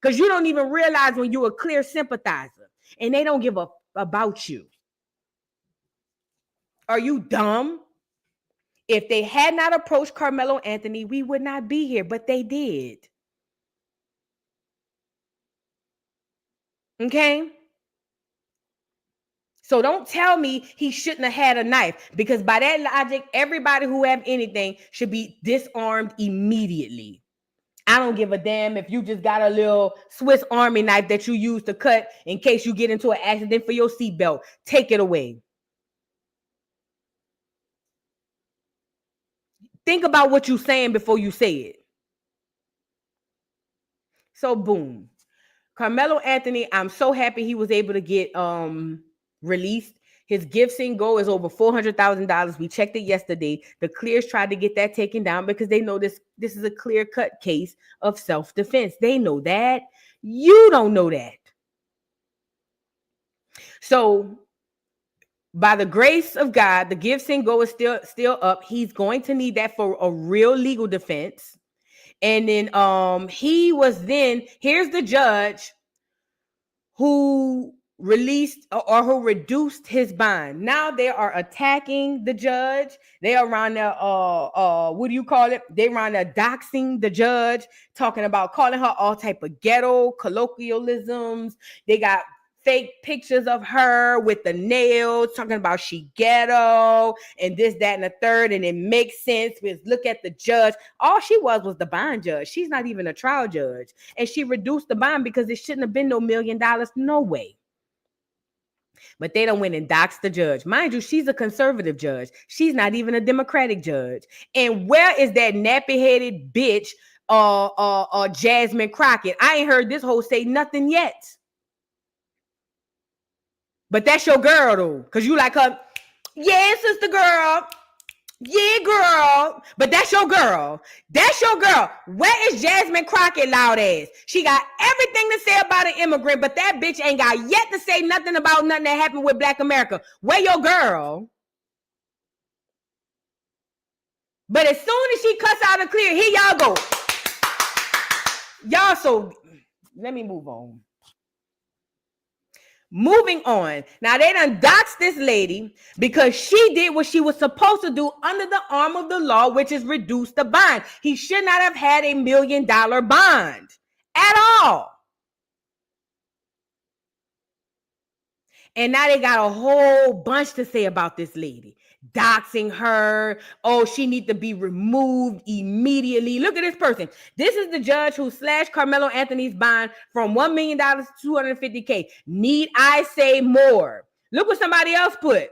because you don't even realize when you're a clear sympathizer and they don't give a about you. Are you dumb? If they had not approached Karmelo Anthony, we would not be here, but they did. Okay? So don't tell me he shouldn't have had a knife, because by that logic, everybody who have anything should be disarmed immediately. I don't give a damn if you just got a little Swiss Army knife that you use to cut in case you get into an accident for your seatbelt. Take it away. Think about what you're saying before you say it. So boom. Karmelo Anthony, I'm so happy he was able to get released. His Gibson Go is over $400,000. We checked it yesterday. The Clears tried to get that taken down because they know this is a clear-cut case of self-defense. They know that. You don't know that. So By the grace of God, the give, send, go is still up. He's going to need that for a real legal defense. And then here's the judge who released or who reduced his bond. Now they are attacking the judge. They are around there, what do you call it? They around there doxing the judge, talking about calling her all type of ghetto colloquialisms. They got fake pictures of her with the nails, talking about she ghetto and this, that, and the third. And it makes sense because look at the judge. All she was the bond judge. She's not even a trial judge. And she reduced the bond because it shouldn't have been no $1 million. No way. But they done went and doxed the judge. Mind you, she's a conservative judge. She's not even a Democratic judge. And where is that nappy-headed bitch, Jasmine Crockett? I ain't heard this hoe say nothing yet. But that's your girl, though. Because you like her. Yeah, sister girl. Yeah, girl. But that's your girl. That's your girl. Where is Jasmine Crockett, loud ass? She got everything to say about an immigrant, but that bitch ain't got yet to say nothing about nothing that happened with Black America. Where your girl? But as soon as she cuts out and clear, here y'all go. Y'all so... Let me move on. Moving on. Now, they done doxed this lady because she did what she was supposed to do under the arm of the law, which is reduce the bond. He should not have had $1 million bond at all. And now they got a whole bunch to say about this lady. Doxing her. Oh, she needs to be removed immediately. Look at this person. This is the judge who slashed Karmelo Anthony's bond from $1 million to $250K. Need I say more? Look what somebody else put.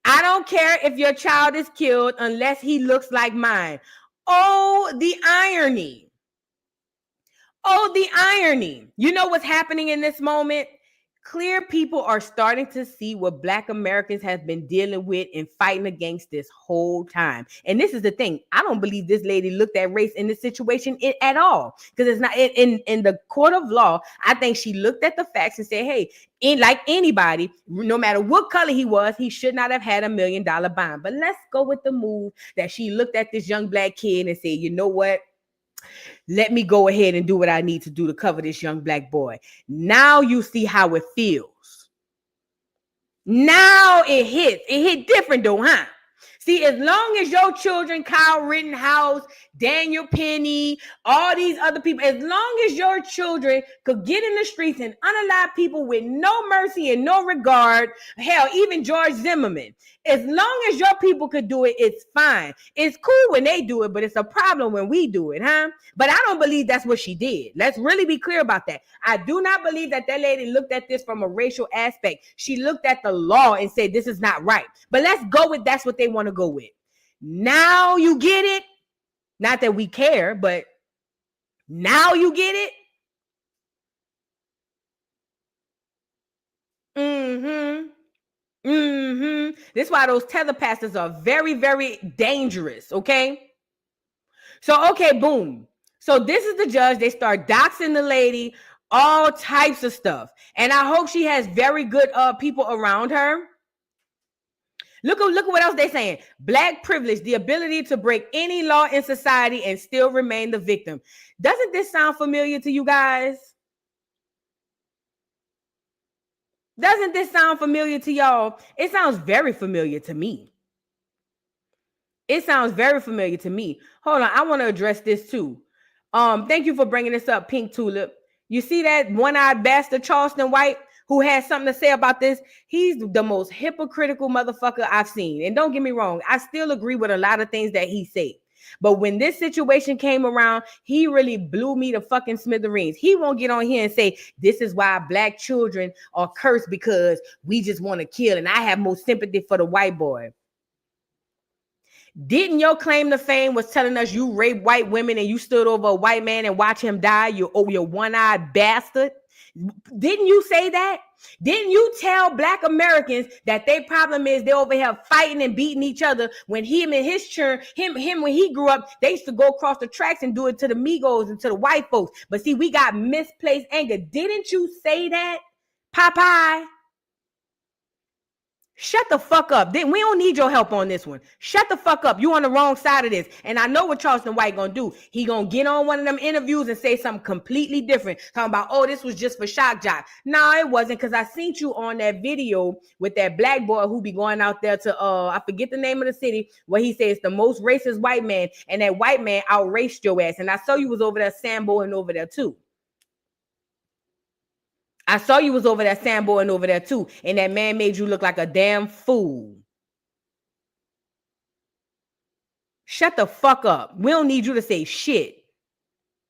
I don't care if your child is killed unless he looks like mine. Oh, the irony. Oh, the irony. You know what's happening in this moment? Clear people are starting to see what Black Americans have been dealing with and fighting against this whole time. And this is the thing. I don't believe this lady looked at race in this situation at all. Because it's not in the court of law. I think she looked at the facts and said, hey, like anybody, no matter what color he was, he should not have had $1 million bond. But let's go with the move that she looked at this young Black kid and said, you know what? Let me go ahead and do what I need to do to cover this young Black boy. Now you see how it feels. Now it hits. It hit different though, huh? See, as long as your children, Kyle Rittenhouse, Daniel Penny, all these other people, as long as your children could get in the streets and unalive people with no mercy and no regard, hell, even George Zimmerman, as long as your people could do it, it's fine. It's cool when they do it, but it's a problem when we do it, huh? But I don't believe that's what she did. Let's really be clear about that. I do not believe that lady looked at this from a racial aspect. She looked at the law and said, this is not right. But let's go with that's what they want to go with. Now you get it. Not that we care, but now you get it. This is why those tether pastors are very, very dangerous, okay? So, okay, boom. So this is the judge. They start doxing the lady, all types of stuff. And I hope she has very good people around her. Look at what else they're saying. Black privilege, the ability to break any law in society and still remain the victim. Doesn't this sound familiar to you guys? Doesn't this sound familiar to y'all? It sounds very familiar to me. It sounds very familiar to me. Hold on, I want to address this too. Thank you for bringing this up, Pink Tulip. You see that one-eyed bastard Charleston White who has something to say about this? He's the most hypocritical motherfucker I've seen. And don't get me wrong, I still agree with a lot of things that he said. But when this situation came around, he really blew me to fucking smithereens. He won't get on here and say, this is why Black children are cursed because we just want to kill. And I have more sympathy for the white boy. Didn't your claim to fame was telling us you raped white women and you stood over a white man and watch him die? You one-eyed bastard. Didn't you say that? Didn't you tell Black Americans that their problem is they over here fighting and beating each other when him and his churn, him when he grew up, they used to go across the tracks and do it to the Migos and to the white folks. But see, we got misplaced anger. Didn't you say that, Popeye? Shut the fuck up. We don't need your help on this one. Shut the fuck up. You on the wrong side of this. And I know what Charleston White gonna do. He gonna get on one of them interviews and say something completely different. Talking about, oh, this was just for shock jock. No, it wasn't, because I seen you on that video with that black boy who be going out there to I forget the name of the city, where he says the most racist white man, and that white man outraced your ass. And I saw you was over there Samboing over there too. I saw you was over there Samboing over there too, and that man made you look like a damn fool. Shut the fuck up. We don't need you to say shit.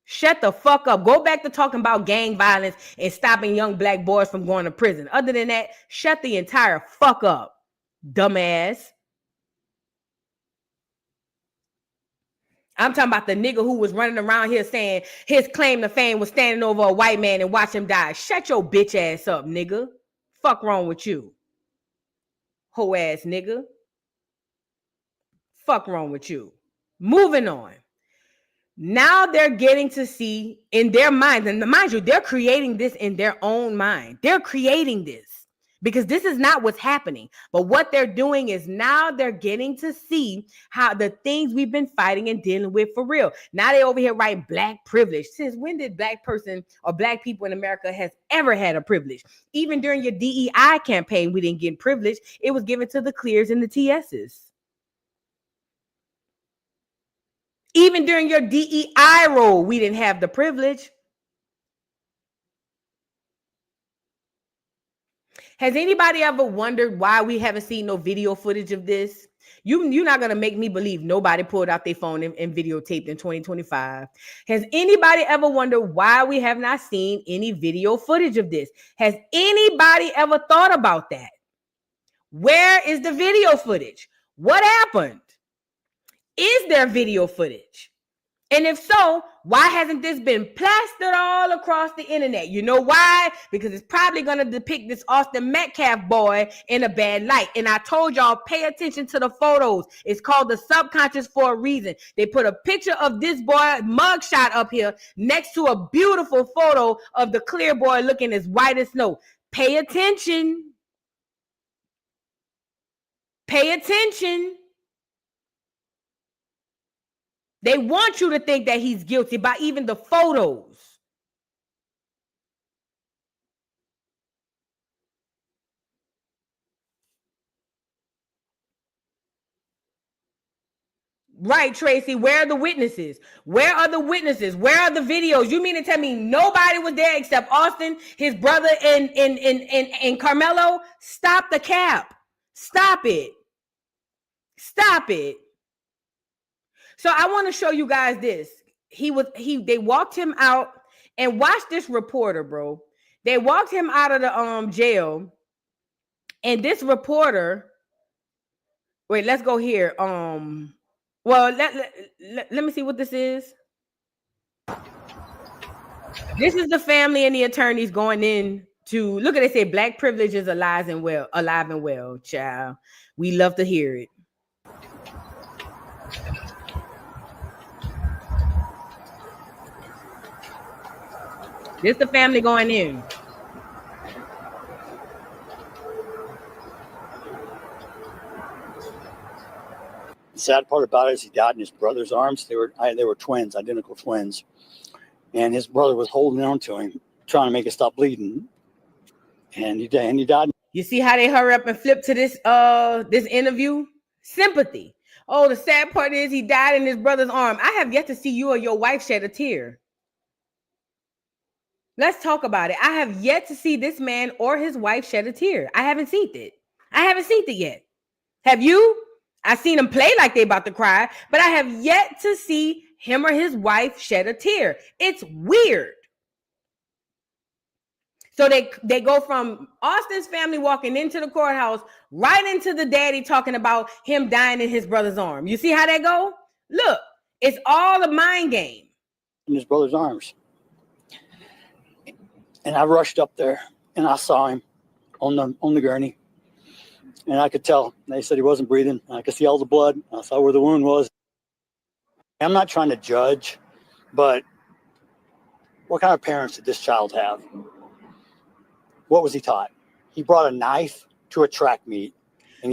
Shut the fuck up. Go back to talking about gang violence and stopping young black boys from going to prison. Other than that, shut the entire fuck up, dumbass. I'm talking about the nigga who was running around here saying his claim to fame was standing over a white man and watch him die. Shut your bitch ass up, nigga. Fuck wrong with you? Hoe ass nigga. Fuck wrong with you? Moving on. Now they're getting to see in their minds, and mind you, they're creating this in their own mind. They're creating this because this is not what's happening. But what they're doing is now they're getting to see how the things we've been fighting and dealing with for real. Now they over here writing black privilege. Since when did black person or black people in America has ever had a privilege? Even during your DEI campaign, we didn't get privilege. It was given to the clears and the TSs. Even during your DEI role, we didn't have the privilege. Has anybody ever wondered why we haven't seen no video footage of this? You're not going to make me believe nobody pulled out their phone and videotaped in 2025. Has anybody ever wondered why we have not seen any video footage of this? Has anybody ever thought about that? Where is the video footage? What happened? Is there video footage? And if so, why hasn't this been plastered all across the internet? You know why? Because it's probably going to depict this Austin Metcalf boy in a bad light. And I told y'all, pay attention to the photos. It's called the subconscious for a reason. They put a picture of this boy mugshot up here next to a beautiful photo of the clear boy looking as white as snow. Pay attention. Pay attention. They want you to think that he's guilty by even the photos. Right, Tracy. Where are the witnesses? Where are the witnesses? Where are the videos? You mean to tell me nobody was there except Austin, his brother, and Karmelo? Stop the cap. Stop it. Stop it. So I want to show you guys this. They walked him out, and watch this reporter, bro. They walked him out of the jail, and this reporter. Wait, let's go here. Well, let me see what this is. This is the family and the attorneys going in to look at. They say black privilege is alive and well, child. We love to hear it. This the family going in. The sad part about it is he died in his brother's arms. They were twins, identical twins, and his brother was holding on to him, trying to make it stop bleeding, and he died. You see how they hurry up and flip to this interview? Sympathy. Oh, the sad part is he died in his brother's arm. I have yet to see you or your wife shed a tear. Let's talk about it. I have yet to see this man or his wife shed a tear. I haven't seen it. I haven't seen it yet. Have you? I've seen them play like they about to cry, but I have yet to see him or his wife shed a tear. It's weird. So they go from Austin's family walking into the courthouse right into the daddy talking about him dying in his brother's arm. You see how that go? Look, it's all a mind game. In his brother's arms. And I rushed up there and I saw him on the gurney. And I could tell. They said he wasn't breathing. I could see all the blood. I saw where the wound was. I'm not trying to judge, but what kind of parents did this child have? What was he taught? He brought a knife to a track meet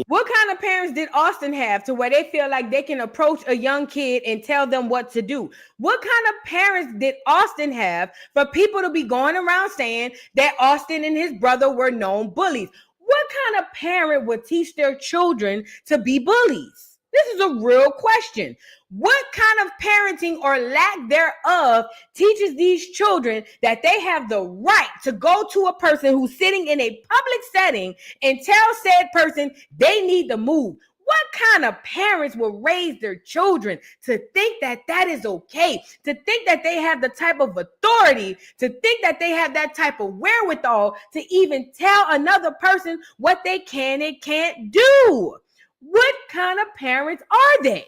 What kind of parents did Austin have to where they feel like they can approach a young kid and tell them what to do? What kind of parents did Austin have for people to be going around saying that Austin and his brother were known bullies? What kind of parent would teach their children to be bullies? This is a real question. What kind of parenting or lack thereof teaches these children that they have the right to go to a person who's sitting in a public setting and tell said person they need to move? What kind of parents will raise their children to think that that is okay, to think that they have the type of authority, to think that they have that type of wherewithal to even tell another person what they can and can't do? What kind of parents are they?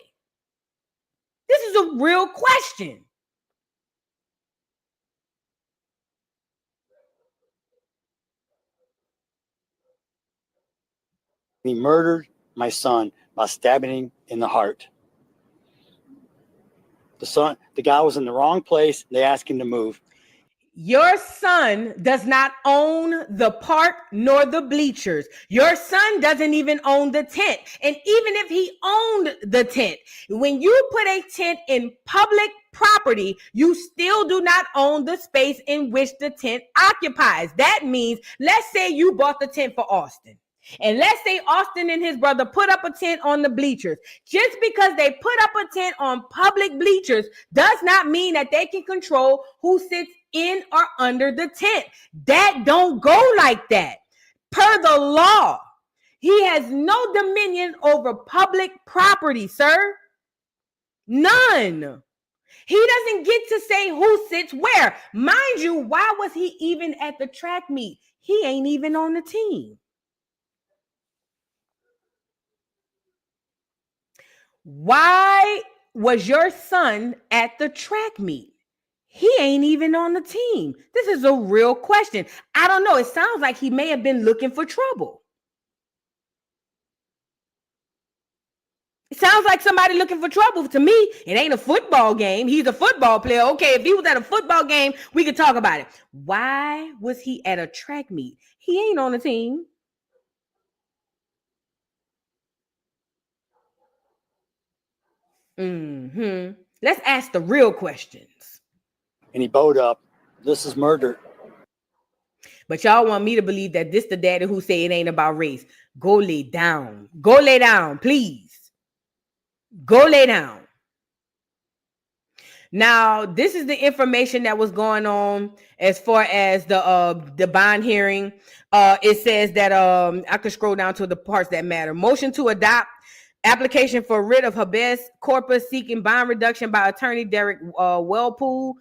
This is a real question. He murdered my son by stabbing him in the heart. The guy was in the wrong place. They asked him to move. Your son does not own the park nor the bleachers. Your son doesn't even own the tent. And even if he owned the tent, when you put a tent in public property, you still do not own the space in which the tent occupies. That means, let's say you bought the tent for Austin. And let's say Austin and his brother put up a tent on the bleachers. Just because they put up a tent on public bleachers does not mean that they can control who sits in or under the tent. That don't go like that. Per the law, he has no dominion over public property, sir. None. He doesn't get to say who sits where. Mind you, why was he even at the track meet? He ain't even on the team. Why was your son at the track meet? He ain't even on the team. This is a real question. I don't know. It sounds like he may have been looking for trouble. It sounds like somebody looking for trouble to me. It ain't a football game. He's a football player. Okay, if he was at a football game, we could talk about it. Why was he at a track meet? He ain't on the team. Let's ask the real questions. And he bowed up. This is murder. But y'all want me to believe that this the daddy who say it ain't about race. Go lay down. Go lay down, please. Go lay down. Now, this is the information that was going on as far as the bond hearing. It says that I could scroll down to the parts that matter. Motion to adopt application for writ of habeas corpus seeking bond reduction by attorney Derek Wellpole.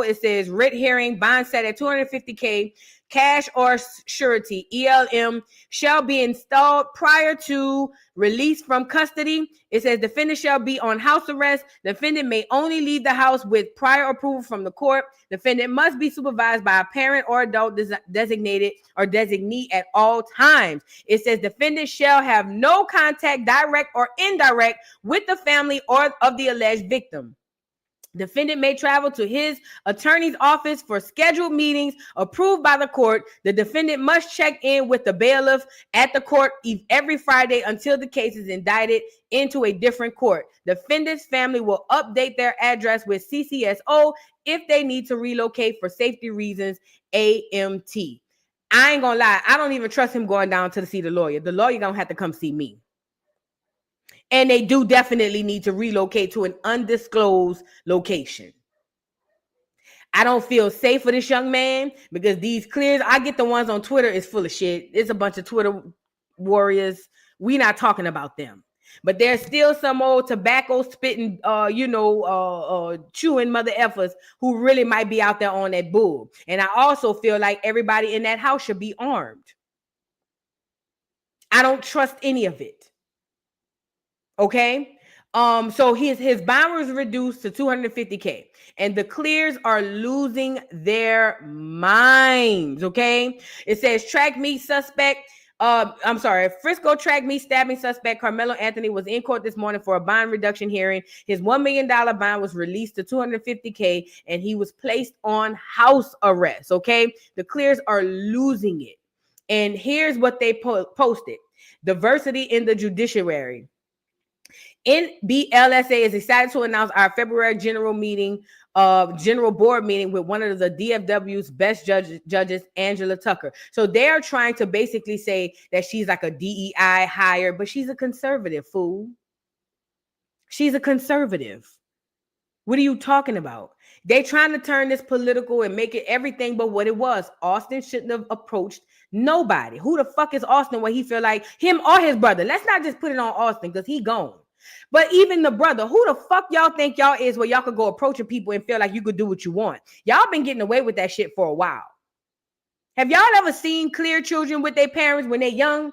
It says writ hearing, bond set at $250K, cash or surety, ELM, shall be installed prior to release from custody. It says defendant shall be on house arrest. Defendant may only leave the house with prior approval from the court. Defendant must be supervised by a parent or adult designated or designee at all times. It says defendant shall have no contact, direct or indirect, with the family or of the alleged victim. Defendant may travel to his attorney's office for scheduled meetings approved by the court. The defendant must check in with the bailiff at the court every Friday until the case is indicted into a different court. Defendant's family will update their address with CCSO if they need to relocate for safety reasons, AMT. I ain't gonna lie, I don't even trust him going down to see the lawyer. The lawyer gonna have to come see me. And they do definitely need to relocate to an undisclosed location. I don't feel safe for this young man because these clears, I get the ones on Twitter is full of shit. It's a bunch of Twitter warriors. We're not talking about them. But there's still some old tobacco spitting, chewing mother effers who really might be out there on that bull. And I also feel like everybody in that house should be armed. I don't trust any of it. Okay, so his bond was reduced to $250K, and the clears are losing their minds. Okay, it says track meet suspect. Frisco track meet stabbing suspect Karmelo Anthony was in court this morning for a bond reduction hearing. His $1 million bond was released to $250K, and he was placed on house arrest. Okay, the clears are losing it, and here's what they posted. Diversity in the judiciary. NBLSA is excited to announce our February general board meeting with one of the DFW's best judges, Angela Tucker. So they are trying to basically say that she's like a DEI hire, but she's a conservative, fool. She's a conservative. What are you talking about? They trying to turn this political and make it everything but what it was. Austin shouldn't have approached nobody. Who the fuck is Austin where he feel like him or his brother? Let's not just put it on Austin because he gone. But even the brother, who the fuck y'all think y'all is where y'all could go approaching people and feel like you could do what you want? Y'all been getting away with that shit for a while. Have y'all ever seen clear children with their parents when they're young?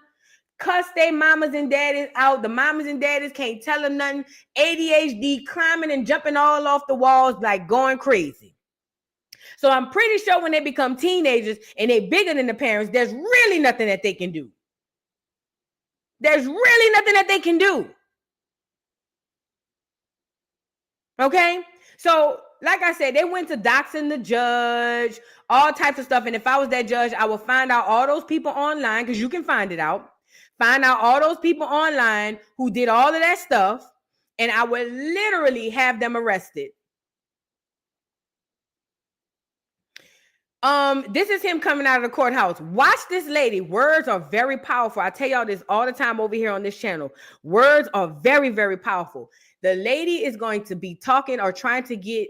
Cuss their mamas and daddies out. The mamas and daddies can't tell them nothing. ADHD, climbing and jumping all off the walls like going crazy. So I'm pretty sure when they become teenagers and they're bigger than the parents, there's really nothing that they can do. There's really nothing that they can do. Okay? So, like I said, they went to doxing the judge, all types of stuff. And if I was that judge, I would find out all those people online, because you can find it out. Find out all those people online who did all of that stuff, and I would literally have them arrested. This is him coming out of the courthouse. Watch this lady. Words are very powerful. I tell y'all this all the time over here on this channel. Words are very, very powerful. The lady is going to be talking or trying to get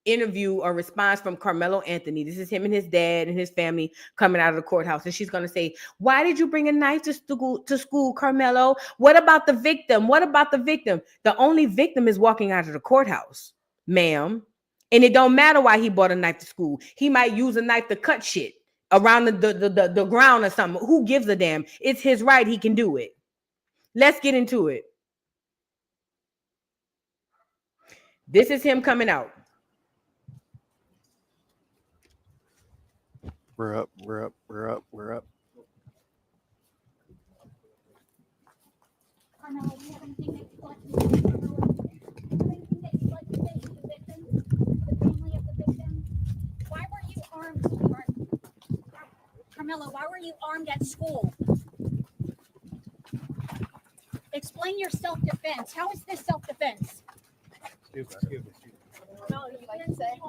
interview or response from Karmelo Anthony. This is him and his dad and his family coming out of the courthouse. And she's going to say, why did you bring a knife to school, Karmelo? What about the victim? What about the victim? The only victim is walking out of the courthouse, ma'am. And it don't matter why he brought a knife to school. He might use a knife to cut shit around the ground or something. Who gives a damn? It's his right. He can do it. Let's get into it. This is him coming out. We're up, we're up, we're up, we're up. Why were you armed, sweetheart? Karmelo, why were you armed at school? Explain your self-defense. How is this self-defense? No, you can say.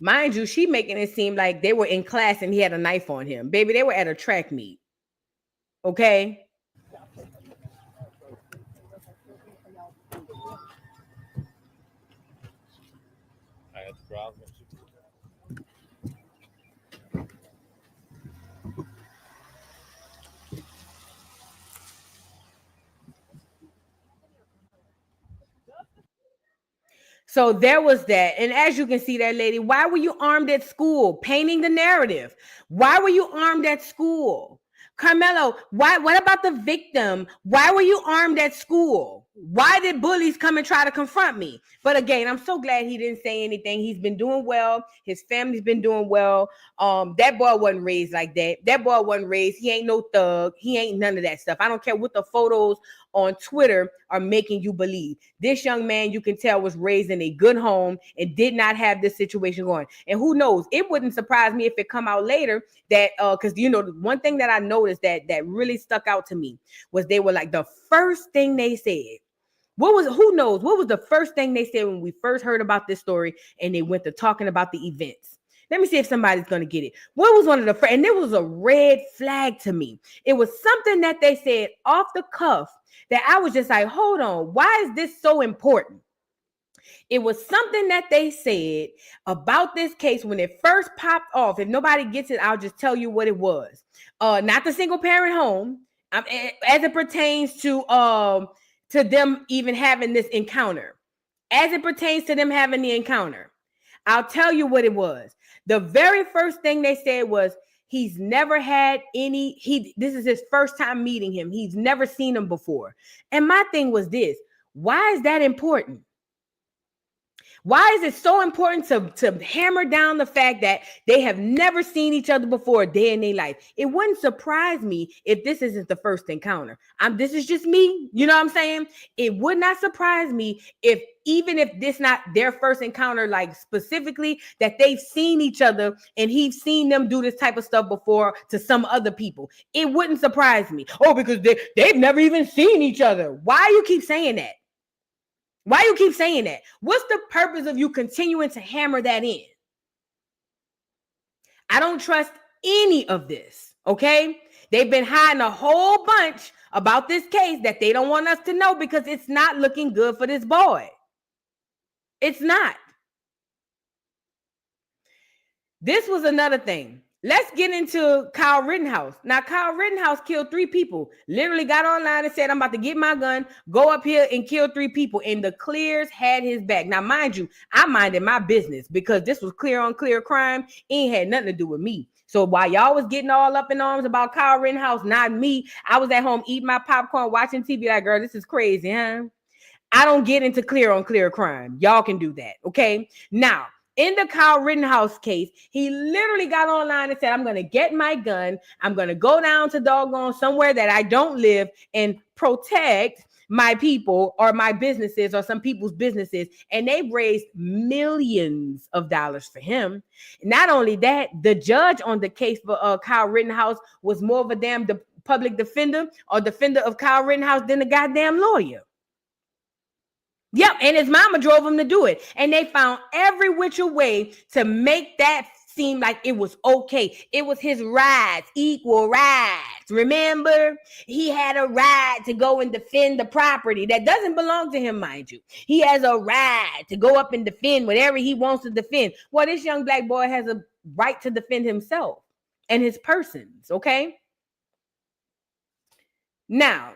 Mind you, she making it seem like they were in class and he had a knife on him. Baby, they were at a track meet. Okay? So there was that. And as you can see, that lady, why were you armed at school? Painting the narrative. Why were you armed at school? Karmelo, what about the victim? Why were you armed at school? Why did bullies come and try to confront me? But again, I'm so glad he didn't say anything. He's been doing well. His family's been doing well. That boy wasn't raised like that. That boy wasn't raised. He ain't no thug. He ain't none of that stuff. I don't care what the photos on Twitter are making you believe. This young man, you can tell, was raised in a good home and did not have this situation going. And who knows? It wouldn't surprise me if it come out later that because you know, one thing that I noticed that really stuck out to me was they were like, the first thing they said, who knows what was the first thing they said when we first heard about this story and they went to talking about the events. Let me see if somebody's going to get it. What was one of the first, and it was a red flag to me. It was something that they said off the cuff that I was just like, hold on, why is this so important? It was something that they said about this case when it first popped off. If nobody gets it, I'll just tell you what it was. Not the single parent home, as it pertains to them even having this encounter. As it pertains to them having the encounter, I'll tell you what it was. The very first thing they said was, he's never had this is his first time meeting him. He's never seen him before. And my thing was this, why is that important? Why is it so important to hammer down the fact that they have never seen each other before a day in their life? It wouldn't surprise me if this isn't the first encounter. This is just me. You know what I'm saying? It would not surprise me if, even if this not their first encounter, like specifically that they've seen each other and he's seen them do this type of stuff before to some other people. It wouldn't surprise me. Oh, because they've never even seen each other. Why you keep saying that? Why you keep saying that? What's the purpose of you continuing to hammer that in? I don't trust any of this, okay? They've been hiding a whole bunch about this case that they don't want us to know because it's not looking good for this boy. It's not. This was another thing. Let's get into Kyle Rittenhouse. Now, Kyle Rittenhouse killed 3 people. Literally got online and said, I'm about to get my gun, go up here and kill 3 people. And the clears had his back. Now, mind you, I minded my business because this was clear on clear crime. It ain't had nothing to do with me. So while y'all was getting all up in arms about Kyle Rittenhouse, not me, I was at home eating my popcorn, watching TV like, girl, this is crazy, huh? I don't get into clear on clear crime. Y'all can do that, okay? Now, in the Kyle Rittenhouse case, he literally got online and said, I'm going to get my gun. I'm going to go down to doggone somewhere that I don't live and protect my people or my businesses or some people's businesses. And they've raised millions of dollars for him. Not only that, the judge on the case for Kyle Rittenhouse was more of a damn public defender or defender of Kyle Rittenhouse than the goddamn lawyer. Yep, and his mama drove him to do it. And they found every which way to make that seem like it was okay. It was his rights, equal rights. Remember? He had a right to go and defend the property that doesn't belong to him, mind you. He has a right to go up and defend whatever he wants to defend. Well, this young black boy has a right to defend himself and his persons, okay? Now,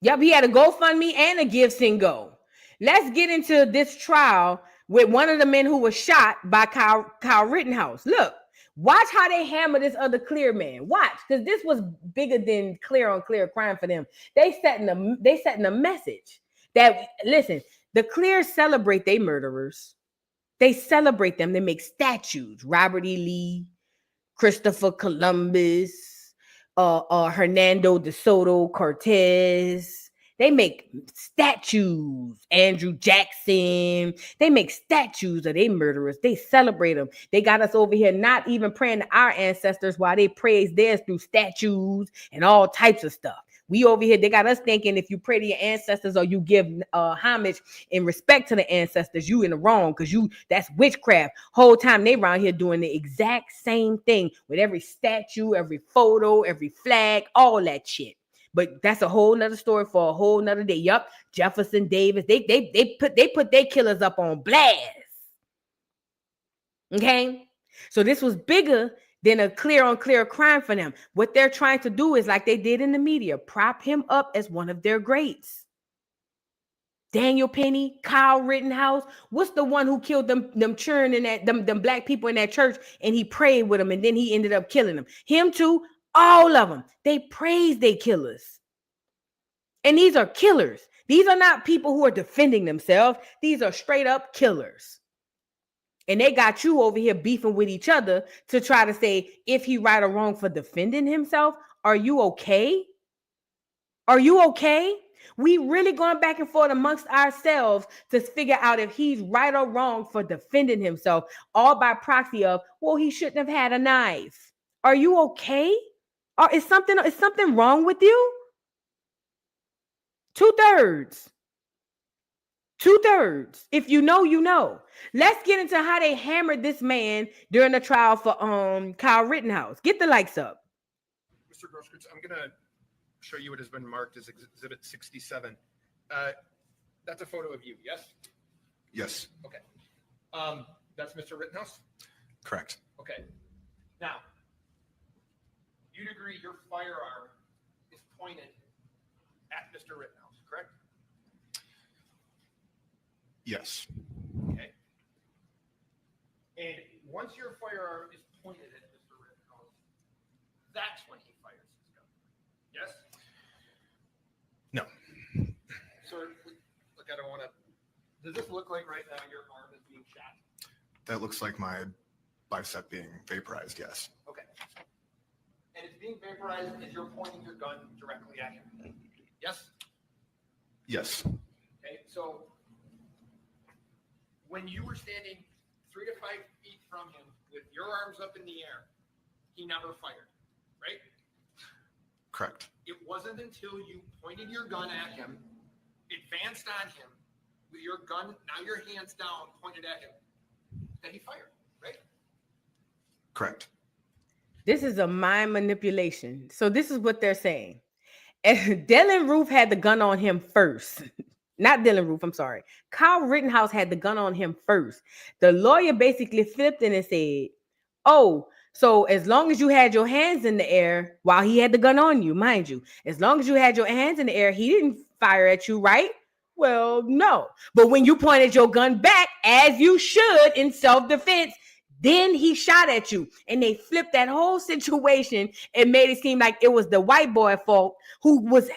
yep, he had a GoFundMe and a Give Send Go. Let's get into this trial with one of the men who was shot by Kyle Rittenhouse. Look, watch how they hammer this other clear man. Watch, because this was bigger than clear on clear crime for them. They setting a message that, listen, the clears celebrate they murderers. They celebrate them. They make statues. Robert E. Lee, Christopher Columbus, Hernando de Soto Cortez. They make statues. Andrew Jackson. They make statues of they murderers. They celebrate them. They got us over here not even praying to our ancestors while they praise theirs through statues and all types of stuff. We over here, they got us thinking if you pray to your ancestors or you give homage and respect to the ancestors, you in the wrong because that's witchcraft. Whole time they around here doing the exact same thing with every statue, every photo, every flag, all that shit. But that's a whole nother story for a whole nother day. Yup, Jefferson Davis, they put their killers up on blast. Okay, so this was bigger than a clear on clear crime for them. What they're trying to do is like they did in the media, prop him up as one of their greats. Daniel Penny, Kyle Rittenhouse. What's the one who killed them churn in that them black people in that church and he prayed with them and then he ended up killing them? Him too, all of them. They praise they killers. And these are killers. These are not people who are defending themselves. These are straight up killers. And they got you over here beefing with each other to try to say if he right or wrong for defending himself. Are you okay? Are you okay? We really going back and forth amongst ourselves to figure out if he's right or wrong for defending himself, all by proxy of, well, he shouldn't have had a knife. Are you okay? Or is something wrong with you? 2/3. 2/3. If you know, you know. Let's get into how they hammered this man during the trial for Kyle Rittenhouse. Get the likes up. Mr. Groskowitz, I'm going to show you what has been marked as Exhibit 67. That's a photo of you, yes? Yes, Okay. That's Mr. Rittenhouse? correct. Okay. Now, you'd agree your firearm is pointed at Mr. Rittenhouse, correct? Yes. Okay. And once your firearm is pointed at Mr. Rittenhouse, that's when he fires his gun. Yes? No. Sir, look, I don't want to. Does this look like right now your arm is being shot? That looks like my bicep being vaporized, yes. Okay. And it's being vaporized as you're pointing your gun directly at him. Yes? Yes. Okay, so when you were standing 3 to 5 feet from him with your arms up in the air, he never fired, right? Correct. It wasn't until you pointed your gun at him, advanced on him, with your gun, now your hands down, pointed at him, that he fired, right? Correct. This is a mind manipulation. So this is what they're saying. Dylan Roof had the gun on him first. Not Dylan Roof, I'm sorry. Kyle Rittenhouse had the gun on him first. The lawyer basically flipped it and said, oh, so as long as you had your hands in the air while he had the gun on you, mind you, as long as you had your hands in the air, he didn't fire at you, right? Well, no. But when you pointed your gun back, as you should in self-defense, then he shot at you. And they flipped that whole situation and made it seem like it was the white boy fault who was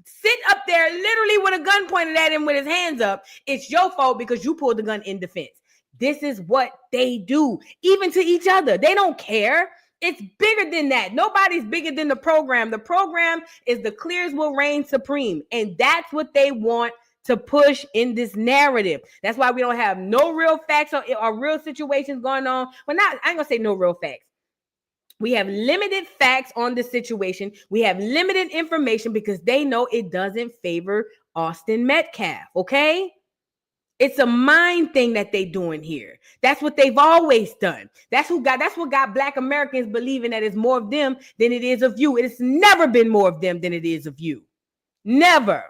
sit up there literally with a gun pointed at him with his hands up. It's your fault because you pulled the gun in defense. This is what they do, even to each other. They don't care. It's bigger than that. Nobody's bigger than the program. The program is the clears will reign supreme. And that's what they want to push in this narrative. That's why we don't have no real facts or real situations going on. Well, I ain't gonna say no real facts. We have limited facts on the situation. We have limited information because they know it doesn't favor Austin Metcalf, okay? It's a mind thing that they doing here. That's what they've always done. That's what got Black Americans believing that it's more of them than it is of you. It has never been more of them than it is of you. Never.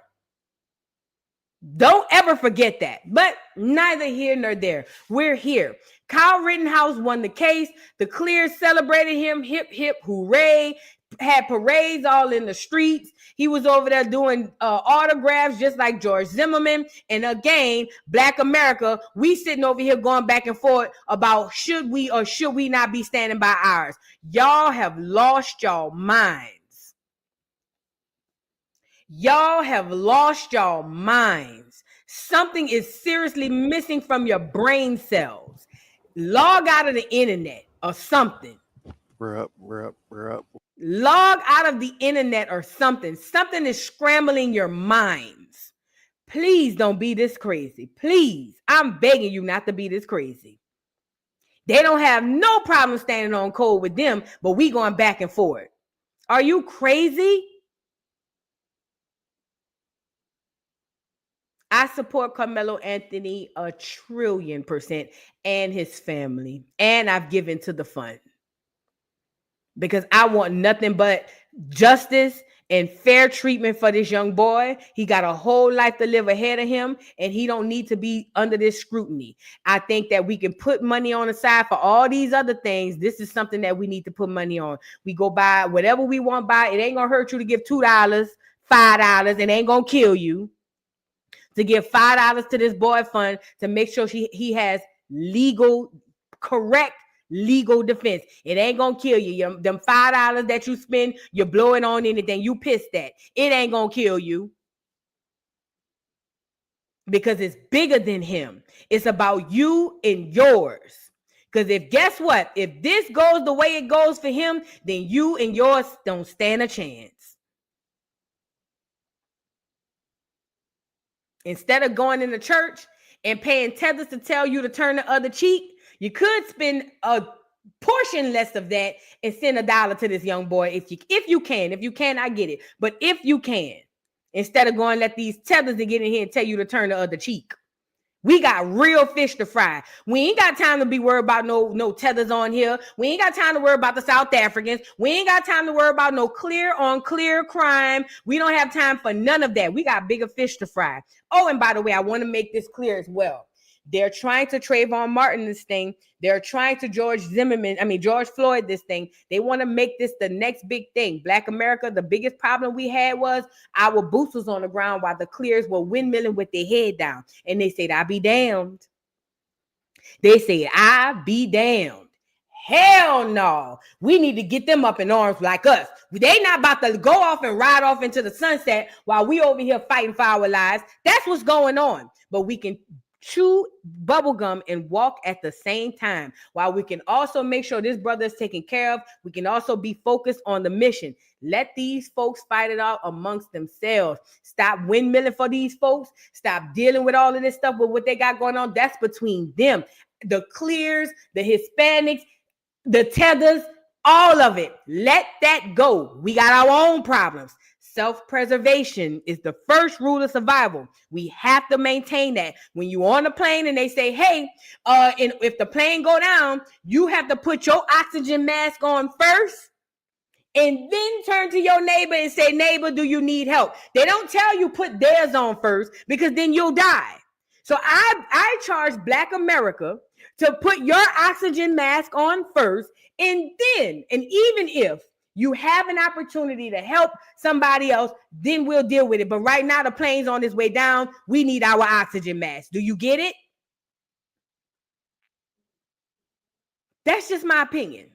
Don't ever forget that. But neither here nor there. We're here. Kyle Rittenhouse won the case. The Clears celebrated him. Hip, hip, hooray. Had parades all in the streets. He was over there doing autographs just like George Zimmerman. And again, Black America, we sitting over here going back and forth about should we or should we not be standing by ours. Y'all have lost y'all minds. Y'all have lost y'all minds. Something is seriously missing from your brain cells. Log out of the internet or something. We're up. Log out of the internet or something. Something is scrambling your minds. Please don't be this crazy. Please. I'm begging you not to be this crazy. They don't have no problem standing on code with them, but we going back and forth. Are you crazy? I support Karmelo Anthony 1,000,000,000% and his family. And I've given to the fund. Because I want nothing but justice and fair treatment for this young boy. He got a whole life to live ahead of him, and he don't need to be under this scrutiny. I think that we can put money on the side for all these other things. This is something that we need to put money on. We go buy whatever we want to buy. It ain't going to hurt you to give $2, $5. It ain't going to kill you. To give $5 to this boy fund to make sure he has correct legal defense. It ain't gonna kill you. Them $5 that you spend, you blow it on anything. You pissed at. It ain't gonna kill you. Because it's bigger than him. It's about you and yours. Because guess what? If this goes the way it goes for him, then you and yours don't stand a chance. Instead of going into church and paying tethers to tell you to turn the other cheek, you could spend a portion less of that and send $1 to this young boy if you can. If you can, I get it. But if you can, instead of going let these tethers to get in here and tell you to turn the other cheek. We got real fish to fry. We ain't got time to be worried about no tethers on here. We ain't got time to worry about the South Africans. We ain't got time to worry about no clear on clear crime. We don't have time for none of that. We got bigger fish to fry. Oh, and by the way, I want to make this clear as well. They're trying to Trayvon Martin this thing. They're trying to George Floyd this thing. They want to make this the next big thing. Black America, the biggest problem we had was our boots was on the ground while the clears were windmilling with their head down. And they said, I be damned. They said, I be damned. Hell no. We need to get them up in arms like us. They not about to go off and ride off into the sunset while we over here fighting for our lives. That's what's going on. But we can chew bubblegum and walk at the same time, while we can also make sure this brother is taken care of. We can also be focused on the mission. Let these folks fight it out amongst themselves. Stop windmilling for these folks. Stop dealing with all of this stuff with what they got going on. That's between them. The Clears, the Hispanics, the Tethers, all of it. Let that go. We got our own problems. Self-preservation is the first rule of survival. We have to maintain that. When you're on a plane and they say, hey, and if the plane go down, you have to put your oxygen mask on first and then turn to your neighbor and say, neighbor, do you need help? They don't tell you put theirs on first, because then you'll die. So I charge Black America to put your oxygen mask on first, and then, and even if you have an opportunity to help somebody else, then we'll deal with it. But right now, the plane's on its way down. We need our oxygen mask. Do you get it? That's just my opinion.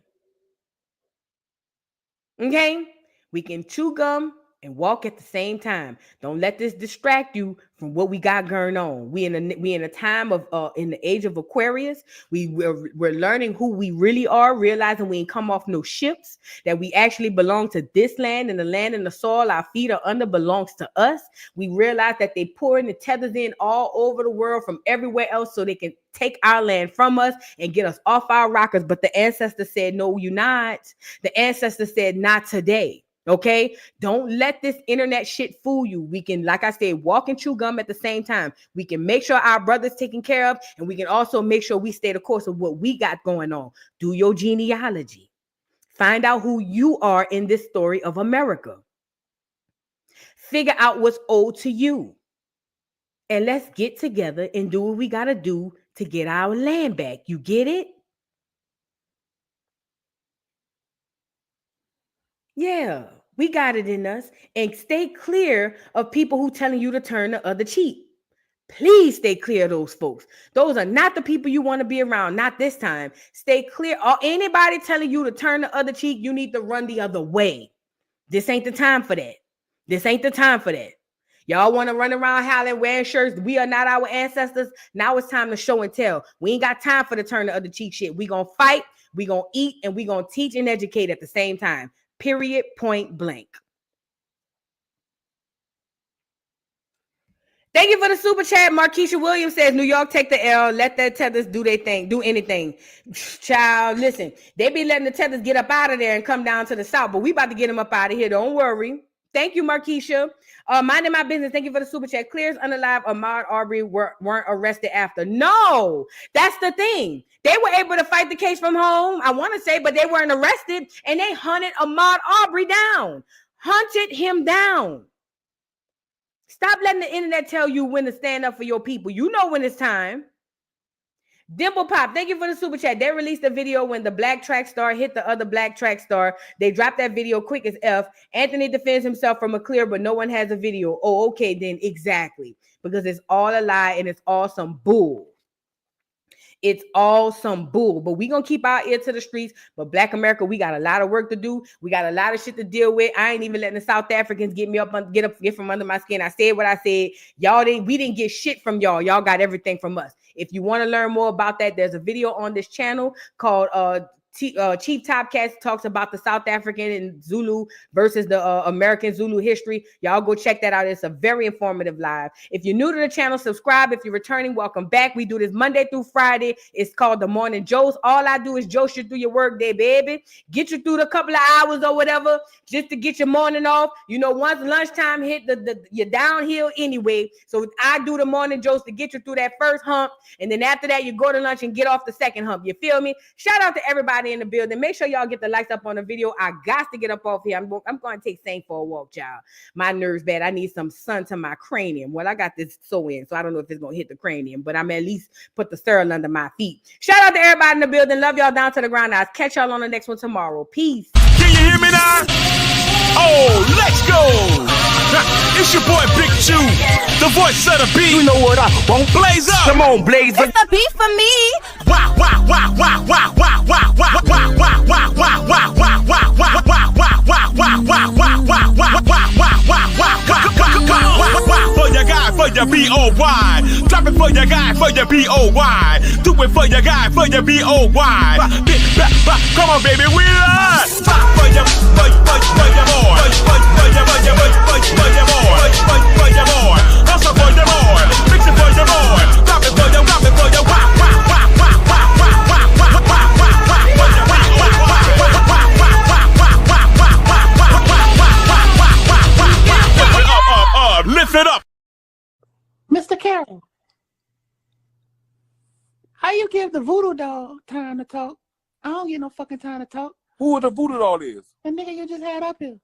Okay? We can chew gum and walk at the same time. Don't let this distract you from what we got going on. We in a time of in the age of Aquarius. We're learning who we really are, realizing we ain't come off no ships, that we actually belong to this land, and the land and the soil our feet are under belongs to us. We realize that they pouring the tethers in all over the world from everywhere else so they can take our land from us and get us off our rockers. But the ancestors said, no, you're not. The ancestors said, not today. Okay, don't let this internet shit fool you. We can, like I said, walk and chew gum at the same time. We can make sure our brother's taken care of, and we can also make sure we stay the course of what we got going on. Do your genealogy. Find out who you are in this story of America. Figure out what's owed to you. And let's get together and do what we got to do to get our land back. You get it? Yeah, we got it in us. And stay clear of people who telling you to turn the other cheek. Please stay clear of those folks. Those are not the people you want to be around. Not this time. Stay clear. Or anybody telling you to turn the other cheek, you need to run the other way. This ain't the time for that. This ain't the time for that. Y'all want to run around hollering, wearing shirts. We are not our ancestors. Now it's time to show and tell. We ain't got time for the turn the other cheek shit. We gonna fight, we gonna eat, and we gonna teach and educate at the same time. Period, point blank. Thank you for the super chat. Markeisha Williams says, New York, take the L. Let the Tethers do their thing. Do anything. Child, listen. They be letting the Tethers get up out of there and come down to the South. But we about to get them up out of here. Don't worry. Thank you, Markeisha. Minding my business. Thank you for the super chat. Clears unalive. Ahmaud Arbery weren't arrested after. No, that's the thing. They were able to fight the case from home, I want to say, but they weren't arrested. And they hunted Ahmaud Arbery down. Hunted him down. Stop letting the internet tell you when to stand up for your people. You know when it's time. Dimple Pop, thank you for the super chat. They released a video when the black track star hit the other black track star. They dropped that video quick as F. Anthony defends himself from a clear, but no one has a video. Oh, okay, then exactly. Because it's all a lie and it's all some bull. It's all some bull. But we're going to keep our ear to the streets. But Black America, we got a lot of work to do. We got a lot of shit to deal with. I ain't even letting the South Africans get from under my skin. I said what I said. We didn't get shit from y'all. Y'all got everything from us. If you want to learn more about that, there's a video on this channel called Chief Topcats talks about the South African and Zulu versus the American Zulu history. Y'all go check that out. It's a very informative live. If you're new to the channel, subscribe. If you're returning, welcome back. We do this Monday through Friday. It's called the Morning Joce. All I do is Joce you through your work day, baby. Get you through the couple of hours or whatever, just to get your morning off. You know, once lunchtime hit, you're downhill anyway. So I do the Morning Joce to get you through that first hump. And then after that, you go to lunch and get off the second hump. You feel me? Shout out to everybody in the building. Make sure y'all get the likes up on the video. I got to get up off here. I'm going to take Saint for a walk, child. My nerves bad. I need some sun to my cranium. Well, I got this sew in, so I don't know if it's going to hit the cranium, but I'm at least put the sterile under my feet. Shout out to everybody in the building. Love y'all down to the ground. I'll catch y'all on the next one tomorrow. Peace. Can you hear me now? Oh, let's go. It's your boy Big Chew. The voice of the beat. You know what I want? Blaze up. Come on, blaze up. It's the beat for me. Wow, wow, wow, wow, wow, wow, wow, wow, wow, wow, wow, wow, wow, wow, wow, wow, for your guy, for your B-O-Y. Drop it for your guy, for your B-O-Y. Do it for your guy, for your B-O-Y. Come on, baby, we love. For your boy. For your boy. Also for your boy. Fix it for your boy. Drop it for your, lift it up. Mr. Carroll, how you give the voodoo doll time to talk? I don't get no fucking time to talk. Who the voodoo doll is? The nigga you just had up here.